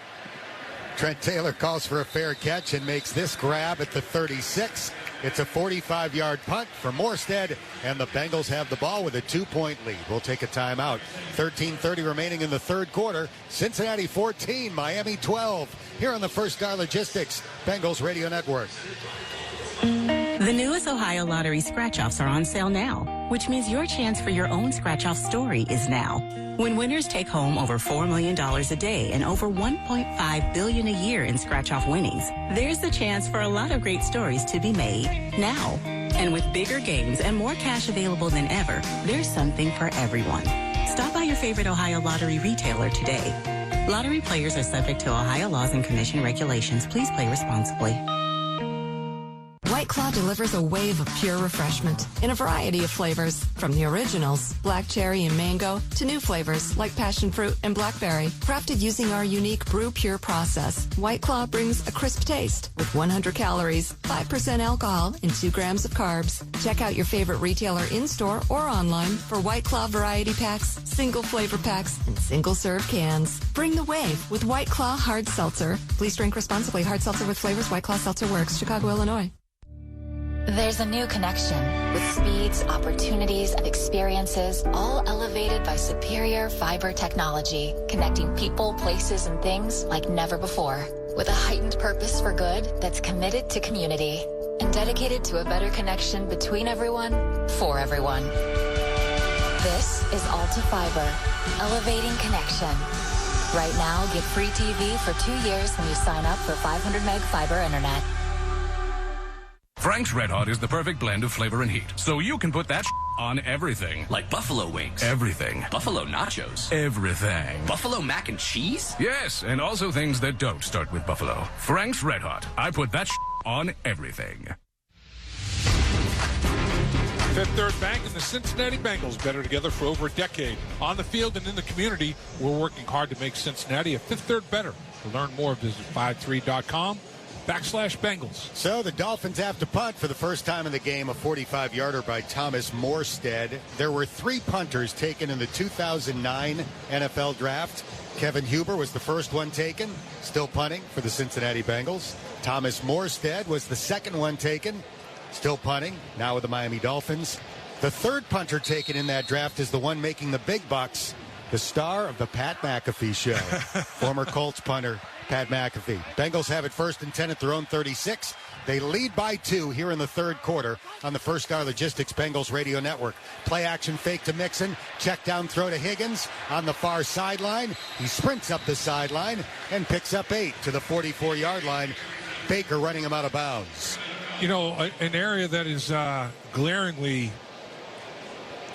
Trent Taylor calls for a fair catch and makes this grab at the 36. It's a 45-yard punt for Morstead, and the Bengals have the ball with a 2-point lead. We'll take a timeout. 13:30 remaining in the 3rd quarter. Cincinnati 14, Miami 12. Here on the First Star Logistics Bengals Radio Network.
The newest Ohio Lottery scratch-offs are on sale now, which means your chance for your own scratch-off story is now. When winners take home over $4 million a day and over $1.5 billion a year in scratch-off winnings, there's the chance for a lot of great stories to be made now. And with bigger games and more cash available than ever, there's something for everyone. Stop by your favorite Ohio Lottery retailer today. Lottery players are subject to Ohio laws and commission regulations. Please play responsibly.
White Claw delivers a wave of pure refreshment in a variety of flavors, from the originals, black cherry and mango, to new flavors like passion fruit and blackberry. Crafted using our unique Brew Pure process, White Claw brings a crisp taste with 100 calories, 5% alcohol, and 2 grams of carbs. Check out your favorite retailer in-store or online for White Claw variety packs, single flavor packs, and single-serve cans. Bring the wave with White Claw Hard Seltzer. Please drink responsibly. Hard seltzer with flavors. White Claw Seltzer works. Chicago, Illinois.
There's a new connection with speeds, opportunities, and experiences, all elevated by superior fiber technology, connecting people, places, and things like never before. With a heightened purpose for good that's committed to community and dedicated to a better connection between everyone, for everyone. This is Alta Fiber, elevating connection. Right now, get free TV for 2 years when you sign up for 500 meg fiber internet.
Frank's Red Hot is the perfect blend of flavor and heat, so you can put that on everything.
Like buffalo wings.
Everything.
Buffalo nachos.
Everything.
Buffalo mac and cheese?
Yes, and also things that don't start with buffalo. Frank's Red Hot. I put that on everything.
Fifth Third Bank and the Cincinnati Bengals better together for over a decade. On the field and in the community, we're working hard to make Cincinnati a Fifth Third better. To learn more, visit 53.com/Bengals.
So the Dolphins have to punt for the first time in the game, a 45-yarder by Thomas Morstead. There were 3 punters taken in the 2009 NFL Draft. Kevin Huber was the first one taken, still punting for the Cincinnati Bengals. Thomas Morstead was the second one taken, still punting, now with the Miami Dolphins. The third punter taken in that draft is the one making the big bucks, the star of the Pat McAfee show, former Colts punter Pat McAfee. Bengals have it 1st and 10 at their own 36. They lead by 2 here in the third quarter on the First Star Logistics Bengals Radio Network. Play action fake to Mixon. Check down throw to Higgins on the far sideline. He sprints up the sideline and picks up 8 to the 44-yard line. Baker running him out of bounds.
You know, an area that is glaringly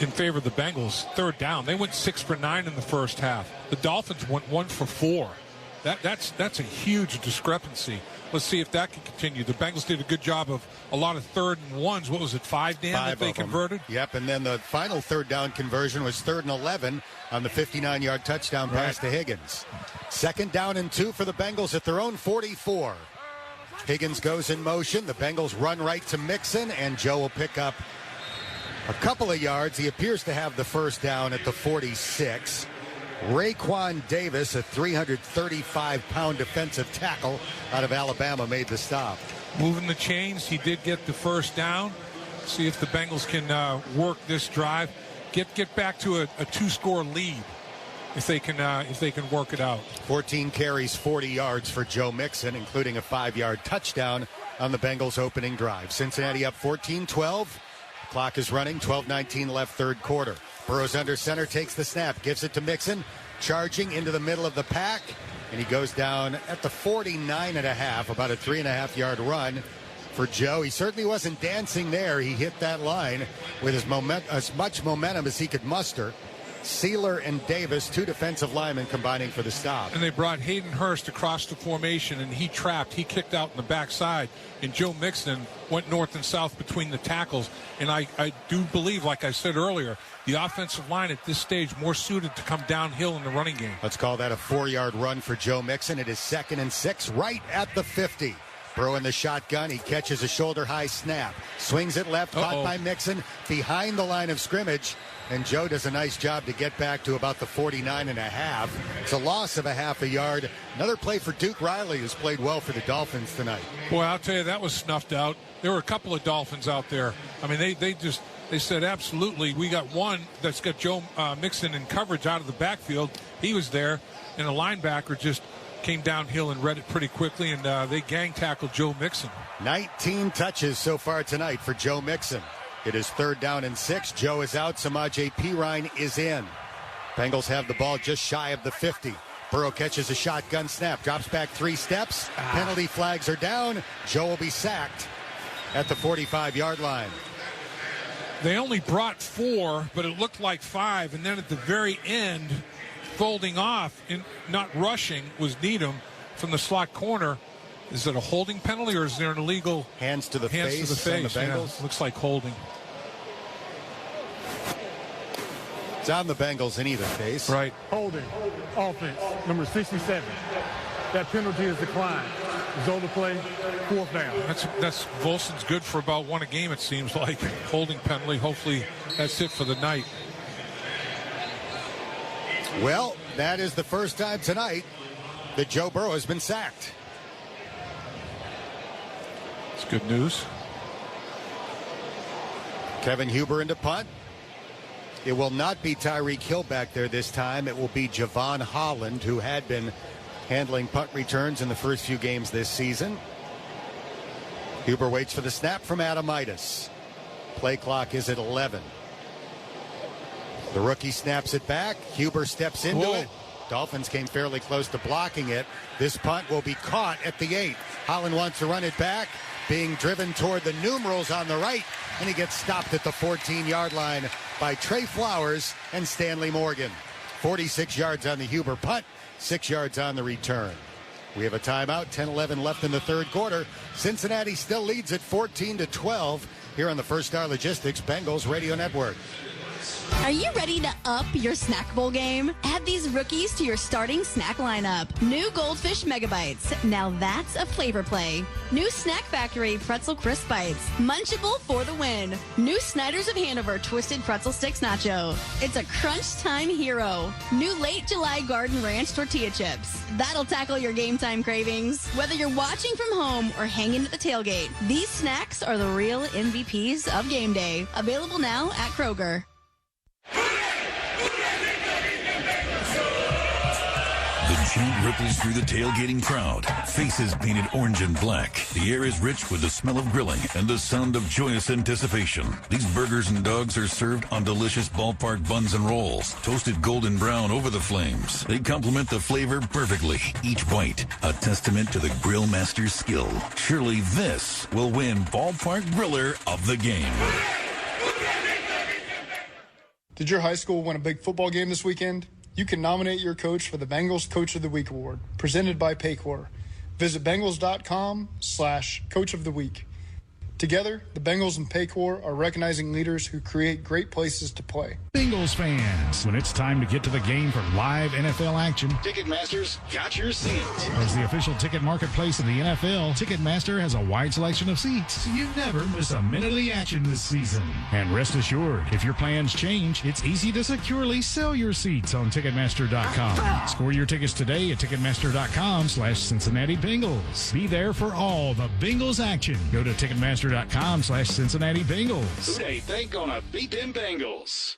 in favor of the Bengals, third down. They went 6 for 9 in the first half. The Dolphins went 1 for 4. That's a huge discrepancy. Let's see if that can continue. The Bengals did a good job of a lot of 3rd and 1s. What was it, 5, Dan, that they converted?
Yep, and then the final third down conversion was 3rd and 11 on the 59-yard touchdown pass to Higgins. 2nd down and 2 for the Bengals at their own 44. Higgins goes in motion. The Bengals run right to Mixon, and Joe will pick up a couple of yards. He appears to have the first down at the 46. Raekwon Davis, a 335-pound defensive tackle out of Alabama, made the stop.
Moving the chains, he did get the first down. See if the Bengals can work this drive, get back to a 2-score lead if they can work it out.
14 carries, 40 yards for Joe Mixon, including a 5-yard touchdown on the Bengals' opening drive. Cincinnati up 14-12. Clock is running, 12:19 left, third quarter. Burrow's under center, takes the snap, gives it to Mixon, charging into the middle of the pack, and he goes down at the 49.5, about a 3.5-yard run for Joe. He certainly wasn't dancing there. He hit that line with as much momentum as he could muster. Sealer and Davis, 2 defensive linemen, combining for the stop.
And they brought Hayden Hurst across the formation, and he trapped. He kicked out in the backside, and Joe Mixon went north and south between the tackles. And I do believe, like I said earlier, the offensive line at this stage more suited to come downhill in the running game.
Let's call that a 4-yard run for Joe Mixon. It is 2nd and 6, right at the 50. Burrow in the shotgun. He catches a shoulder-high snap. Swings it left, caught by Mixon behind the line of scrimmage. And Joe does a nice job to get back to about the 49.5. It's a loss of a half a yard. Another play for Duke Riley, who's played well for the Dolphins tonight.
Boy, I'll tell you, that was snuffed out. There were a couple of Dolphins out there. I mean, they said, absolutely, we got one that's got Joe Mixon in coverage out of the backfield. He was there, and the linebacker just came downhill and read it pretty quickly, and they gang tackled Joe Mixon.
19 touches so far tonight for Joe Mixon. It is 3rd down and 6. Joe is out. Samaje Perine is in. Bengals have the ball just shy of the 50. Burrow catches a shotgun snap, drops back 3 steps. Penalty flags are down. Joe will be sacked at the 45-yard line.
They only brought 4, but it looked like 5. And then at the very end, folding off and not rushing was Needham from the slot corner. Is it a holding penalty, or is there an illegal
hands to the face on the Bengals?
Yeah, looks like holding.
It's on the Bengals in either case.
Right.
Holding. Offense, number 67. That penalty is declined. Result of play, 4th down.
That's Volson's good for about 1 a game, it seems like. Holding penalty. Hopefully that's it for the night.
Well, that is the first time tonight that Joe Burrow has been sacked.
It's good news.
Kevin Huber into punt. It will not be Tyreek Hill back there this time. It will be Javon Holland, who had been handling punt returns in the first few games this season. Huber waits for the snap from Adamitis. Play clock is at 11. The rookie snaps it back. Huber steps into it. Dolphins came fairly close to blocking it. This punt will be caught at the 8. Holland wants to run it back, being driven toward the numerals on the right, and he gets stopped at the 14-yard line by Trey Flowers and Stanley Morgan. 46 yards on the Huber punt, 6 yards on the return. We have a timeout, 10-11 left in the third quarter. Cincinnati still leads at 14-12 here on the First Star Logistics Bengals Radio Network.
Are you ready to up your snack bowl game? Add these rookies to your starting snack lineup. New Goldfish Megabites. Now that's a flavor play. New Snack Factory Pretzel Crisp Bites. Munchable for the win. New Snyder's of Hanover Twisted Pretzel Sticks Nacho. It's a crunch time hero. New Late July Garden Ranch Tortilla Chips. That'll tackle your game time cravings. Whether you're watching from home or hanging at the tailgate, these snacks are the real MVPs of game day. Available now at Kroger.
The
Chant ripples through the tailgating crowd. Faces painted orange and black. The air is rich with the smell of grilling and the sound of joyous anticipation. These burgers and dogs are served on delicious ballpark buns and rolls, toasted golden brown over the flames. They complement the flavor perfectly. Each bite, a testament to the grill master's skill. Surely this will win Ballpark Griller of the Game.
Did your high school win a big football game this weekend? You can nominate your coach for the Bengals Coach of the Week award, presented by Paycor. Visit Bengals.com/Coach of the Week. Together, the Bengals and Paycor are recognizing leaders who create great places to play.
Bengals fans, when it's time to get to the game for live NFL action,
Ticketmaster's got your seat.
As the official ticket marketplace of the NFL, Ticketmaster has a wide selection of seats, so you never miss a minute of the action this season. And rest assured, if your plans change, it's easy to securely sell your seats on Ticketmaster.com. Score your tickets today at Ticketmaster.com/Cincinnati Bengals. Be there for all the Bengals action. Go to Ticketmaster.com/Cincinnati Bengals.
Who they think gonna beat them Bengals?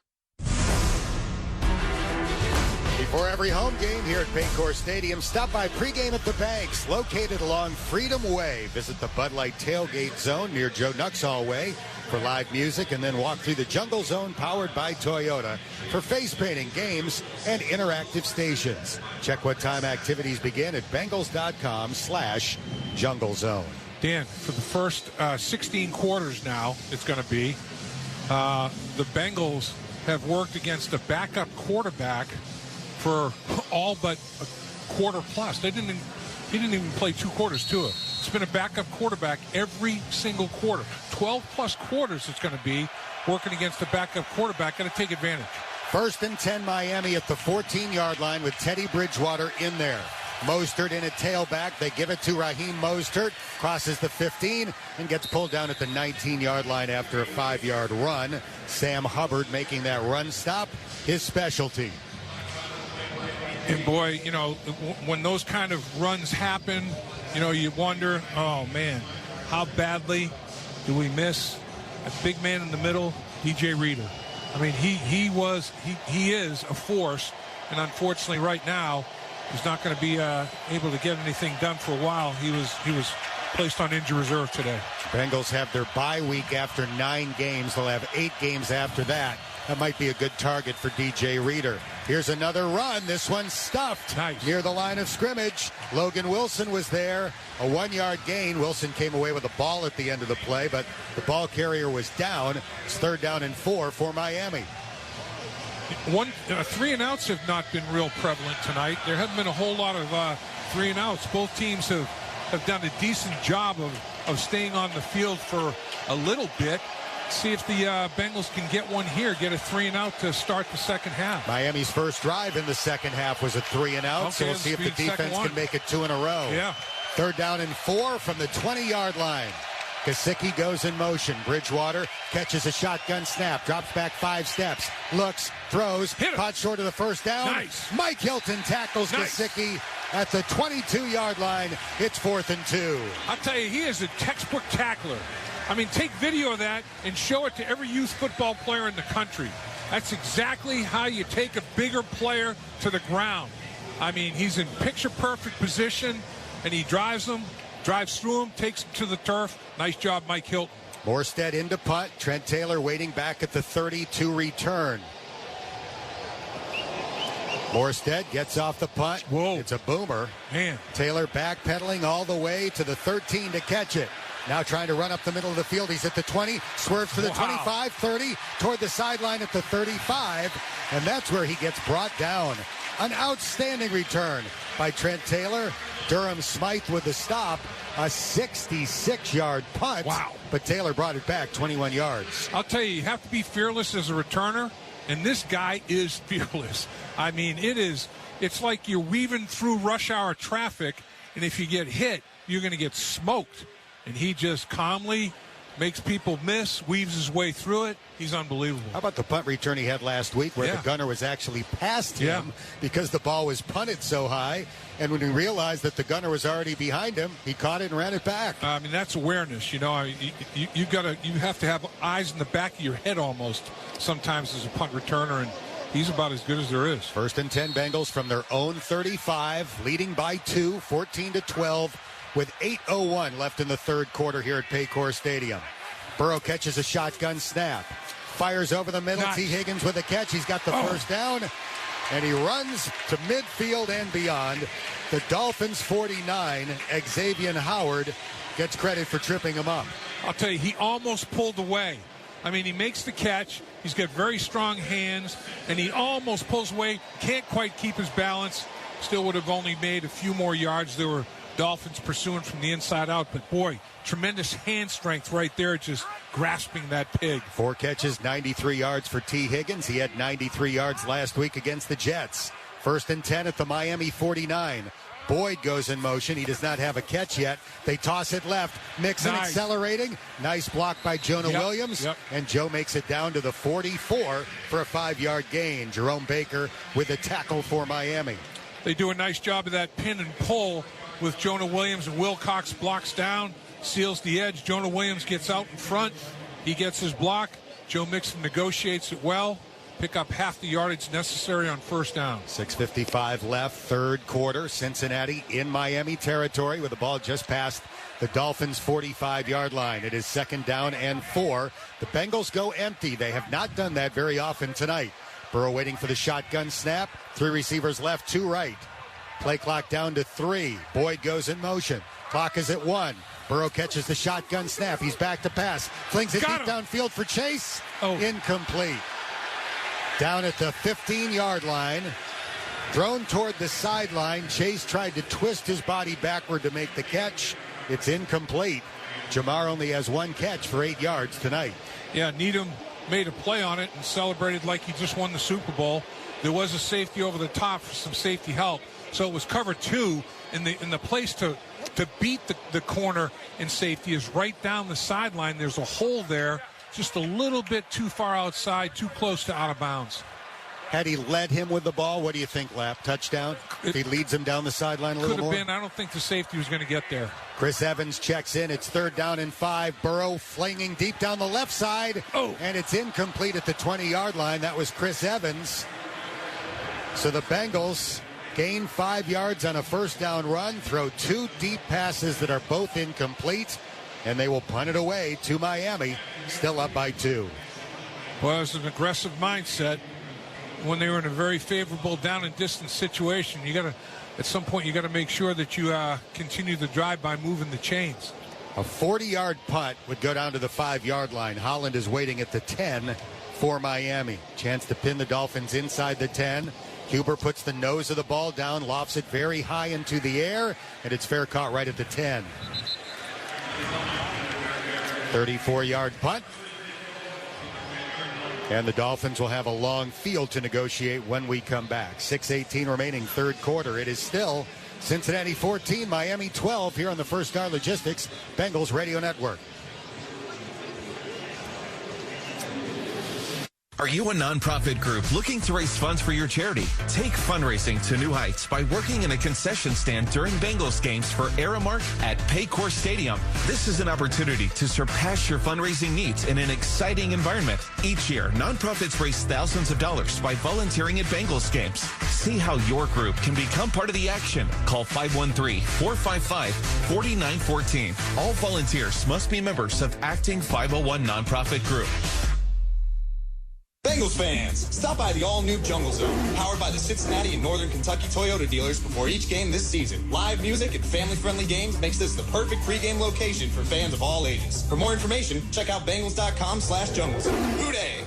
Before every home game here at Paycor Stadium, stop by pregame at the Banks, located along Freedom Way. Visit the Bud Light Tailgate Zone near Joe Nuxhall Way for live music, and then walk through the Jungle Zone powered by Toyota for face painting, games, and interactive stations. Check what time activities begin at Bengals.com/Jungle Zone.
Dan, for the first 16 quarters now, it's going to be, the Bengals have worked against a backup quarterback for all but a quarter plus. He didn't even play 2 quarters to it. It's been a backup quarterback every single quarter. 12 plus quarters it's going to be working against a backup quarterback. Got to take advantage.
1st and 10 Miami at the 14-yard line with Teddy Bridgewater in there. Mostert in a tailback. They give it to Raheem Mostert. Crosses the 15 and gets pulled down at the 19-yard line after a 5-yard run. Sam Hubbard making that run stop his specialty.
And boy, you know, when those kind of runs happen, you know, you wonder, oh man, how badly do we miss a big man in the middle, DJ Reader? I mean, he is a force, and unfortunately right now he's not going to be able to get anything done for a while. He was placed on injury reserve today.
Bengals have their bye week after 9 games. They'll have 8 games after that. That might be a good target for DJ Reader. Here's another run. This one's stuffed near the line of scrimmage. Logan Wilson was there. A 1-yard gain. Wilson came away with a ball at the end of the play, but the ball carrier was down. It's 3rd down and 4 for Miami.
3 and outs have not been real prevalent tonight. There haven't been a whole lot of 3 and outs. Both teams have done a decent job of staying on the field for a little bit. See if the Bengals can get one here, get a 3 and out to start the second half.
Miami's first drive in the second half was a 3 and out, so we'll see if the defense can make it 2 in a row.
Yeah.
3rd down and 4 from the 20-yard line. Gesicki goes in motion. Bridgewater catches a shotgun snap, drops back 5 steps, looks, throws, caught short of the first down.
Nice.
Mike Hilton tackles Gesicki at the 22-yard line. It's 4th and 2.
I'll tell you, he is a textbook tackler. I mean, take video of that and show it to every youth football player in the country. That's exactly how you take a bigger player to the ground. I mean, he's in picture-perfect position, and he drives through him, takes him to the turf. Nice job, Mike Hilton.
Morstead into punt. Trent Taylor waiting back at the 32 return. Morstead gets off the punt.
Whoa.
It's a boomer.
Man.
Taylor backpedaling all the way to the 13 to catch it. Now trying to run up the middle of the field. He's at the 20, swerves to the 25, 30, toward the sideline at the 35, and that's where he gets brought down. An outstanding return by Trent Taylor. Durham Smythe with the stop. A 66-yard punt.
Wow.
But Taylor brought it back 21 yards.
I'll tell you have to be fearless as a returner, and this guy is fearless. I mean, it's like you're weaving through rush hour traffic, and if you get hit, you're going to get smoked. And he just calmly makes people miss, weaves his way through it. He's unbelievable.
How about the punt return he had last week where the gunner was actually past him because the ball was punted so high, and when he realized that the gunner was already behind him, he caught it and ran it back.
I mean, that's awareness. You know, I mean, you have to have eyes in the back of your head almost sometimes as a punt returner, and he's about as good as there is.
1st and 10 Bengals from their own 35, leading by 2, 14-12, with 8:01 left in the third quarter here at Paycor Stadium. Burrow catches a shotgun snap, fires over the middle.
Nice.
T. Higgins with a catch. He's got the first down, and he runs to midfield and beyond. The Dolphins 49, Xavier Howard gets credit for tripping him up.
I'll tell you, he almost pulled away. I mean, he makes the catch. He's got very strong hands, and he almost pulls away. Can't quite keep his balance. Still would have only made a few more yards. There were Dolphins pursuing from the inside out, but boy, tremendous hand strength right there, just grasping that pig.
4 catches, 93 yards for T. Higgins. He had 93 yards last week against the Jets. 1st and 10 at the Miami 49. Boyd goes in motion. He does not have a catch yet. They toss it left. Mixon accelerating. Nice block by Jonah Williams. And Joe makes it down to the 44 for a 5-yard gain. Jerome Baker with a tackle for Miami.
They do a nice job of that pin and pull with Jonah Williams, and Wilcox blocks down, seals the edge. Jonah Williams gets out in front. He gets his block. Joe Mixon negotiates it well. Pick up half the yardage necessary on first down.
6:55 left, third quarter. Cincinnati in Miami territory with the ball just past the Dolphins' 45-yard line. It is 2nd down and 4. The Bengals go empty. They have not done that very often tonight. Burrow waiting for the shotgun snap. 3 receivers left, 2 right. Play clock down to 3. Boyd goes in motion. Clock is at 1. Burrow catches the shotgun snap. He's back to pass. Flings it deep downfield for Chase. Incomplete. Down at the 15-yard line. Thrown toward the sideline. Chase tried to twist his body backward to make the catch. It's incomplete. Jamar only has 1 catch for 8 yards tonight.
Yeah, Needham made a play on it and celebrated like he just won the Super Bowl. There was a safety over the top for some safety help. So it was cover 2, in the place to beat the corner in safety is right down the sideline. There's a hole there, just a little bit too far outside, too close to out of bounds.
Had he led him with the ball, what do you think, Lap? Touchdown? If he leads him down the sideline a little more?
Could have been. I don't think the safety was going to get there.
Chris Evans checks in. It's 3rd down and 5. Burrow flinging deep down the left side. And it's incomplete at the 20-yard line. That was Chris Evans. So the Bengals gain 5 yards on a first down run, throw 2 deep passes that are both incomplete, and they will punt it away to Miami, still up by 2.
Well, it's an aggressive mindset. When they were in a very favorable down and distance situation, at some point you got to make sure that you continue the drive by moving the chains.
A 40-yard punt would go down to the 5-yard line. Holland is waiting at the 10 for Miami. Chance to pin the Dolphins inside the 10. Huber puts the nose of the ball down, lofts it very high into the air, and it's fair caught right at the 10. 34-yard punt. And the Dolphins will have a long field to negotiate when we come back. 6:18 remaining, third quarter. It is still Cincinnati 14, Miami 12 here on the First Star Logistics Bengals Radio Network.
Are you a nonprofit group looking to raise funds for your charity? Take fundraising to new heights by working in a concession stand during Bengals games for Aramark at Paycor Stadium. This is an opportunity to surpass your fundraising needs in an exciting environment. Each year, nonprofits raise thousands of dollars by volunteering at Bengals games. See how your group can become part of the action. Call 513-455-4914. All volunteers must be members of Acting 501 Nonprofit Group.
Bengals fans, stop by the all-new Jungle Zone, powered by the Cincinnati and Northern Kentucky Toyota dealers before each game this season. Live music and family-friendly games makes this the perfect pregame location for fans of all ages. For more information, check out Bengals.com/junglezone. Hooday!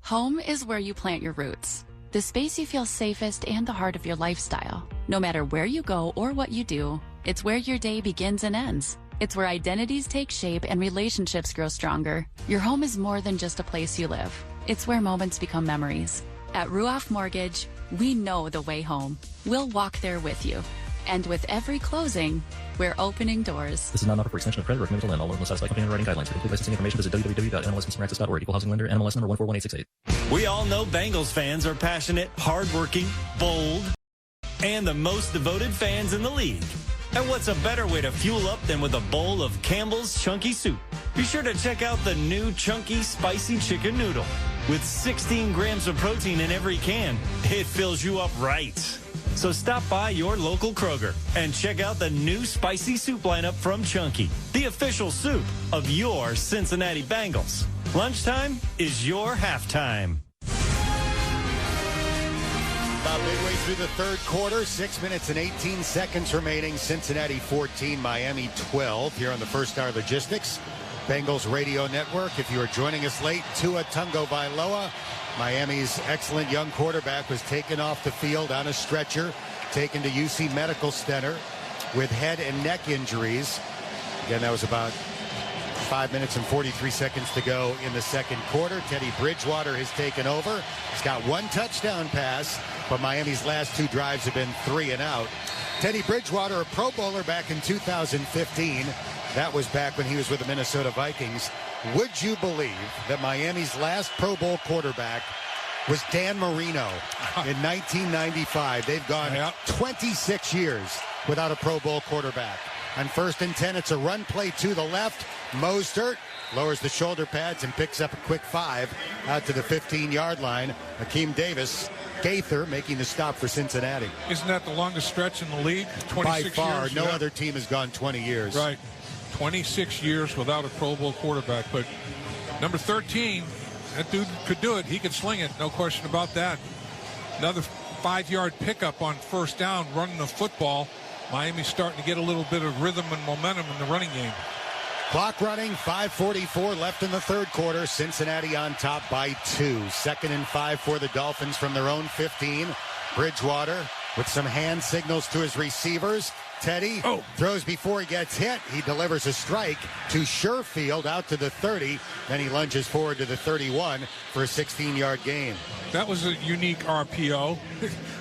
Home is where you plant your roots. The space you feel safest and the heart of your lifestyle. No matter where you go or what you do, it's where your day begins and ends. It's where identities take shape and relationships grow stronger. Your home is more than just a place you live. It's where moments become memories. At Ruoff Mortgage, we know the way home. We'll walk there with you. And with every closing, we're opening doors.
This is not an offer for extension of credit or committal and all loans will satisfy company underwriting guidelines. For complete licensing information, visit www.nmlsconsumeraccess.org. Equal housing lender, NMLS number 1418868.
We all know Bengals fans are passionate, hardworking, bold, and the most devoted fans in the league. And what's a better way to fuel up than with a bowl of Campbell's Chunky Soup? Be sure to check out the new Chunky Spicy Chicken Noodle. With 16 grams of protein in every can, it fills you up right. So stop by your local Kroger and check out the new spicy soup lineup from Chunky, the official soup of your Cincinnati Bengals. Lunchtime is your halftime.
About midway through the third quarter, 6 minutes and 18 seconds remaining. Cincinnati 14, Miami 12 here on the First Star Logistics Bengals Radio Network. If you are joining us late, Tua Tagovailoa, Miami's excellent young quarterback, was taken off the field on a stretcher, taken to UC Medical Center with head and neck injuries. Again, that was about 5 minutes and 43 seconds to go in the second quarter. Teddy Bridgewater has taken over. He's got one touchdown pass, but Miami's last two drives have been 3 and out. Teddy Bridgewater, a Pro Bowler back in 2015. That was back when he was with the Minnesota Vikings. Would you believe that Miami's last Pro Bowl quarterback was Dan Marino in 1995? They've gone 26 years without a Pro Bowl quarterback. On 1st and 10, it's a run play to the left. Mostert lowers the shoulder pads and picks up a quick 5 out to the 15-yard line. Akeem Davis, Gaither making the stop for Cincinnati.
Isn't that the longest stretch in the league? 26
By far,
years?
no other team has gone 20 years.
Right. 26 years without a Pro Bowl quarterback. But number 13, that dude could do it. He could sling it. No question about that. Another 5-yard pickup on first down, running the football. Miami's starting to get a little bit of rhythm and momentum in the running game.
Clock running, 5:44 left in the third quarter. Cincinnati on top by 2. 2nd and 5 for the Dolphins from their own 15. Bridgewater with some hand signals to his receivers. Teddy throws before he gets hit. He delivers a strike to Sherfield out to the 30. Then he lunges forward to the 31 for a 16-yard gain.
That was a unique RPO.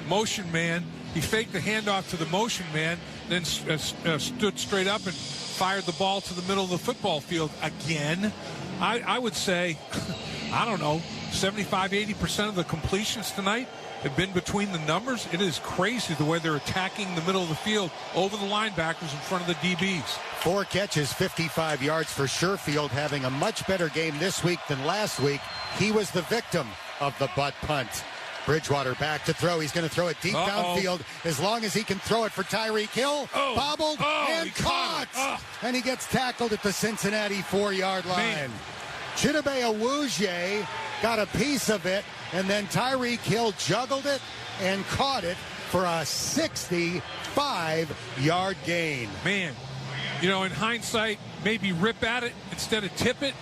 Motion man. He faked the handoff to the motion man, then stood straight up and fired the ball to the middle of the football field again. I would say, I don't know, 75-80% of the completions tonight have been between the numbers. It is crazy the way they're attacking the middle of the field over the linebackers in front of the DBs.
4 catches, 55 yards for Sherfield, having a much better game this week than last week. He was the victim of the butt punt. Bridgewater back to throw. He's going to throw it deep downfield as long as he can throw it for Tyreek Hill. Bobbled and caught. And he gets tackled at the Cincinnati 4-yard line. Chidobe Awuzie got a piece of it, and then Tyreek Hill juggled it and caught it for a 65-yard gain.
Man, you know, in hindsight, maybe rip at it instead of tip it.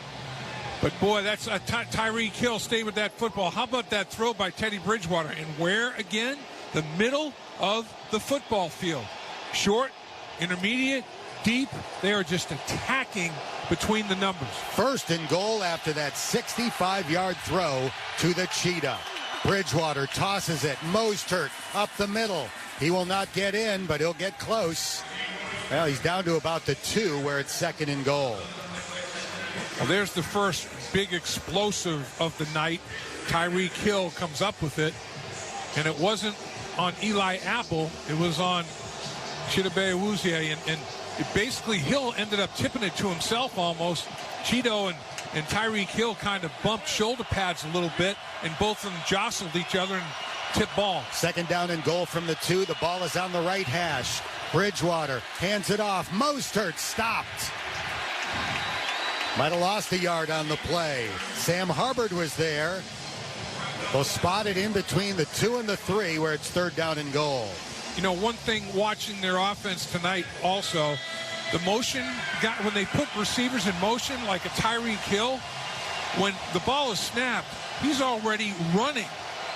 But, boy, that's Tyreek Hill stayed with that football. How about that throw by Teddy Bridgewater? And where, again? The middle of the football field. Short, intermediate, deep. They are just attacking between the numbers.
1st and goal after that 65-yard throw to the Cheetah. Bridgewater tosses it. Mostert up the middle. He will not get in, but he'll get close. Well, he's down to about the 2 where it's 2nd and goal.
Well, there's the first big explosive of the night. Tyreek Hill comes up with it, and it wasn't on Eli Apple. It was on Chidobe Awuzie, and basically Hill ended up tipping it to himself almost. Cheeto and Tyreek Hill kind of bumped shoulder pads a little bit, and both of them jostled each other and tipped ball.
2nd down and goal from the 2. The ball is on the right hash. Bridgewater hands it off. Mostert stopped. Might have lost a yard on the play. Sam Hubbard was there. They'll spot it in between the 2 and the 3 where it's 3rd down and goal.
You know, one thing watching their offense tonight also, the motion, when they put receivers in motion like a Tyreek Hill, when the ball is snapped, he's already running.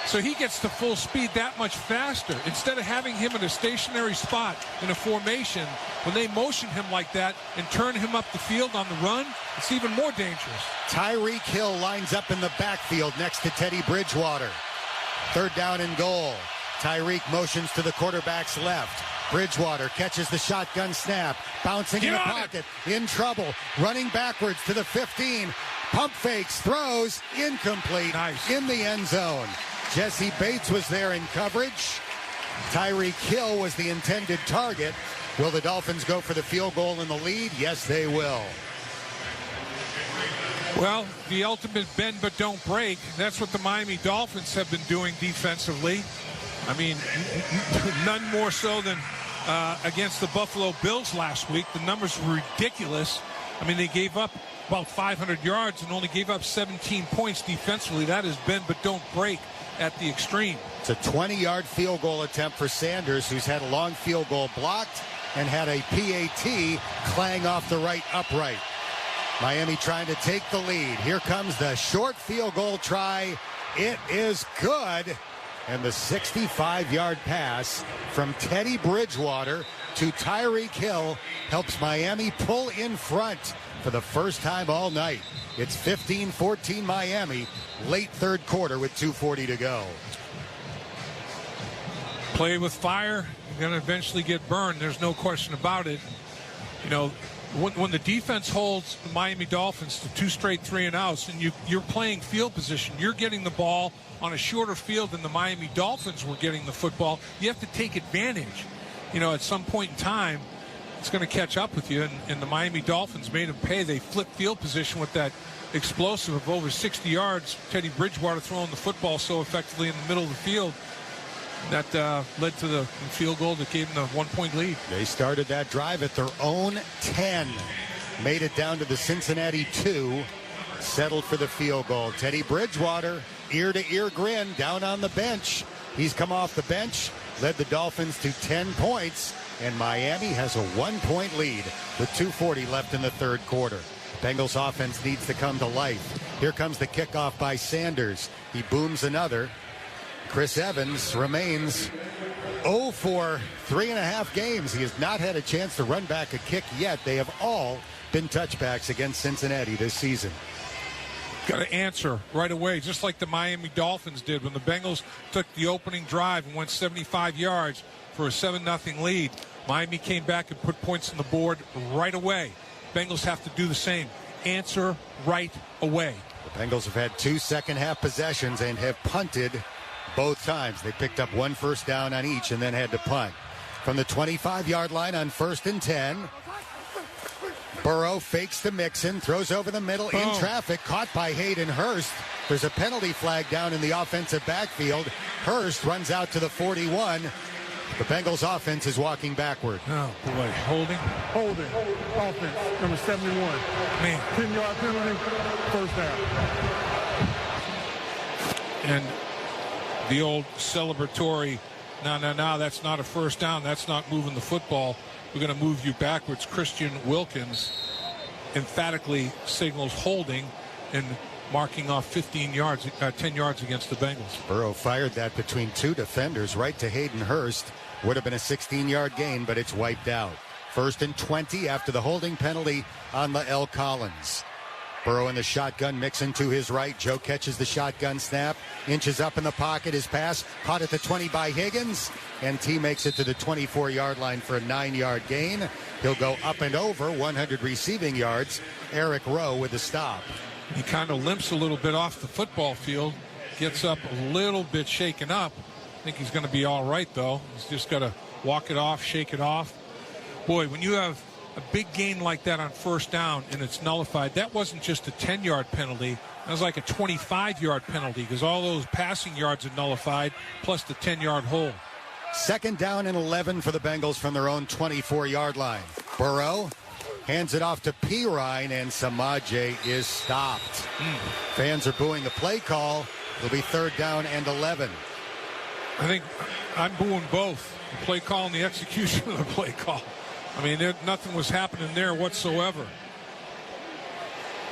So he gets to full speed that much faster. Instead of having him in a stationary spot in a formation, when they motion him like that and turn him up the field on the run, it's even more dangerous.
Tyreek Hill lines up in the backfield next to Teddy Bridgewater. 3rd down and goal. Tyreek motions to the quarterback's left. Bridgewater catches the shotgun snap, bouncing in the pocket, in trouble, running backwards to the 15. Pump fakes, throws, incomplete, in the end zone. Jesse Bates was there in coverage. Tyreek Hill was the intended target. Will the Dolphins go for the field goal in the lead? Yes, they will.
Well, the ultimate bend but don't break. That's what the Miami Dolphins have been doing defensively. I mean, none more so than against the Buffalo Bills last week. The numbers were ridiculous. I mean, they gave up about 500 yards and only gave up 17 points defensively. That is bend but don't break at the extreme.
It's a 20-yard field goal attempt for Sanders, who's had a long field goal blocked and had a PAT clang off the right upright. Miami trying to take the lead. Here comes the short field goal try. It is good. And the 65-yard pass from Teddy Bridgewater to Tyreek Hill helps Miami pull in front for the first time all night. It's 15-14 Miami, late third quarter with 2:40 to go.
Play with fire, you're going to eventually get burned. There's no question about it. You know, when the defense holds the Miami Dolphins to 2 straight 3-and-outs, and you're playing field position, you're getting the ball on a shorter field than the Miami Dolphins were getting the football, you have to take advantage. You know, at some point in time, it's going to catch up with you, and the Miami Dolphins made them pay. They flipped field position with that explosive of over 60 yards. Teddy Bridgewater throwing the football so effectively in the middle of the field. That led to the field goal that gave them the 1-point lead.
They started that drive at their own 10. Made it down to the Cincinnati 2. Settled for the field goal. Teddy Bridgewater, ear-to-ear grin, down on the bench. He's come off the bench, led the Dolphins to 10 points, and Miami has a 1-point lead with 2:40 left in the third quarter. Bengals offense needs to come to life. Here comes the kickoff by Sanders. He booms another. Chris Evans remains 0 for 3.5 games. He has not had a chance to run back a kick yet. They have all been touchbacks against Cincinnati this season.
Got to answer right away, just like the Miami Dolphins did when the Bengals took the opening drive and went 75 yards for a 7-0 lead. Miami came back and put points on the board right away. Bengals have to do the same. Answer right away.
The Bengals have had 2 second-half possessions and have punted both times. They picked up 1 first down on each and then had to punt. From the 25-yard line on 1st and 10, Burrow fakes to Mixon, throws over the middle in traffic, caught by Hayden Hurst. There's a penalty flag down in the offensive backfield. Hurst runs out to the 41. The Bengals offense is walking backward.
Oh, boy. Holding.
Offense, number 71.
Man.
10-yard penalty, first down.
And the old celebratory, no, that's not a first down. That's not moving the football. We're going to move you backwards. Christian Wilkins emphatically signals holding and marking off 10 yards against the Bengals.
Burrow fired that between 2 defenders right to Hayden Hurst. Would have been a 16-yard gain, but it's wiped out. 1st and 20 after the holding penalty on Lael Collins. Burrow in the shotgun, Mixon to his right. Joe catches the shotgun snap, inches up in the pocket. His pass caught at the 20 by Higgins, and T makes it to the 24-yard line for a 9-yard gain. He'll go up and over 100 receiving yards. Eric Rowe with the stop.
He kind of limps a little bit off the football field, gets up a little bit shaken up. I think he's going to be all right, though. He's just got to walk it off, shake it off. Boy, when you have a big gain like that on first down and it's nullified, that wasn't just a 10-yard penalty. That was like a 25-yard penalty because all those passing yards are nullified plus the 10-yard hold.
2nd down and 11 for the Bengals from their own 24-yard line. Burrow hands it off to Pirine, and Samaje is stopped. Fans are booing the play call. It'll be 3rd down and 11.
I think I'm booing both, the play call and the execution of the play call. I mean, nothing was happening there whatsoever.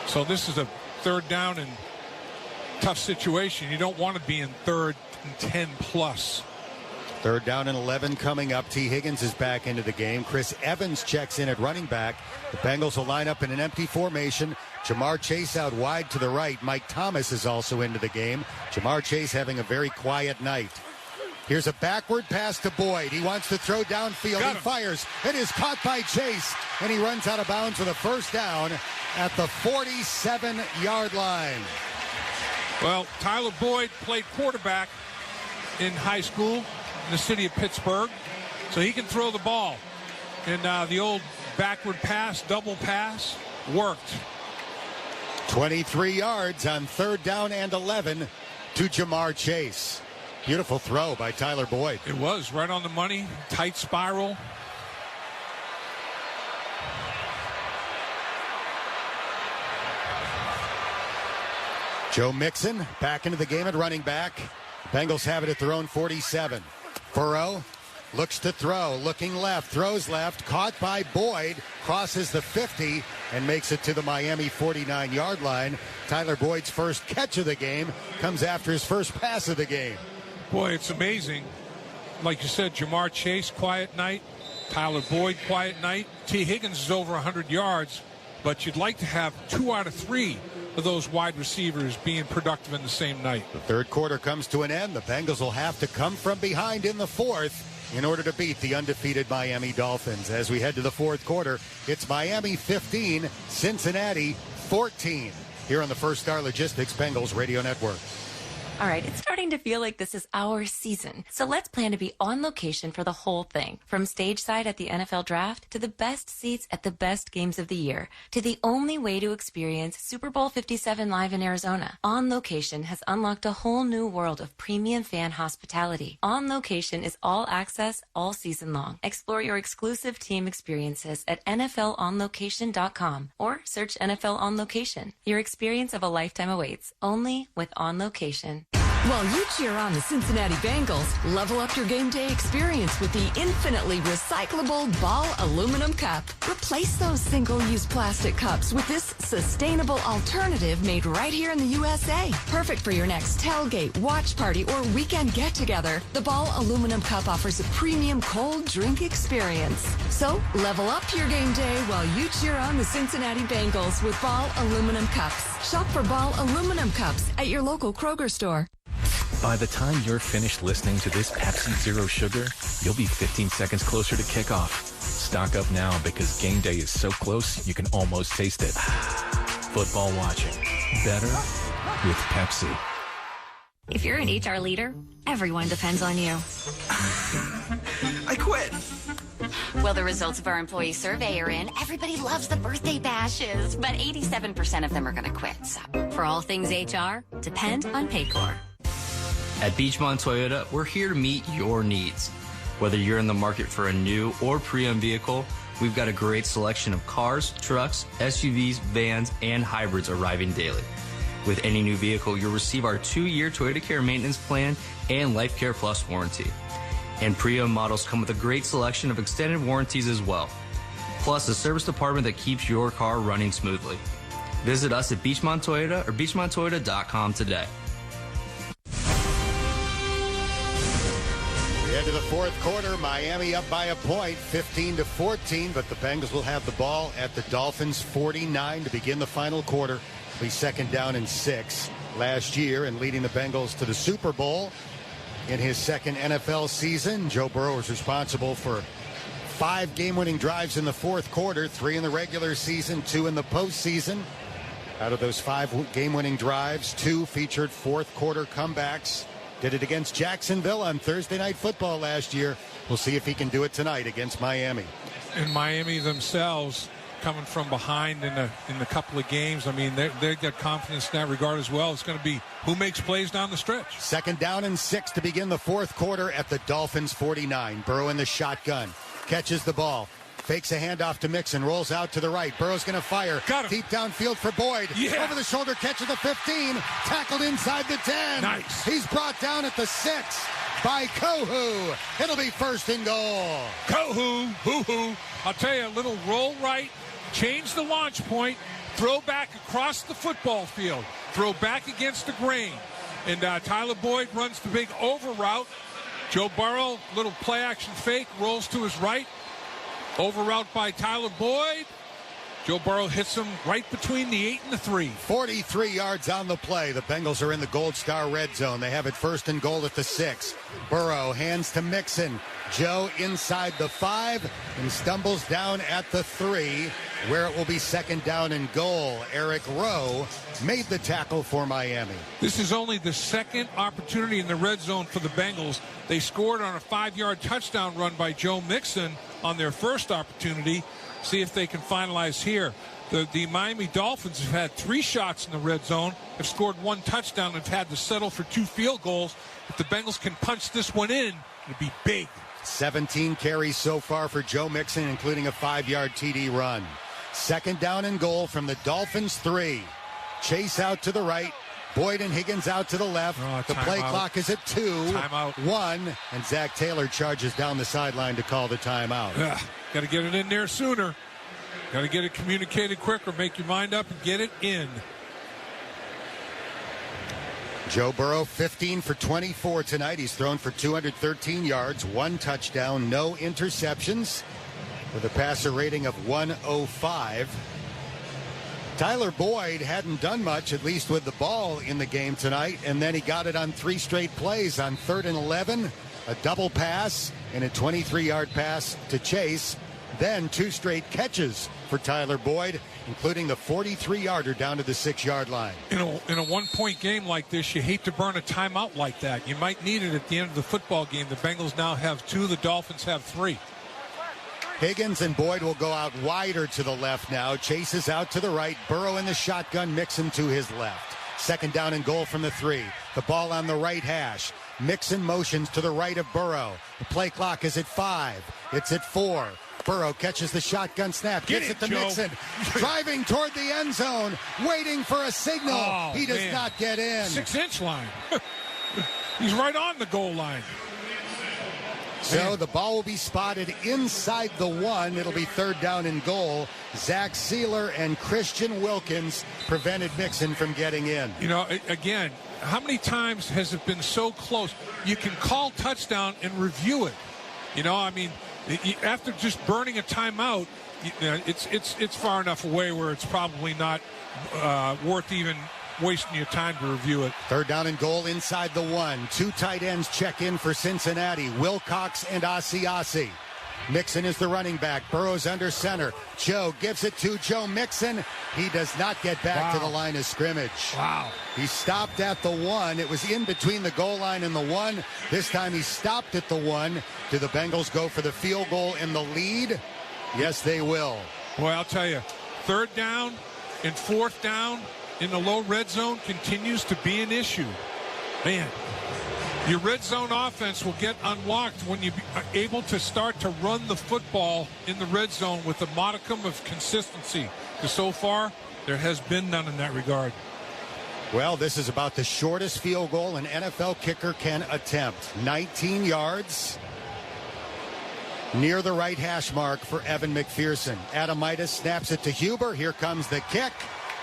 So this is a 3rd down and tough situation. You don't want to be in 3rd and 10 plus.
3rd down and 11 coming up. T. Higgins is back into the game. Chris Evans checks in at running back. The Bengals will line up in an empty formation. Jamar Chase out wide to the right. Mike Thomas is also into the game. Jamar Chase having a very quiet night. Here's a backward pass to Boyd. He wants to throw downfield. He fires. It is caught by Chase, and he runs out of bounds with a first down at the 47-yard line.
Well, Tyler Boyd played quarterback in high school in the city of Pittsburgh, so he can throw the ball. And the old backward pass, double pass, worked.
23 yards on 3rd down and 11 to Jamar Chase. Beautiful throw by Tyler Boyd.
It was right on the money, tight spiral.
Joe Mixon back into the game at running back. Bengals have it at their own 47. Burrow looks to throw, looking left, throws left, caught by Boyd, crosses the 50 and makes it to the Miami 49-yard line. Tyler Boyd's first catch of the game comes after his first pass of the game.
Boy, it's amazing. Like you said, Jamar Chase, quiet night. Tyler Boyd, quiet night. T. Higgins is over 100 yards, but you'd like to have 2 out of 3 of those wide receivers being productive in the same night.
The third quarter comes to an end. The Bengals will have to come from behind in the fourth in order to beat the undefeated Miami Dolphins. As we head to the fourth quarter, it's Miami 15, Cincinnati 14 here on the First Star Logistics Bengals Radio Network.
All right, it's starting to feel like this is our season. So let's plan to be on location for the whole thing. From stage side at the NFL Draft to the best seats at the best games of the year to the only way to experience Super Bowl 57 live in Arizona. On Location has unlocked a whole new world of premium fan hospitality. On Location is all access all season long. Explore your exclusive team experiences at NFLOnLocation.com or search NFL On Location. Your experience of a lifetime awaits only with On Location.
While you cheer on the Cincinnati Bengals, level up your game day experience with the infinitely recyclable Ball Aluminum Cup. Replace those single-use plastic cups with this sustainable alternative made right here in the USA. Perfect for your next tailgate, watch party, or weekend get-together, the Ball Aluminum Cup offers a premium cold drink experience. So, level up your game day while you cheer on the Cincinnati Bengals with Ball Aluminum Cups. Shop for Ball Aluminum Cups at your local Kroger store.
By the time you're finished listening to this Pepsi Zero Sugar, you'll be 15 seconds closer to kickoff. Stock up now because game day is so close you can almost taste it. Football watching. Better with Pepsi.
If you're an HR leader, everyone depends on you.
I quit.
Well, the results of our employee survey are in. Everybody loves the birthday bashes, but 87% of them are going to quit. So, for all things HR, depend on Paycor.
At Beachmont Toyota, we're here to meet your needs. Whether you're in the market for a new or pre-owned vehicle, we've got a great selection of cars, trucks, SUVs, vans, and hybrids arriving daily. With any new vehicle, you'll receive our 2-year Toyota Care maintenance plan and Life Care Plus warranty. And pre-owned models come with a great selection of extended warranties as well. Plus, a service department that keeps your car running smoothly. Visit us at Beachmont Toyota or BeachmontToyota.com today.
Into the fourth quarter, Miami up by a point, 15-14, but the Bengals will have the ball at the Dolphins' 49 to begin the final quarter. It'll be 2nd down and 6 last year, and leading the Bengals to the Super Bowl in his second NFL season. Joe Burrow is responsible for 5 game-winning drives in the fourth quarter, 3 in the regular season, 2 in the postseason. Out of those 5 game-winning drives, 2 featured fourth quarter comebacks. Did it against Jacksonville on Thursday Night Football last year. We'll see if he can do it tonight against Miami.
And Miami themselves coming from behind in a couple of games. I mean, they've got confidence in that regard as well. It's going to be who makes plays down the stretch.
2nd down and 6 to begin the fourth quarter at the Dolphins' 49. Burrow in the shotgun. Catches the ball. Fakes a handoff to Mixon, rolls out to the right. Burrow's going to fire.
Got him.
Deep downfield for Boyd.
Yeah.
Over the shoulder, catch at the 15. Tackled inside the 10.
Nice.
He's brought down at the 6 by Kohu. It'll be 1st and goal.
Kohu, hoo-hoo. I'll tell you, a little roll right, change the launch point, throw back across the football field, throw back against the grain. And Tyler Boyd runs the big over route. Joe Burrow, little play action fake, rolls to his right. Over route by Tyler Boyd. Joe Burrow hits him right between the 8 and the 3.
43 yards on the play. The Bengals are in the Gold Star red zone. They have it 1st and goal at the 6. Burrow hands to Mixon. Joe inside the 5 and stumbles down at the 3, where it will be 2nd down and goal. Eric Rowe made the tackle for Miami.
This is only the 2nd opportunity in the red zone for the Bengals. They scored on a 5-yard touchdown run by Joe Mixon on their first opportunity. See if they can finalize here. The Miami Dolphins have had 3 shots in the red zone, have scored 1 touchdown, and have had to settle for 2 field goals. If the Bengals can punch this one in, it'll be big.
17 carries so far for Joe Mixon, including a 5-yard TD run. 2nd down and goal from the Dolphins 3. Chase out to the right. Boyd and Higgins out to the left. The play clock is at 2.
Timeout.
1. And Zach Taylor charges down the sideline to call the timeout.
Got to get it in there sooner. Got to get it communicated quicker. Make your mind up and get it in.
Joe Burrow, 15 for 24 tonight. He's thrown for 213 yards, 1 touchdown, no interceptions, with a passer rating of 105. Tyler Boyd hadn't done much, at least with the ball in the game tonight, and then he got it on 3 straight plays. On 3rd and 11, a double pass and a 23-yard pass to Chase. Then 2 straight catches for Tyler Boyd, including the 43-yarder down to the 6-yard line.
In a one-point game like this, you hate to burn a timeout like that. You might need it at the end of the football game. The Bengals now have 2. The Dolphins have 3.
Higgins and Boyd will go out wider to the left now. Chase is out to the right. Burrow in the shotgun, Mixon to his left. 2nd down and goal from the 3. The ball on the right hash. Mixon motions to the right of Burrow. The play clock is at 5. It's at 4. Burrow catches the shotgun snap, gets it to Mixon, driving toward the end zone, waiting for a signal. He does not get in.
6-inch line. He's right on the goal line.
So the ball will be spotted inside the 1. It'll be 3rd down and goal. Zach Sealer and Christian Wilkins prevented Mixon from getting in.
You know, again, how many times has it been so close? You can call touchdown and review it. You know, I mean, after just burning a timeout, it's far enough away where it's probably not worth even wasting your time to review it.
3rd down and goal inside the 1. 2 tight ends check in for Cincinnati, Wilcox and Asiasi. Mixon is the running back. Burrow's under center. Joe gives it to Joe Mixon. He does not get back to the line of scrimmage.
Wow.
He stopped at the 1. It was in between the goal line and the 1. This time he stopped at the 1. Do the Bengals go for the field goal in the lead? Yes, they will.
Boy, I'll tell you, 3rd down and 4th down in the low red zone continues to be an issue. Man, your red zone offense will get unlocked when you are able to start to run the football in the red zone with a modicum of consistency. Because so far, there has been none in that regard.
Well, this is about the shortest field goal an NFL kicker can attempt. 19 yards. Near the right hash mark for Evan McPherson. Adamitis snaps it to Huber. Here comes the kick.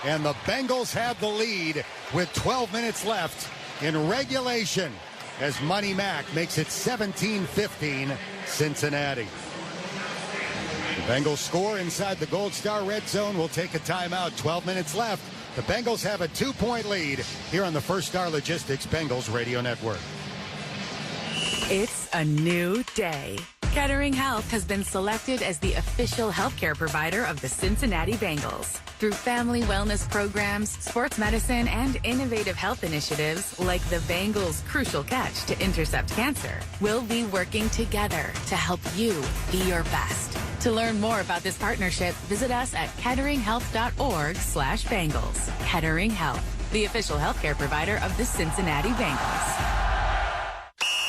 And the Bengals have the lead with 12 minutes left in regulation as Money Mac makes it 17-15 Cincinnati. The Bengals score inside the Gold Star red zone. We'll take a timeout. 12 minutes left. The Bengals have a 2-point lead here on the First Star Logistics Bengals Radio Network.
It's a new day. Kettering Health has been selected as the official healthcare provider of the Cincinnati Bengals. Through family wellness programs, sports medicine, and innovative health initiatives like the Bengals' Crucial Catch to intercept cancer, we'll be working together to help you be your best. To learn more about this partnership, visit us at ketteringhealth.org/Bengals. Kettering Health, the official healthcare provider of the Cincinnati Bengals.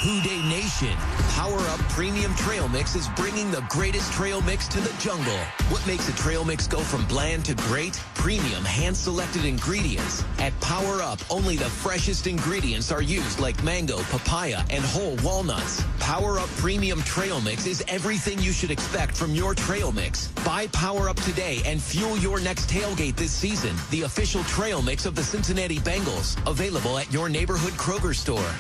Houday Nation, Power Up Premium Trail Mix is bringing the greatest trail mix to the jungle. What makes a trail mix go from bland to great? Premium hand-selected ingredients. At Power Up, only the freshest ingredients are used, like mango, papaya, and whole walnuts. Power Up Premium Trail Mix is everything you should expect from your trail mix. Buy Power Up today and fuel your next tailgate this season. The official trail mix of the Cincinnati Bengals. Available at your neighborhood Kroger store.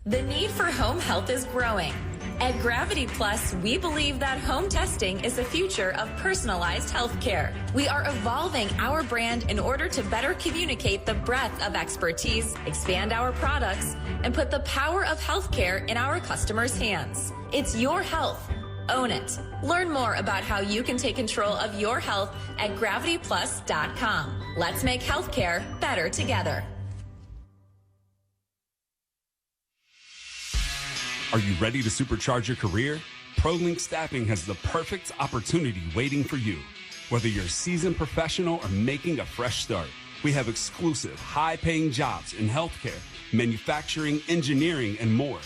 The need for home health is growing. At Gravity Plus, we believe that home testing is the future of personalized health care. We are evolving our brand in order to better communicate the breadth of expertise, expand our products, and put the power of healthcare in our customers' hands. It's your health. Own it. Learn more about how you can take control of your health at gravityplus.com. Let's make healthcare better together.
Are you ready to supercharge your career? ProLink Staffing has the perfect opportunity waiting for you.
Whether you're a seasoned professional or making a fresh start, we have exclusive, high-paying jobs in healthcare, manufacturing, engineering, and more.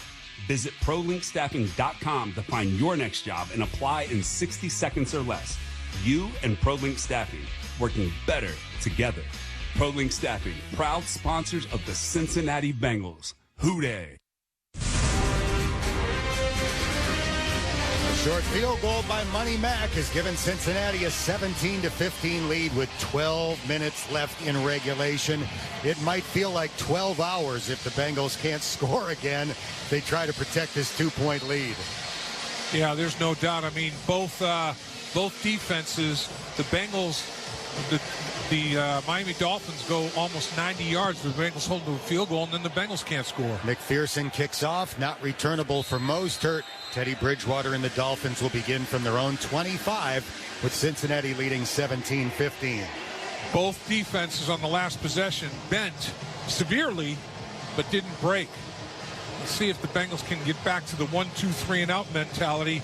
Visit ProLinkStaffing.com to find your next job and apply in 60 seconds or less. You and ProLink Staffing, working better together. ProLink Staffing, proud sponsors of the Cincinnati Bengals. Hooday!
Short field goal by Money Mack has given Cincinnati a 17-15 lead with 12 minutes left in regulation. It might feel like 12 hours if the Bengals can't score again. They try to protect this 2-point lead.
Yeah, there's no doubt. I mean, both defenses, the Bengals, the Miami Dolphins go almost 90 yards. The Bengals hold to a field goal, and then the Bengals can't score.
McPherson kicks off, not returnable for Mostert. Teddy Bridgewater and the Dolphins will begin from their own 25, with Cincinnati leading 17-15.
Both defenses on the last possession bent severely, but didn't break. Let's see if the Bengals can get back to the 1-2-3-and-out mentality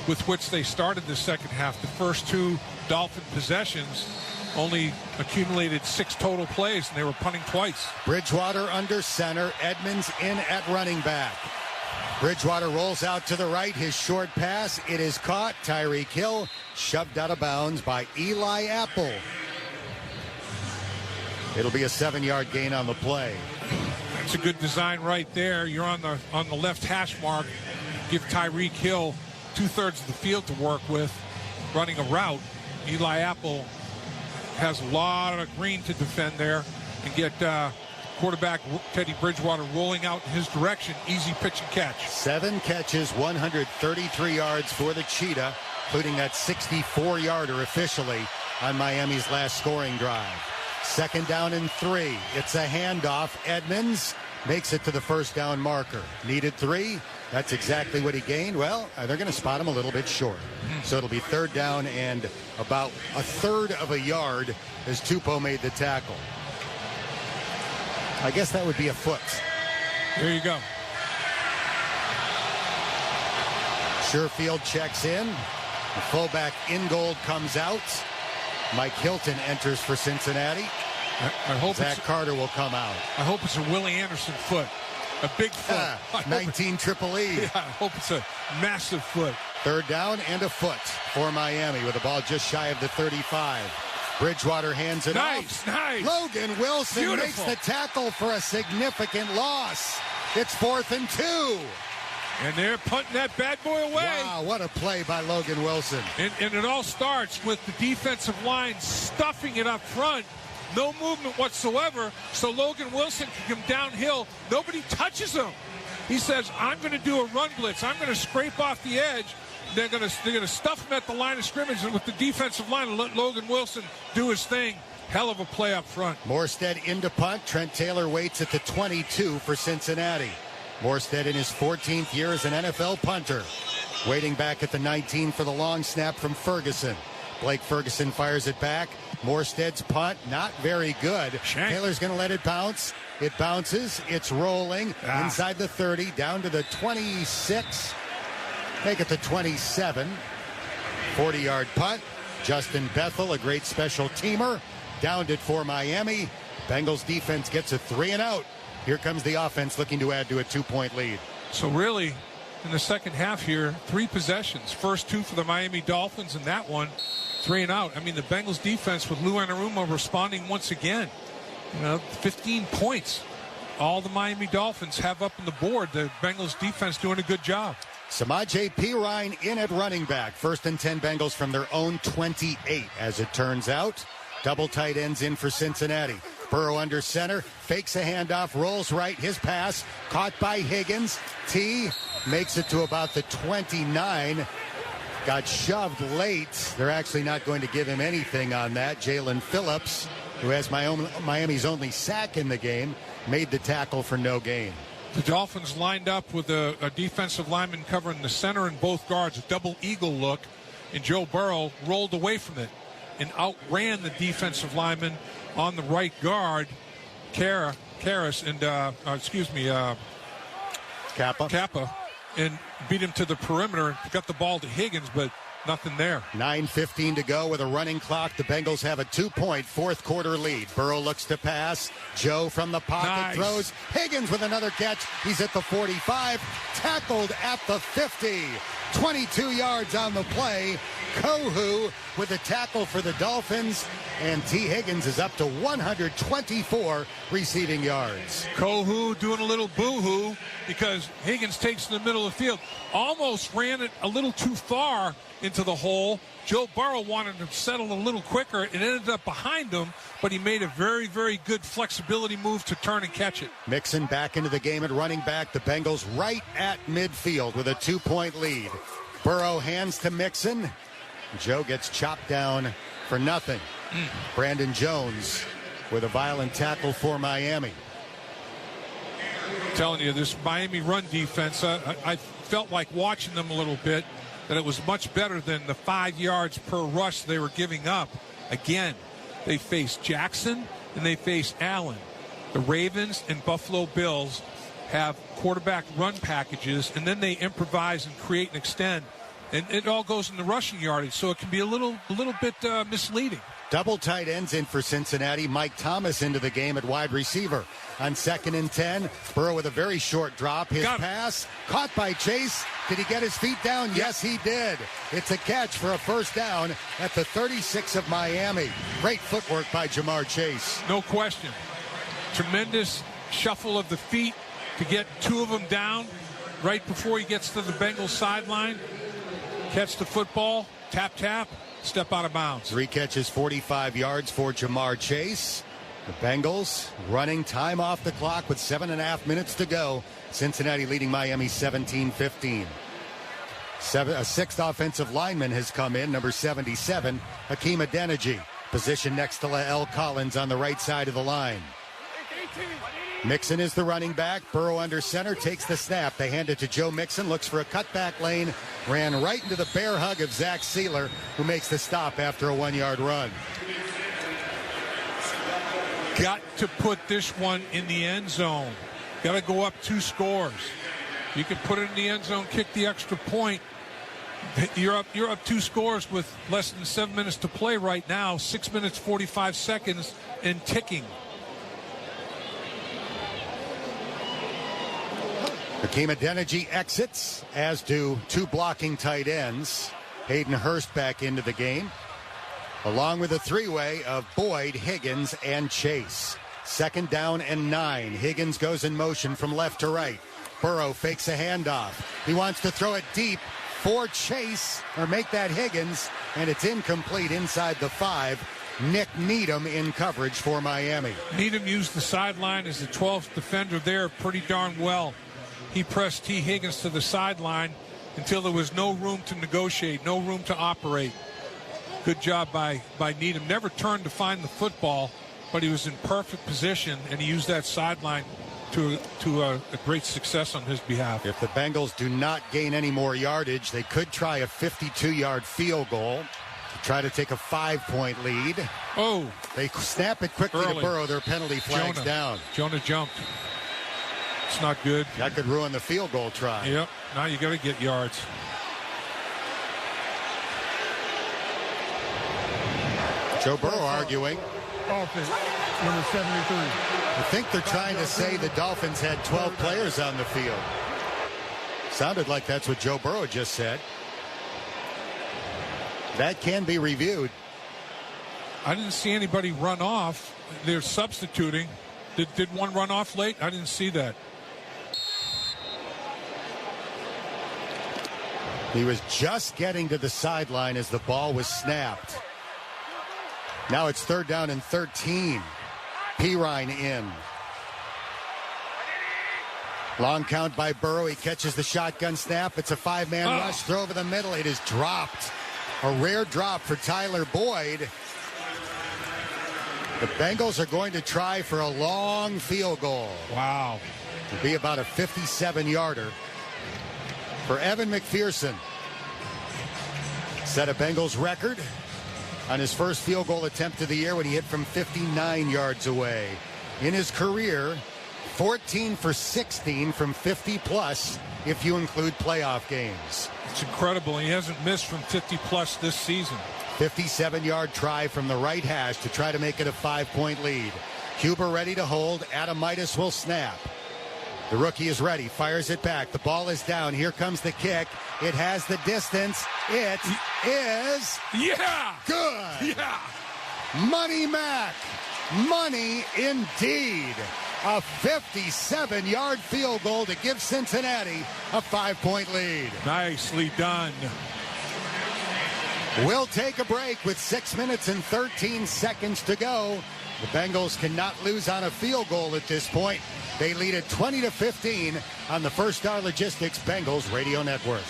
with which they started the second half. The first two Dolphin possessions only accumulated 6 total plays, and they were punting twice.
Bridgewater under center, Edmonds in at running back. Bridgewater rolls out to the right, his short pass. It is caught. Tyreek Hill shoved out of bounds by Eli Apple. It'll be a 7-yard gain on the play.
That's a good design right there. You're on the left hash mark. Give Tyreek Hill 2/3 of the field to work with, running a route. Eli Apple has a lot of green to defend there and get quarterback Teddy Bridgewater rolling out in his direction. Easy pitch and catch.
7 catches, 133 yards for the Cheetah, including that 64-yarder officially on Miami's last scoring drive. 2nd down and 3. It's a handoff. Edmonds makes it to the first down marker. Needed 3. That's exactly what he gained. Well, they're going to spot him a little bit short. So it'll be 3rd down and about 1/3 of a yard as Tupou made the tackle. I guess that would be a foot.
There you go.
Sherfield checks in. The fullback Ingold comes out. Mike Hilton enters for Cincinnati.
I hope
Zach Carter will come out.
I hope it's a Willie Anderson foot. A big foot.
19 triple E.
Yeah, I hope it's a massive foot.
3rd down and a foot for Miami with the ball just shy of the 35. Bridgewater hands it off.
Nice.
Logan Wilson
Beautiful.
makes the tackle for a significant loss. It's 4th and 2.
And they're punting that bad boy away.
Wow, what a play by Logan Wilson.
And it all starts with the defensive line stuffing it up front. No movement whatsoever, so Logan Wilson can come downhill. Nobody touches him. He says, I'm going to do a run blitz. I'm going to scrape off the edge. They're going to stuff him at the line of scrimmage, and with the defensive line and let Logan Wilson do his thing. Hell of a play up front.
Morstead into punt. Trent Taylor waits at the 22 for Cincinnati. Morstead in his 14th year as an NFL punter. Waiting back at the 19 for the long snap from Ferguson. Blake Ferguson fires it back. Morstead's punt, not very good.
Shank.
Taylor's going to let it bounce. It bounces. It's rolling inside the 30, down to the 26. Make it the 27. 40-yard punt. Justin Bethel, a great special teamer, downed it for Miami. Bengals defense gets a 3-and-out. Here comes the offense looking to add to a 2-point lead.
So really, in the second half here, 3 possessions. First 2 for the Miami Dolphins, and that one 3-and-out. I mean, the Bengals defense with Lou Anarumo responding once again. 15 points. All the Miami Dolphins have up on the board. The Bengals defense doing a good job.
Samaje Perine in at running back. 1st and 10 Bengals from their own 28, as it turns out. Double tight ends in for Cincinnati. Burrow under center, fakes a handoff, rolls right, his pass, caught by Higgins. T makes it to about the 29. Got shoved late. They're actually not going to give him anything on that. Jalen Phillips, who has Miami's only sack in the game, made the tackle for no gain.
The Dolphins lined up with a defensive lineman covering the center and both guards, a double eagle look, and Joe Burrow rolled away from it and outran the defensive lineman on the right guard, Karras, and Kappa, and beat him to the perimeter. Got the ball to Higgins, but nothing there.
9:15 to go with a running clock. The Bengals have a 2-point fourth quarter lead. Burrow looks to pass. Joe from the pocket throws. Higgins with another catch. He's at the 45. Tackled at the 50. 22 yards on the play. Kohu with a tackle for the Dolphins. And T. Higgins is up to 124 receiving yards.
Kohu doing a little boo-hoo because Higgins takes in the middle of the field. Almost ran it a little too far into the hole. Joe Burrow wanted to settle a little quicker. It ended up behind him, but he made a very, very good flexibility move to turn and catch it.
Mixon back into the game at running back. The Bengals right at midfield with a 2-point lead. Burrow hands to Mixon. Joe gets chopped down for nothing. Brandon Jones with a violent tackle for Miami.
I'm telling you, this Miami run defense, I felt like watching them a little bit, that it was much better than the 5 yards per rush they were giving up. Again, they faced Jackson and they faced Allen. The Ravens and Buffalo Bills have quarterback run packages, and then they improvise and create and extend. And it all goes in the rushing yardage, so it can be a little bit misleading.
Double tight ends in for Cincinnati. Mike Thomas into the game at wide receiver. On 2nd and 10, Burrow with a very short drop. His pass caught by Chase. Did he get his feet down? Yes, he did. It's a catch for a first down at the 36 of Miami. Great footwork by Jamar Chase.
No question. Tremendous shuffle of the feet to get two of them down right before he gets to the Bengals sideline. Catch the football, tap, step out of bounds.
3 catches, 45 yards for Jamar Chase. The Bengals running time off the clock with 7.5 minutes to go. Cincinnati leading Miami 17-15. A sixth offensive lineman has come in, number 77, Hakeem Adeniji. Position next to Lael Collins on the right side of the line. Mixon is the running back. Burrow under center, takes the snap. They hand it to Joe Mixon, looks for a cutback lane, ran right into the bear hug of Zach Sealer, who makes the stop after a 1-yard run.
Got to put this one in the end zone. Got to go up 2 scores. You can put it in the end zone, kick the extra point. You're up 2 scores with less than 7 minutes to play right now. 6 minutes, 45 seconds and ticking.
Hakeem Adeniji exits, as do 2 blocking tight ends. Hayden Hurst back into the game, along with a 3-way of Boyd, Higgins, and Chase. 2nd down and 9. Higgins goes in motion from left to right. Burrow fakes a handoff. He wants to throw it deep for Chase, or make that Higgins, and it's incomplete inside the 5. Nick Needham in coverage for Miami.
Needham used the sideline as the 12th defender there pretty darn well. He pressed T. Higgins to the sideline until there was no room to negotiate, no room to operate. Good job by Needham. Never turned to find the football, but he was in perfect position, and he used that sideline to a great success on his behalf.
If the Bengals do not gain any more yardage, they could try a 52-yard field goal to try to take a 5-point lead.
Oh.
They snap it quickly to Burrow. Their penalty flags down.
Jonah jumped. It's not good.
That could ruin the field goal try.
Yep. Now you got to get yards.
Joe Burrow arguing.
Offense, number 73.
I think they're trying to say the Dolphins had 12 players on the field. Sounded like that's what Joe Burrow just said. That can be reviewed.
I didn't see anybody run off. They're substituting. Did one run off late? I didn't see that.
He was just getting to the sideline as the ball was snapped. Now it's 3rd down and 13. Pirine in. Long count by Burrow. He catches the shotgun snap. It's a 5-man rush. Throw over the middle. It is dropped. A rare drop for Tyler Boyd. The Bengals are going to try for a long field goal.
Wow.
It'll be about a 57-yarder. For Evan McPherson. Set a Bengals record on his first field goal attempt of the year when he hit from 59 yards away. In his career, 14 for 16 from 50-plus if you include playoff games.
It's incredible. He hasn't missed from 50-plus this season.
57-yard try from the right hash to try to make it a 5-point lead. Huber ready to hold. Adamitis will snap. The rookie is ready. Fires it back. The ball is down. Here comes the kick. It has the distance. It is...
Yeah!
Good!
Yeah!
Money Mac. Money indeed. A 57-yard field goal to give Cincinnati a 5-point lead.
Nicely done.
We'll take a break with 6 minutes and 13 seconds to go. The Bengals cannot lose on a field goal at this point. They lead at 20-15 on the First Star Logistics Bengals Radio Network.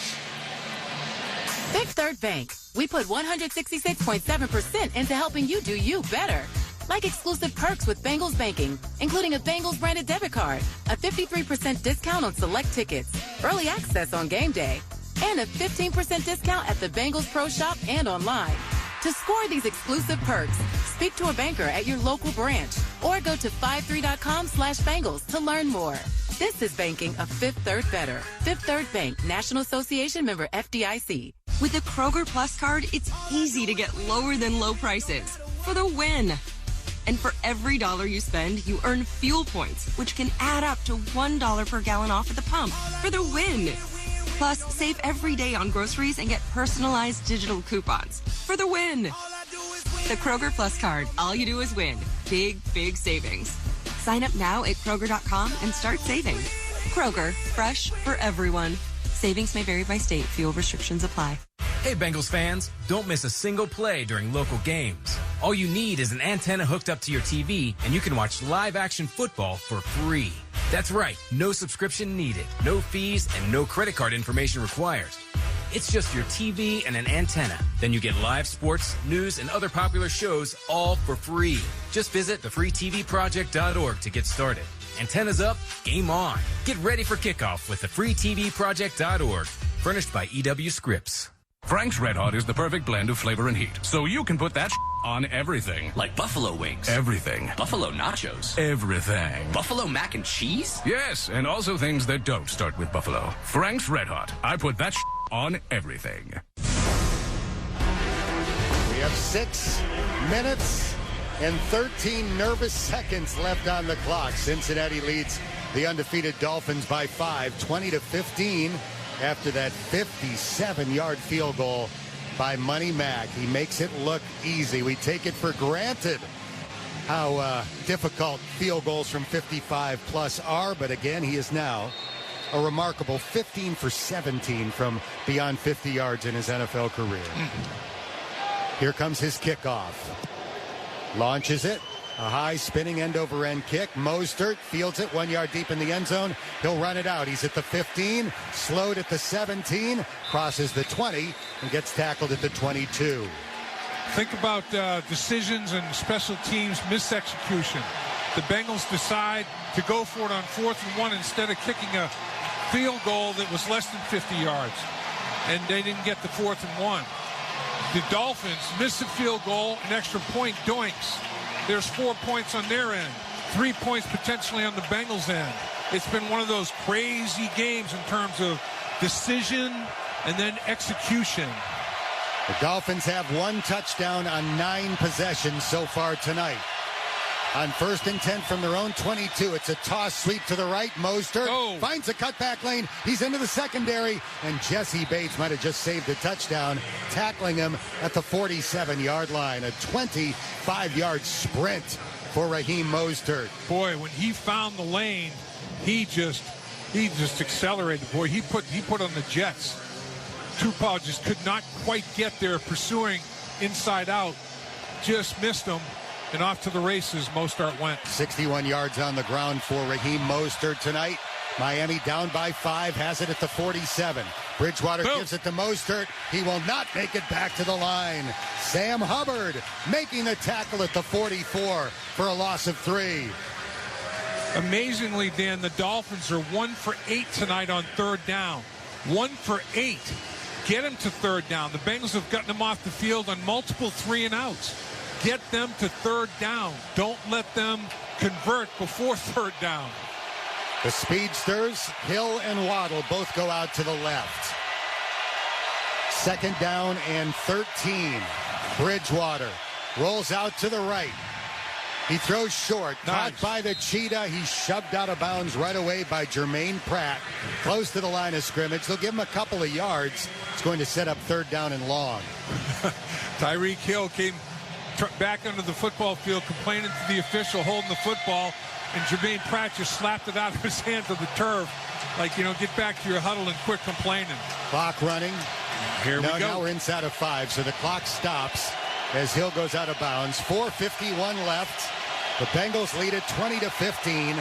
Fifth Third Bank. We put 166.7% into helping you do you better. Like exclusive perks with Bengals Banking, including a Bengals branded debit card, a 53% discount on select tickets, early access on game day, and a 15% discount at the Bengals Pro Shop and online. To score these exclusive perks, speak to a banker at your local branch or go to 53.com/Bengals to learn more. This is banking a Fifth Third better. Fifth Third Bank, National Association member FDIC.
With the Kroger Plus card, it's easy to get lower than low prices for the win. And for every dollar you spend, you earn fuel points, which can add up to $1 per gallon off at the pump for the win. Plus, save every day on groceries and get personalized digital coupons for the win. The Kroger Plus card. All you do is win. Big, big savings. Sign up now at Kroger.com and start saving. Kroger, fresh for everyone. Savings may vary by state. Fuel restrictions apply.
Hey, Bengals fans, don't miss a single play during local games. All you need is an antenna hooked up to your TV, and you can watch live-action football for free. That's right, no subscription needed, no fees, and no credit card information required. It's just your TV and an antenna. Then you get live sports, news, and other popular shows all for free. Just visit thefreetvproject.org to get started. Antennas up, game on. Get ready for kickoff with thefreetvproject.org. Furnished by EW Scripps.
Frank's Red Hot is the perfect blend of flavor and heat, so you can put that on everything.
Like buffalo wings.
Everything.
Buffalo nachos.
Everything.
Buffalo mac and cheese?
Yes, and also things that don't start with buffalo. Frank's Red Hot. I put that on everything.
We have 6 minutes and 13 nervous seconds left on the clock. Cincinnati leads the undefeated Dolphins by 5, 20-15. After that 57-yard field goal by Money Mac. He makes it look easy. We take it for granted how difficult field goals from 55-plus are, but again, he is now a remarkable 15 for 17 from beyond 50 yards in his NFL career. Here comes his kickoff. Launches it. A high spinning end-over-end kick. Mostert fields it 1 yard deep in the end zone. He'll run it out. He's at the 15, slowed at the 17, crosses the 20, and gets tackled at the 22.
Think about decisions and special teams misexecution. The Bengals decide to go for it on 4th and 1 instead of kicking a field goal that was less than 50 yards. And they didn't get the 4th and 1. The Dolphins miss a field goal, an extra point, doinks. There's 4 points on their end, 3 points potentially on the Bengals' end. It's been one of those crazy games in terms of decision and then execution.
The Dolphins have 1 touchdown on 9 possessions so far tonight. On 1st and 10 from their own 22, it's a toss sweep to the right. Mostert finds a cutback lane. He's into the secondary, and Jesse Bates might have just saved a touchdown, tackling him at the 47-yard line. A 25-yard sprint for Raheem Mostert.
Boy, when he found the lane, he just accelerated. Boy, he put on the jets. Tupou just could not quite get there, pursuing inside out. Just missed him. And off to the races, Mostert went.
61 yards on the ground for Raheem Mostert tonight. Miami down by 5, has it at the 47. Bridgewater gives it to Mostert. He will not make it back to the line. Sam Hubbard making the tackle at the 44 for a loss of 3.
Amazingly, Dan, the Dolphins are 1 for 8 tonight on 3rd down. 1 for 8. Get him to 3rd down. The Bengals have gotten them off the field on multiple 3-and-outs. Get them to 3rd down. Don't let them convert before 3rd down.
The speedsters, Hill and Waddle, both go out to the left. 2nd down and 13. Bridgewater rolls out to the right. He throws short, caught by the Cheetah. He's shoved out of bounds right away by Jermaine Pratt. Close to the line of scrimmage. They'll give him a couple of yards. It's going to set up 3rd down and long.
Tyreek Hill came back under the football field complaining to the official holding the football, and Jermaine Pratt just slapped it out of his hand to the turf. Like, get back to your huddle and quit complaining.
Clock running.
Here we go.
Now we're inside of 5, so the clock stops as Hill goes out of bounds. 4:51 left. The Bengals lead it 20-15.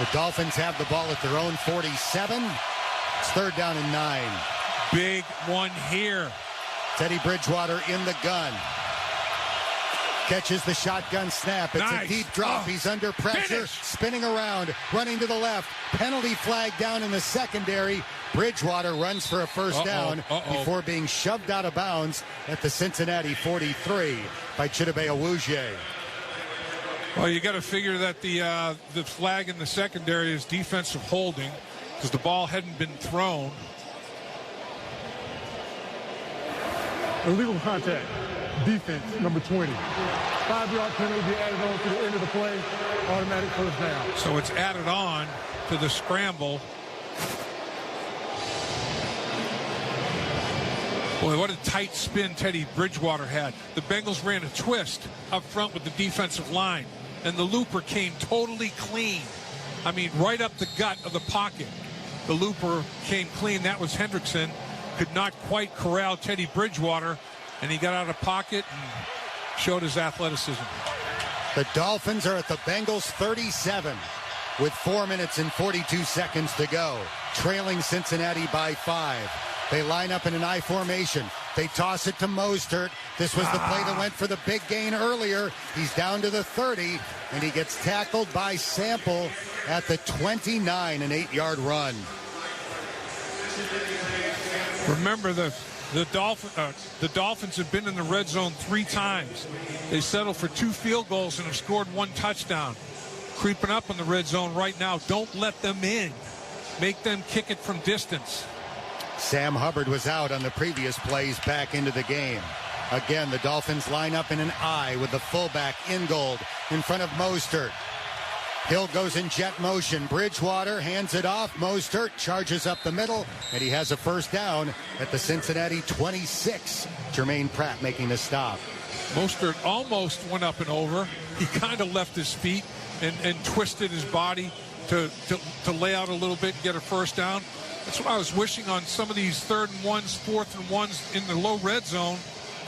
The Dolphins have the ball at their own 47. It's 3rd down and 9.
Big one here.
Teddy Bridgewater in the gun. Catches the shotgun snap. It's a deep drop. He's under pressure. Spinning around. Running to the left. Penalty flag down in the secondary. Bridgewater runs for a first down before being shoved out of bounds at the Cincinnati 43 by Chidobe Awuzie.
Well, you got to figure that the flag in the secondary is defensive holding because the ball hadn't been thrown.
Illegal contact. Defense, number 20. 5-yard penalty be added on to the end of the play. Automatic first down.
So it's added on to the scramble. Boy, what a tight spin Teddy Bridgewater had. The Bengals ran a twist up front with the defensive line, and the looper came totally clean. I mean, right up the gut of the pocket. The looper came clean. That was Hendrickson. Could not quite corral Teddy Bridgewater, and he got out of pocket and showed his athleticism.
The Dolphins are at the Bengals 37 with 4 minutes and 42 seconds to go, trailing Cincinnati by 5. They line up in an I formation. They toss it to Mostert. This was the play that went for the big gain earlier. He's down to the 30, and he gets tackled by Sample at the 29, an 8-yard run.
Remember, the Dolphins have been in the red zone 3 times. They settled for 2 field goals and have scored 1 touchdown. Creeping up in the red zone right now. Don't let them in. Make them kick it from distance.
Sam Hubbard was out on the previous plays back into the game. Again, the Dolphins line up in an I with the fullback Ingold in front of Mostert. Hill goes in jet motion. Bridgewater hands it off. Mostert charges up the middle, and he has a first down at the Cincinnati 26. Jermaine Pratt making the stop.
Mostert almost went up and over. He kind of left his feet and twisted his body to lay out a little bit and get a first down. That's what I was wishing on some of these 3rd and 1s, 4th and 1s in the low red zone.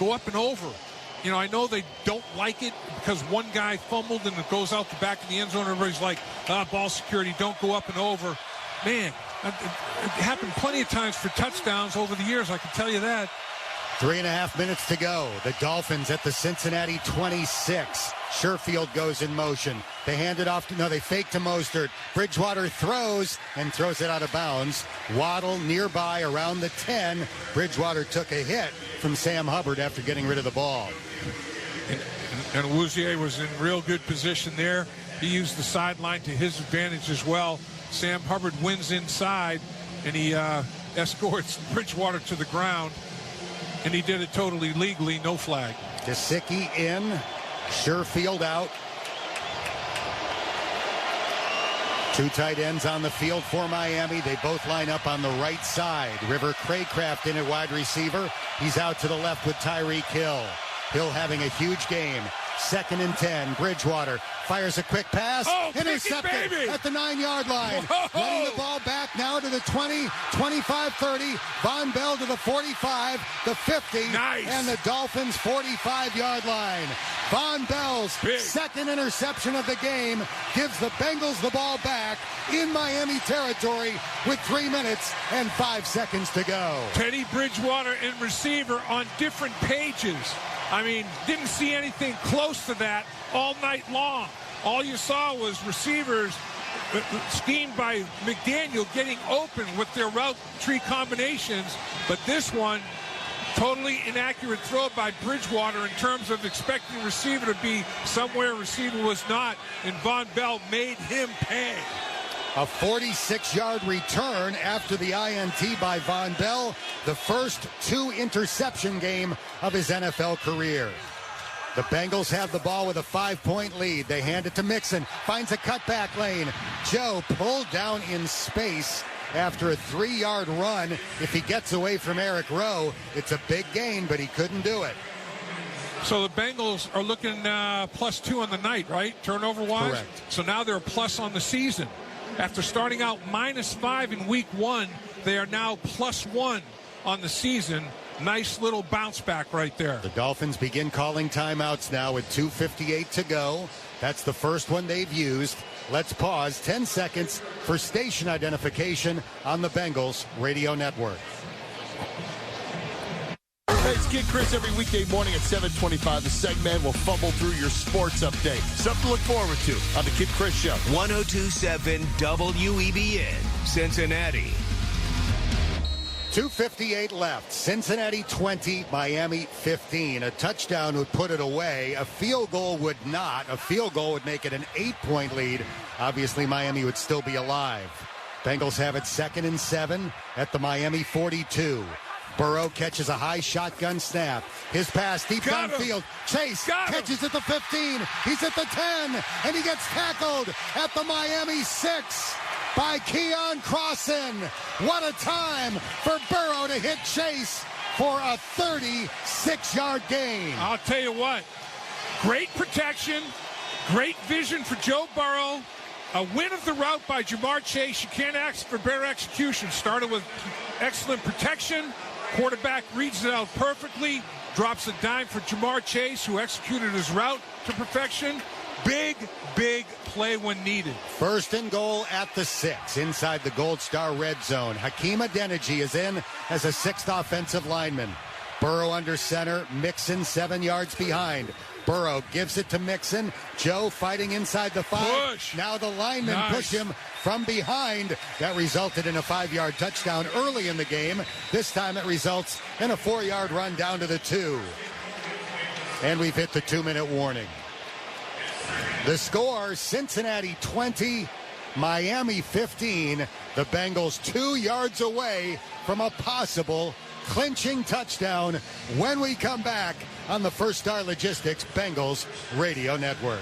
Go up and over. I know they don't like it because one guy fumbled and it goes out the back of the end zone. Everybody's like, ball security, don't go up and over. Man, it happened plenty of times for touchdowns over the years, I can tell you that.
3.5 minutes to go. The Dolphins at the Cincinnati 26. Sherfield goes in motion. They hand it off they fake to Mostert. Bridgewater throws and throws it out of bounds. Waddle nearby around the 10. Bridgewater took a hit from Sam Hubbard after getting rid of the ball.
And Awuzie was in real good position there. He used the sideline to his advantage as well. Sam Hubbard wins inside, and he escorts Bridgewater to the ground. And he did it totally legally, no flag.
Gesicki in, Sherfield out. 2 tight ends on the field for Miami. They both line up on the right side. River Craycraft in at wide receiver. He's out to the left with Tyreek Hill. Hill having a huge game. 2nd and 10. Bridgewater fires a quick pass. Intercepted at the 9-yard line. Running the ball back now to the 20, 25, 30. Von Bell to the 45, the 50, and the Dolphins' 45-yard line. Von Bell's second interception of the game gives the Bengals the ball back in Miami territory with 3 minutes and 5 seconds to go.
Teddy Bridgewater and receiver on different pages. I mean, didn't see anything close to that all night long. All you saw was receivers schemed by McDaniel getting open with their route tree combinations. But this one, totally inaccurate throw by Bridgewater in terms of expecting receiver to be somewhere receiver was not. And Von Bell made him pay.
A 46-yard return after the INT by Von Bell, the first 2-interception game of his NFL career. The Bengals have the ball with a 5-point lead. They hand it to Mixon, finds a cutback lane. Joe pulled down in space after a 3-yard run. If he gets away from Eric Rowe, it's a big gain, but he couldn't do it.
So the Bengals are looking +2 on the night, right? Turnover-wise?
Correct.
So now they're a plus on the season. After starting out -5 in week 1, they are now +1 on the season. Nice little bounce back right there.
The Dolphins begin calling timeouts now with 2:58 to go. That's the first one they've used. Let's pause 10 seconds for station identification on the Bengals radio network.
Hey, it's Kid Chris every weekday morning at 7:25. The segment will fumble through your sports update. Something to look forward to on the Kid Chris Show.
102.7 WEBN, Cincinnati.
2:58 left. Cincinnati 20, Miami 15. A touchdown would put it away. A field goal would not. A field goal would make it an 8-point lead. Obviously, Miami would still be alive. Bengals have it 2nd and 7 at the Miami 42. Burrow catches a high shotgun snap. His pass deep downfield. Chase catches at the 15. He's at the 10. And he gets tackled at the Miami 6 by Keon Crossan. What a time for Burrow to hit Chase for a 36-yard gain.
I'll tell you what. Great protection. Great vision for Joe Burrow. A win of the route by Jamar Chase. You can't ask for better execution. Started with excellent protection. Quarterback reads it out perfectly. Drops a dime for Jamar Chase, who executed his route to perfection. Big play when needed.
1st and goal at the 6 inside the Gold Star red zone. Hakeem Adeniji is in as a 6th offensive lineman. Burrow under center. Mixon 7 yards behind. Burrow gives it to Mixon. Joe fighting inside the 5.
Push.
Now the linemen push him from behind. That resulted in a 5-yard touchdown early in the game. This time it results in a 4-yard run down to the 2. And we've hit the 2-minute warning. The score, Cincinnati 20, Miami 15. The Bengals 2 yards away from a possible clinching touchdown when we come back on the First Star Logistics Bengals Radio Network.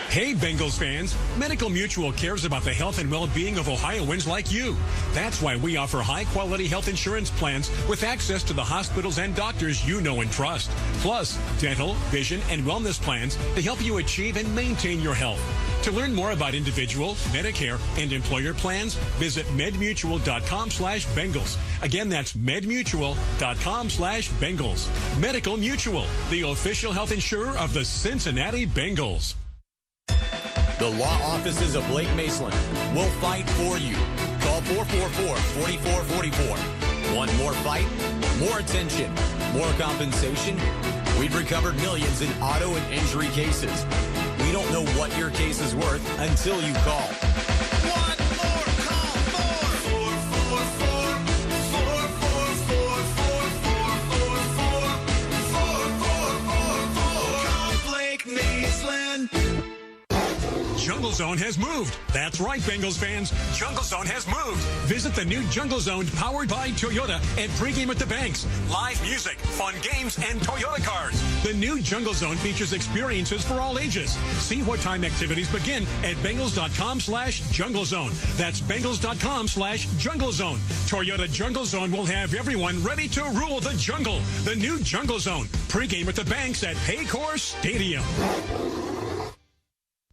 Hey, Bengals fans, Medical Mutual cares about the health and well-being of Ohioans like you. That's why we offer high-quality health insurance plans with access to the hospitals and doctors you know and trust. Plus, dental, vision, and wellness plans to help you achieve and maintain your health. To learn more about individual, Medicare, and employer plans, visit medmutual.com/Bengals. Again, that's medmutual.com/Bengals. Medical Mutual, the official health insurer of the Cincinnati Bengals.
The law offices of Blake Maceland will fight for you. Call 444-4444. Want more fight? More attention? More compensation? We've recovered millions in auto and injury cases. We don't know what your case is worth until you call. One more call for 444-4444. Call Blake Maceland.
Jungle Zone has moved. That's right, Bengals fans. Jungle Zone has moved. Visit the new Jungle Zone powered by Toyota at Pregame at the Banks. Live music, fun games, and Toyota cars. The new Jungle Zone features experiences for all ages. See what time activities begin at Bengals.com/Jungle Zone. That's Bengals.com/Jungle Zone. Toyota Jungle Zone will have everyone ready to rule the jungle. The new Jungle Zone. Pregame at the Banks at Paycor Stadium.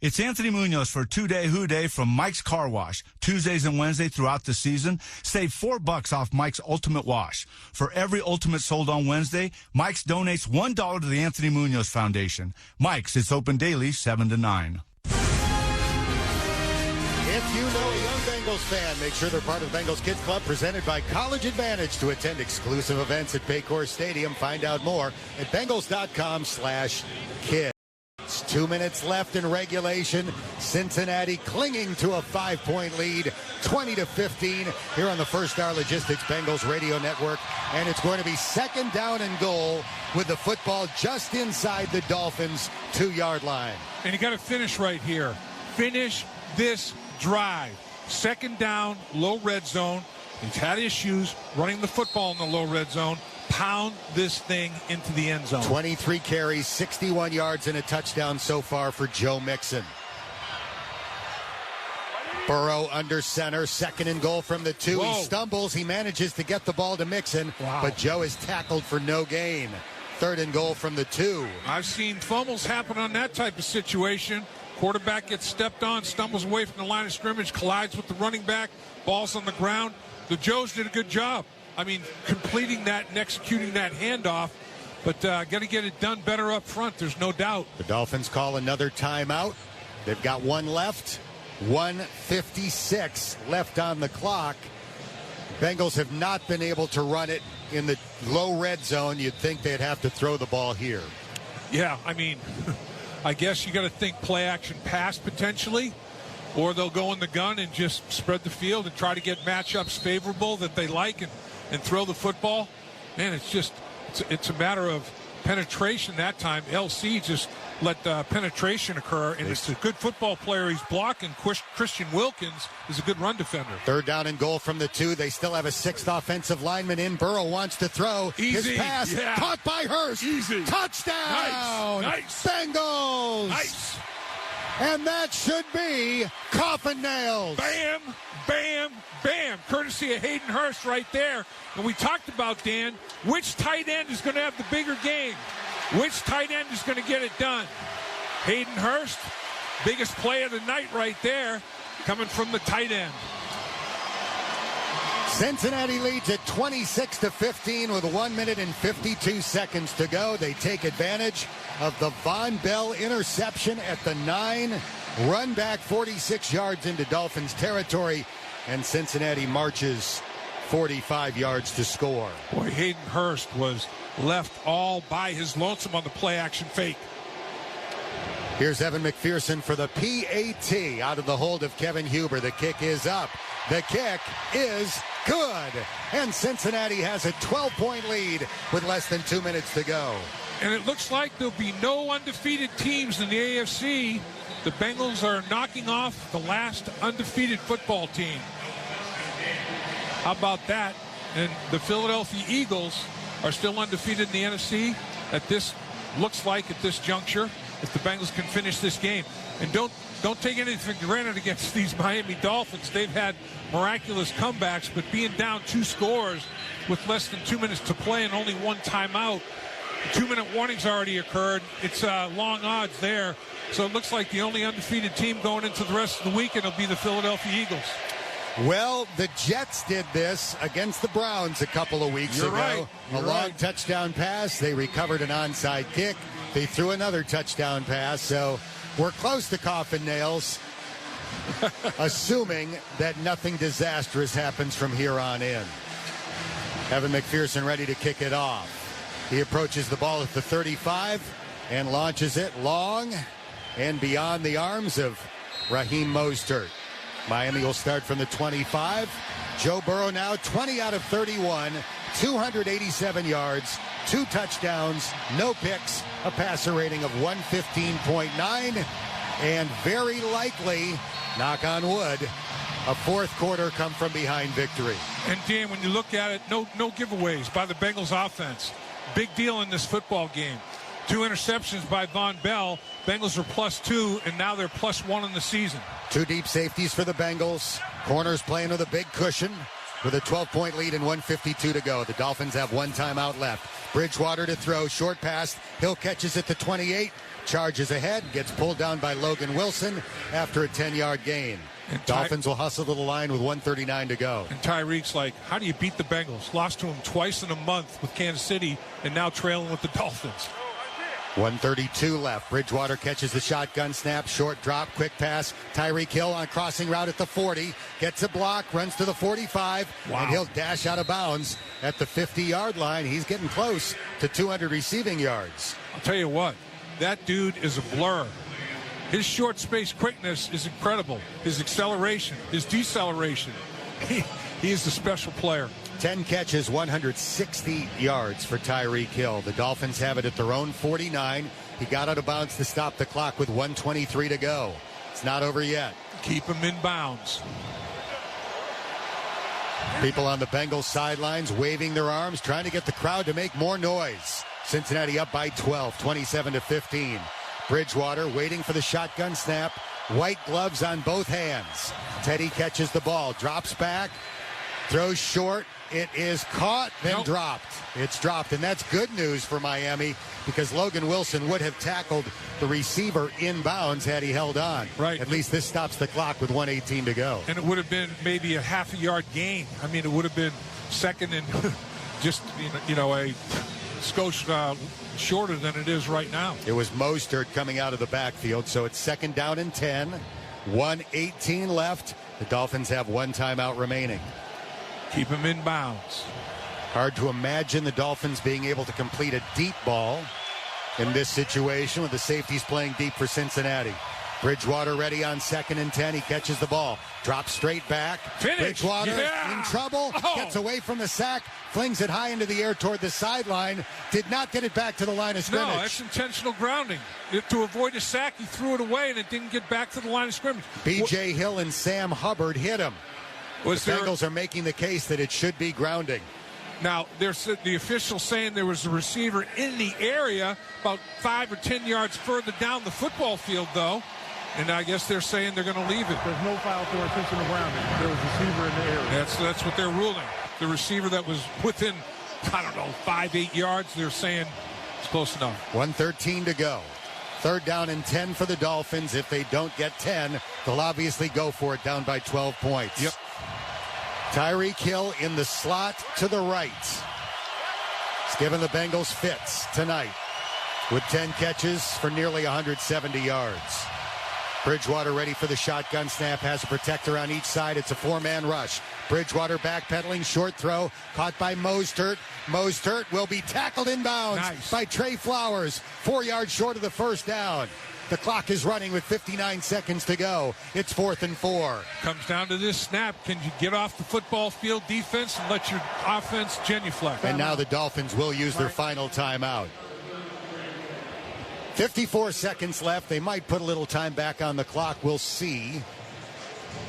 It's Anthony Munoz for 2-Day Who Day from Mike's Car Wash. Tuesdays and Wednesdays throughout the season, save $4 off Mike's Ultimate Wash. For every Ultimate sold on Wednesday, Mike's donates $1 to the Anthony Munoz Foundation. Mike's, it's open daily 7 to 9.
If you know a young Bengals fan, make sure they're part of the Bengals Kids Club presented by College Advantage to attend exclusive events at Paycor Stadium. Find out more at Bengals.com/kids. 2 minutes left in regulation. Cincinnati clinging to a 5-point lead, 20-15 here on the First Star Logistics Bengals Radio Network. And it's going to be 2nd down and goal with the football just inside the Dolphins' 2-yard line.
And you got to finish right here. Finish this drive. second down, low red zone. He's had issues running the football in the low red zone. Pound this thing into the end zone.
23 carries, 61 yards, and a touchdown so far for Joe Mixon. Burrow under center, second and goal from the 2.
Whoa.
He stumbles. He manages to get the ball to Mixon, but Joe is tackled for no gain. Third and goal from the 2.
I've seen fumbles happen on that type of situation. Quarterback gets stepped on, stumbles away from the line of scrimmage, collides with the running back, ball's on the ground. The Joes did a good job. I mean, completing that and executing that handoff, but got to get it done better up front, there's no doubt.
The Dolphins call another timeout. They've got one left. 1:56 left on the clock. Bengals have not been able to run it in the low red zone. You'd think they'd have to throw the ball here.
Yeah, I mean, I guess you got to think play action pass potentially, or they'll go in the gun and just spread the field and try to get matchups favorable that they like and throw the football. Man, it's a matter of penetration that time. LC just let penetration occur, and it's a good football player. He's blocking. Christian Wilkins is a good run defender.
Third down and goal from the 2. They still have a 6th offensive lineman in. Burrow wants to throw.
Easy.
His pass caught by Hurst.
Easy.
Touchdown.
Nice.
Bengals.
Nice.
And that should be coffin nails.
Bam, bam, bam. Courtesy of Hayden Hurst right there. And we talked about, Dan, which tight end is going to have the bigger game? Which tight end is going to get it done? Hayden Hurst, biggest play of the night right there, coming from the tight end.
Cincinnati leads at 26-15 with 1 minute and 52 seconds to go. They take advantage of the Von Bell interception at the 9. Run back 46 yards into Dolphins territory, and Cincinnati marches 45 yards to score.
Boy, Hayden Hurst was left all by his lonesome on the play-action fake.
Here's Evan McPherson for the PAT out of the hold of Kevin Huber. The kick is up. The kick is good. And Cincinnati has a 12-point lead with less than 2 minutes to go.
And it looks like there'll be no undefeated teams in the AFC. The Bengals are knocking off the last undefeated football team. How about that? And the Philadelphia Eagles are still undefeated in the NFC at this juncture, if the Bengals can finish this game. And don't take anything for granted against these Miami Dolphins. They've had miraculous comebacks, but being down 2 scores with less than 2 minutes to play and only 1 timeout, the 2-minute warning's already occurred. It's long odds there. So it looks like the only undefeated team going into the rest of the weekend will be the Philadelphia Eagles.
Well, the Jets did this against the Browns a couple of weeks ago.
Right.
A long touchdown pass. They recovered an onside kick. They threw another touchdown pass. So we're close to coffin nails, assuming that nothing disastrous happens from here on in. Evan McPherson ready to kick it off. He approaches the ball at the 35 and launches it long and beyond the arms of Raheem Mostert. Miami will start from the 25. Joe Burrow now 20 out of 31, 287 yards, 2 touchdowns, no picks, a passer rating of 115.9, and very likely, knock on wood, a fourth quarter come from behind victory.
And Dan, when you look at it, no giveaways by the Bengals offense. Big deal in this football game. 2 interceptions by Von Bell. Bengals are +2, and now they're +1 in the season.
2 deep safeties for the Bengals. Corners playing with a big cushion with a 12-point lead and 1:52 to go. The Dolphins have 1 timeout left. Bridgewater to throw, short pass. Hill catches it to 28, charges ahead, gets pulled down by Logan Wilson after a 10-yard gain. Dolphins will hustle to the line with 1:39 to go.
And Tyreek's like, how do you beat the Bengals? Lost to them twice in a month with Kansas City and now trailing with the Dolphins.
1:32 left. Bridgewater catches the shotgun snap, short drop, quick pass. Tyreek Hill on crossing route at the 40, gets a block, runs to the 45, and he'll dash out of bounds at the 50-yard line. He's getting close to 200 receiving yards.
I'll tell you what, that dude is a blur. His short space quickness is incredible. His acceleration, his deceleration. He is a special player.
10 catches, 160 yards for Tyreek Hill. The Dolphins have it at their own 49. He got out of bounds to stop the clock with 1:23 to go. It's not over yet.
Keep him in bounds.
People on the Bengals sidelines waving their arms, trying to get the crowd to make more noise. Cincinnati up by 12, 27-15. Bridgewater waiting for the shotgun snap. White gloves on both hands. Teddy catches the ball, drops back, throws short. It is caught, then dropped. It's dropped, and that's good news for Miami because Logan Wilson would have tackled the receiver inbounds had he held on.
Right.
At least this stops the clock with 1:18 to go.
And it would have been maybe a half-a-yard gain. I mean, it would have been second and just, a skosh shorter than it is right now.
It was Mostert coming out of the backfield, so it's 2nd down and 10. 1:18 left. The Dolphins have one timeout remaining.
Keep him in bounds.
Hard to imagine the Dolphins being able to complete a deep ball in this situation with the safeties playing deep for Cincinnati. Bridgewater ready on 2nd and 10. He catches the ball. Drops straight back.
Finish.
Bridgewater
Yeah.
in trouble. Gets away from the sack. Flings it high into the air toward the sideline. Did not get it back to the line of scrimmage.
No, that's intentional grounding. To avoid a sack, he threw it away, and it didn't get back to the line of scrimmage.
B.J. Hill and Sam Hubbard hit him. The Bengals are making the case that it should be grounding.
Now, there's the official saying there was a receiver in the area about 5 or 10 yards further down the football field, though. And I guess they're saying they're going to leave it.
There's no foul for intentional grounding. There was a receiver in the area.
That's what they're ruling. The receiver that was within, 5-8 yards, they're saying it's close enough.
1:13 to go. 3rd down and 10 for the Dolphins. If they don't get 10, they'll obviously go for it down by 12 points.
Yep.
Tyreek Hill in the slot to the right. He's given the Bengals fits tonight with 10 catches for nearly 170 yards. Bridgewater ready for the shotgun snap, has a protector on each side. It's a 4-man rush. Bridgewater backpedaling, short throw, caught by Mostert. Mostert will be tackled inbounds by Trey Flowers, 4 yards short of the 1st down. The clock is running with 59 seconds to go. It's 4th and 4.
Comes down to this snap. Can you get off the football field defense and let your offense genuflect?
And now the Dolphins will use their final timeout. 54 seconds left. They might put a little time back on the clock. We'll see.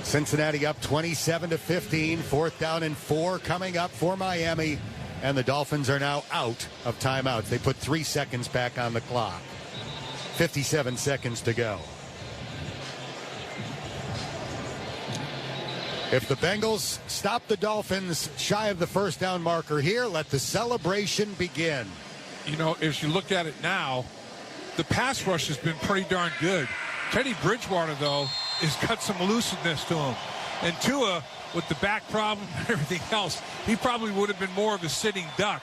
Cincinnati up 27-15. 4th down and 4 coming up for Miami. And the Dolphins are now out of timeouts. They put 3 seconds back on the clock. 57 seconds to go. If the Bengals stop the Dolphins shy of the 1st down marker here, let the celebration begin.
As you look at it now, the pass rush has been pretty darn good. Teddy Bridgewater, though, has got some elusiveness to him. And Tua, with the back problem and everything else, he probably would have been more of a sitting duck.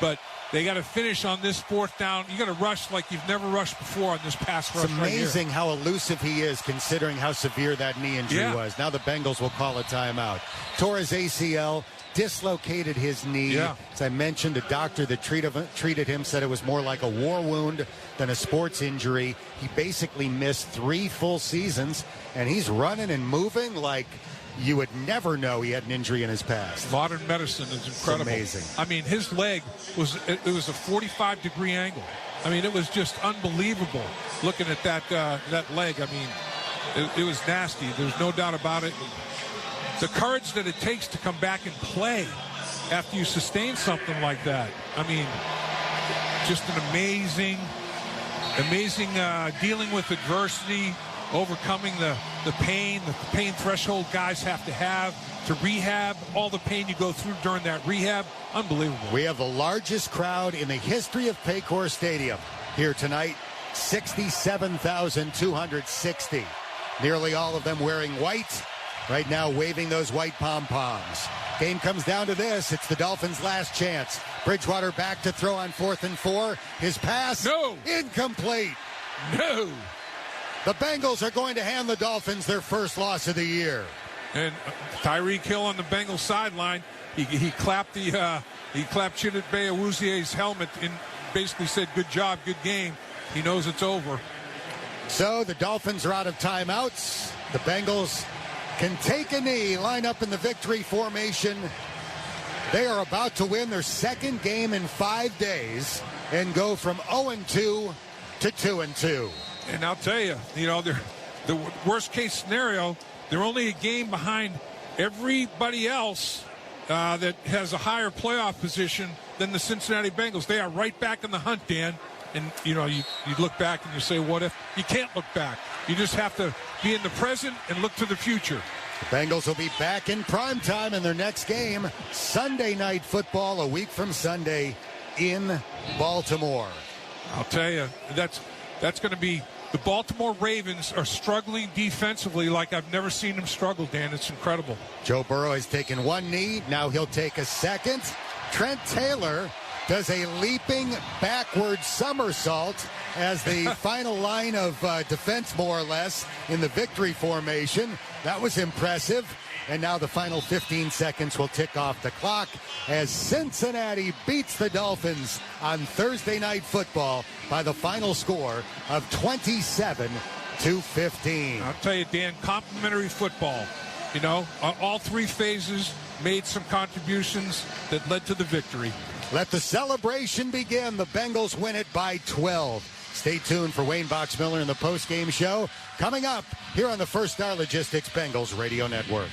But they got to finish on this 4th down. You got to rush like you've never rushed before on this pass rush.
It's amazing how elusive he is considering how severe that knee injury was. Now the Bengals will call a timeout. Tore his ACL, dislocated his knee. As I mentioned, a doctor that treated him said it was more like a war wound than a sports injury. He basically missed 3 full seasons, and he's running and moving like you would never know he had an injury in his past.
Modern medicine is incredible.
It's amazing.
I mean, his leg was a 45-degree angle. I mean, it was just unbelievable looking at that leg. I mean, it was nasty. There's no doubt about it. The courage that it takes to come back and play after you sustain something like that. I mean, just an amazing dealing with adversity, overcoming the pain threshold guys have to rehab, all the pain you go through during that rehab. Unbelievable.
We have the largest crowd in the history of Paycor Stadium here tonight, 67,260. Nearly all of them wearing white, right now waving those white pom-poms. Game comes down to this. It's the Dolphins' last chance. Bridgewater back to throw on 4th and 4. His pass, incomplete.
No.
The Bengals are going to hand the Dolphins their first loss of the year.
And Tyreek Hill on the Bengals sideline, he clapped Chidit Beawuzie's helmet and basically said, "Good job, good game." He knows it's over.
So the Dolphins are out of timeouts. The Bengals can take a knee, line up in the victory formation. They are about to win their 2nd game in 5 days and go from 0-2 to 2-2.
And I'll tell you, they're the worst case scenario. They're only a game behind everybody else that has a higher playoff position than the Cincinnati Bengals. They are right back in the hunt, Dan. And, you look back and you say, what if? You can't look back. You just have to be in the present and look to the future.
The Bengals will be back in prime time in their next game, Sunday Night Football, a week from Sunday in Baltimore.
I'll tell you, that's going to be the Baltimore Ravens are struggling defensively like I've never seen them struggle, Dan. It's incredible.
Joe Burrow has taken one knee. Now he'll take a second. Trent Taylor does a leaping backward somersault as the final line of defense, more or less, in the victory formation. That was impressive. And now the final 15 seconds will tick off the clock as Cincinnati beats the Dolphins on Thursday Night Football by the final score of 27-15.
I'll tell you, Dan, complimentary football. All three phases made some contributions that led to the victory.
Let the celebration begin. The Bengals win it by 12. Stay tuned for Wayne Boxmiller in the postgame show coming up here on the First Star Logistics Bengals Radio Network.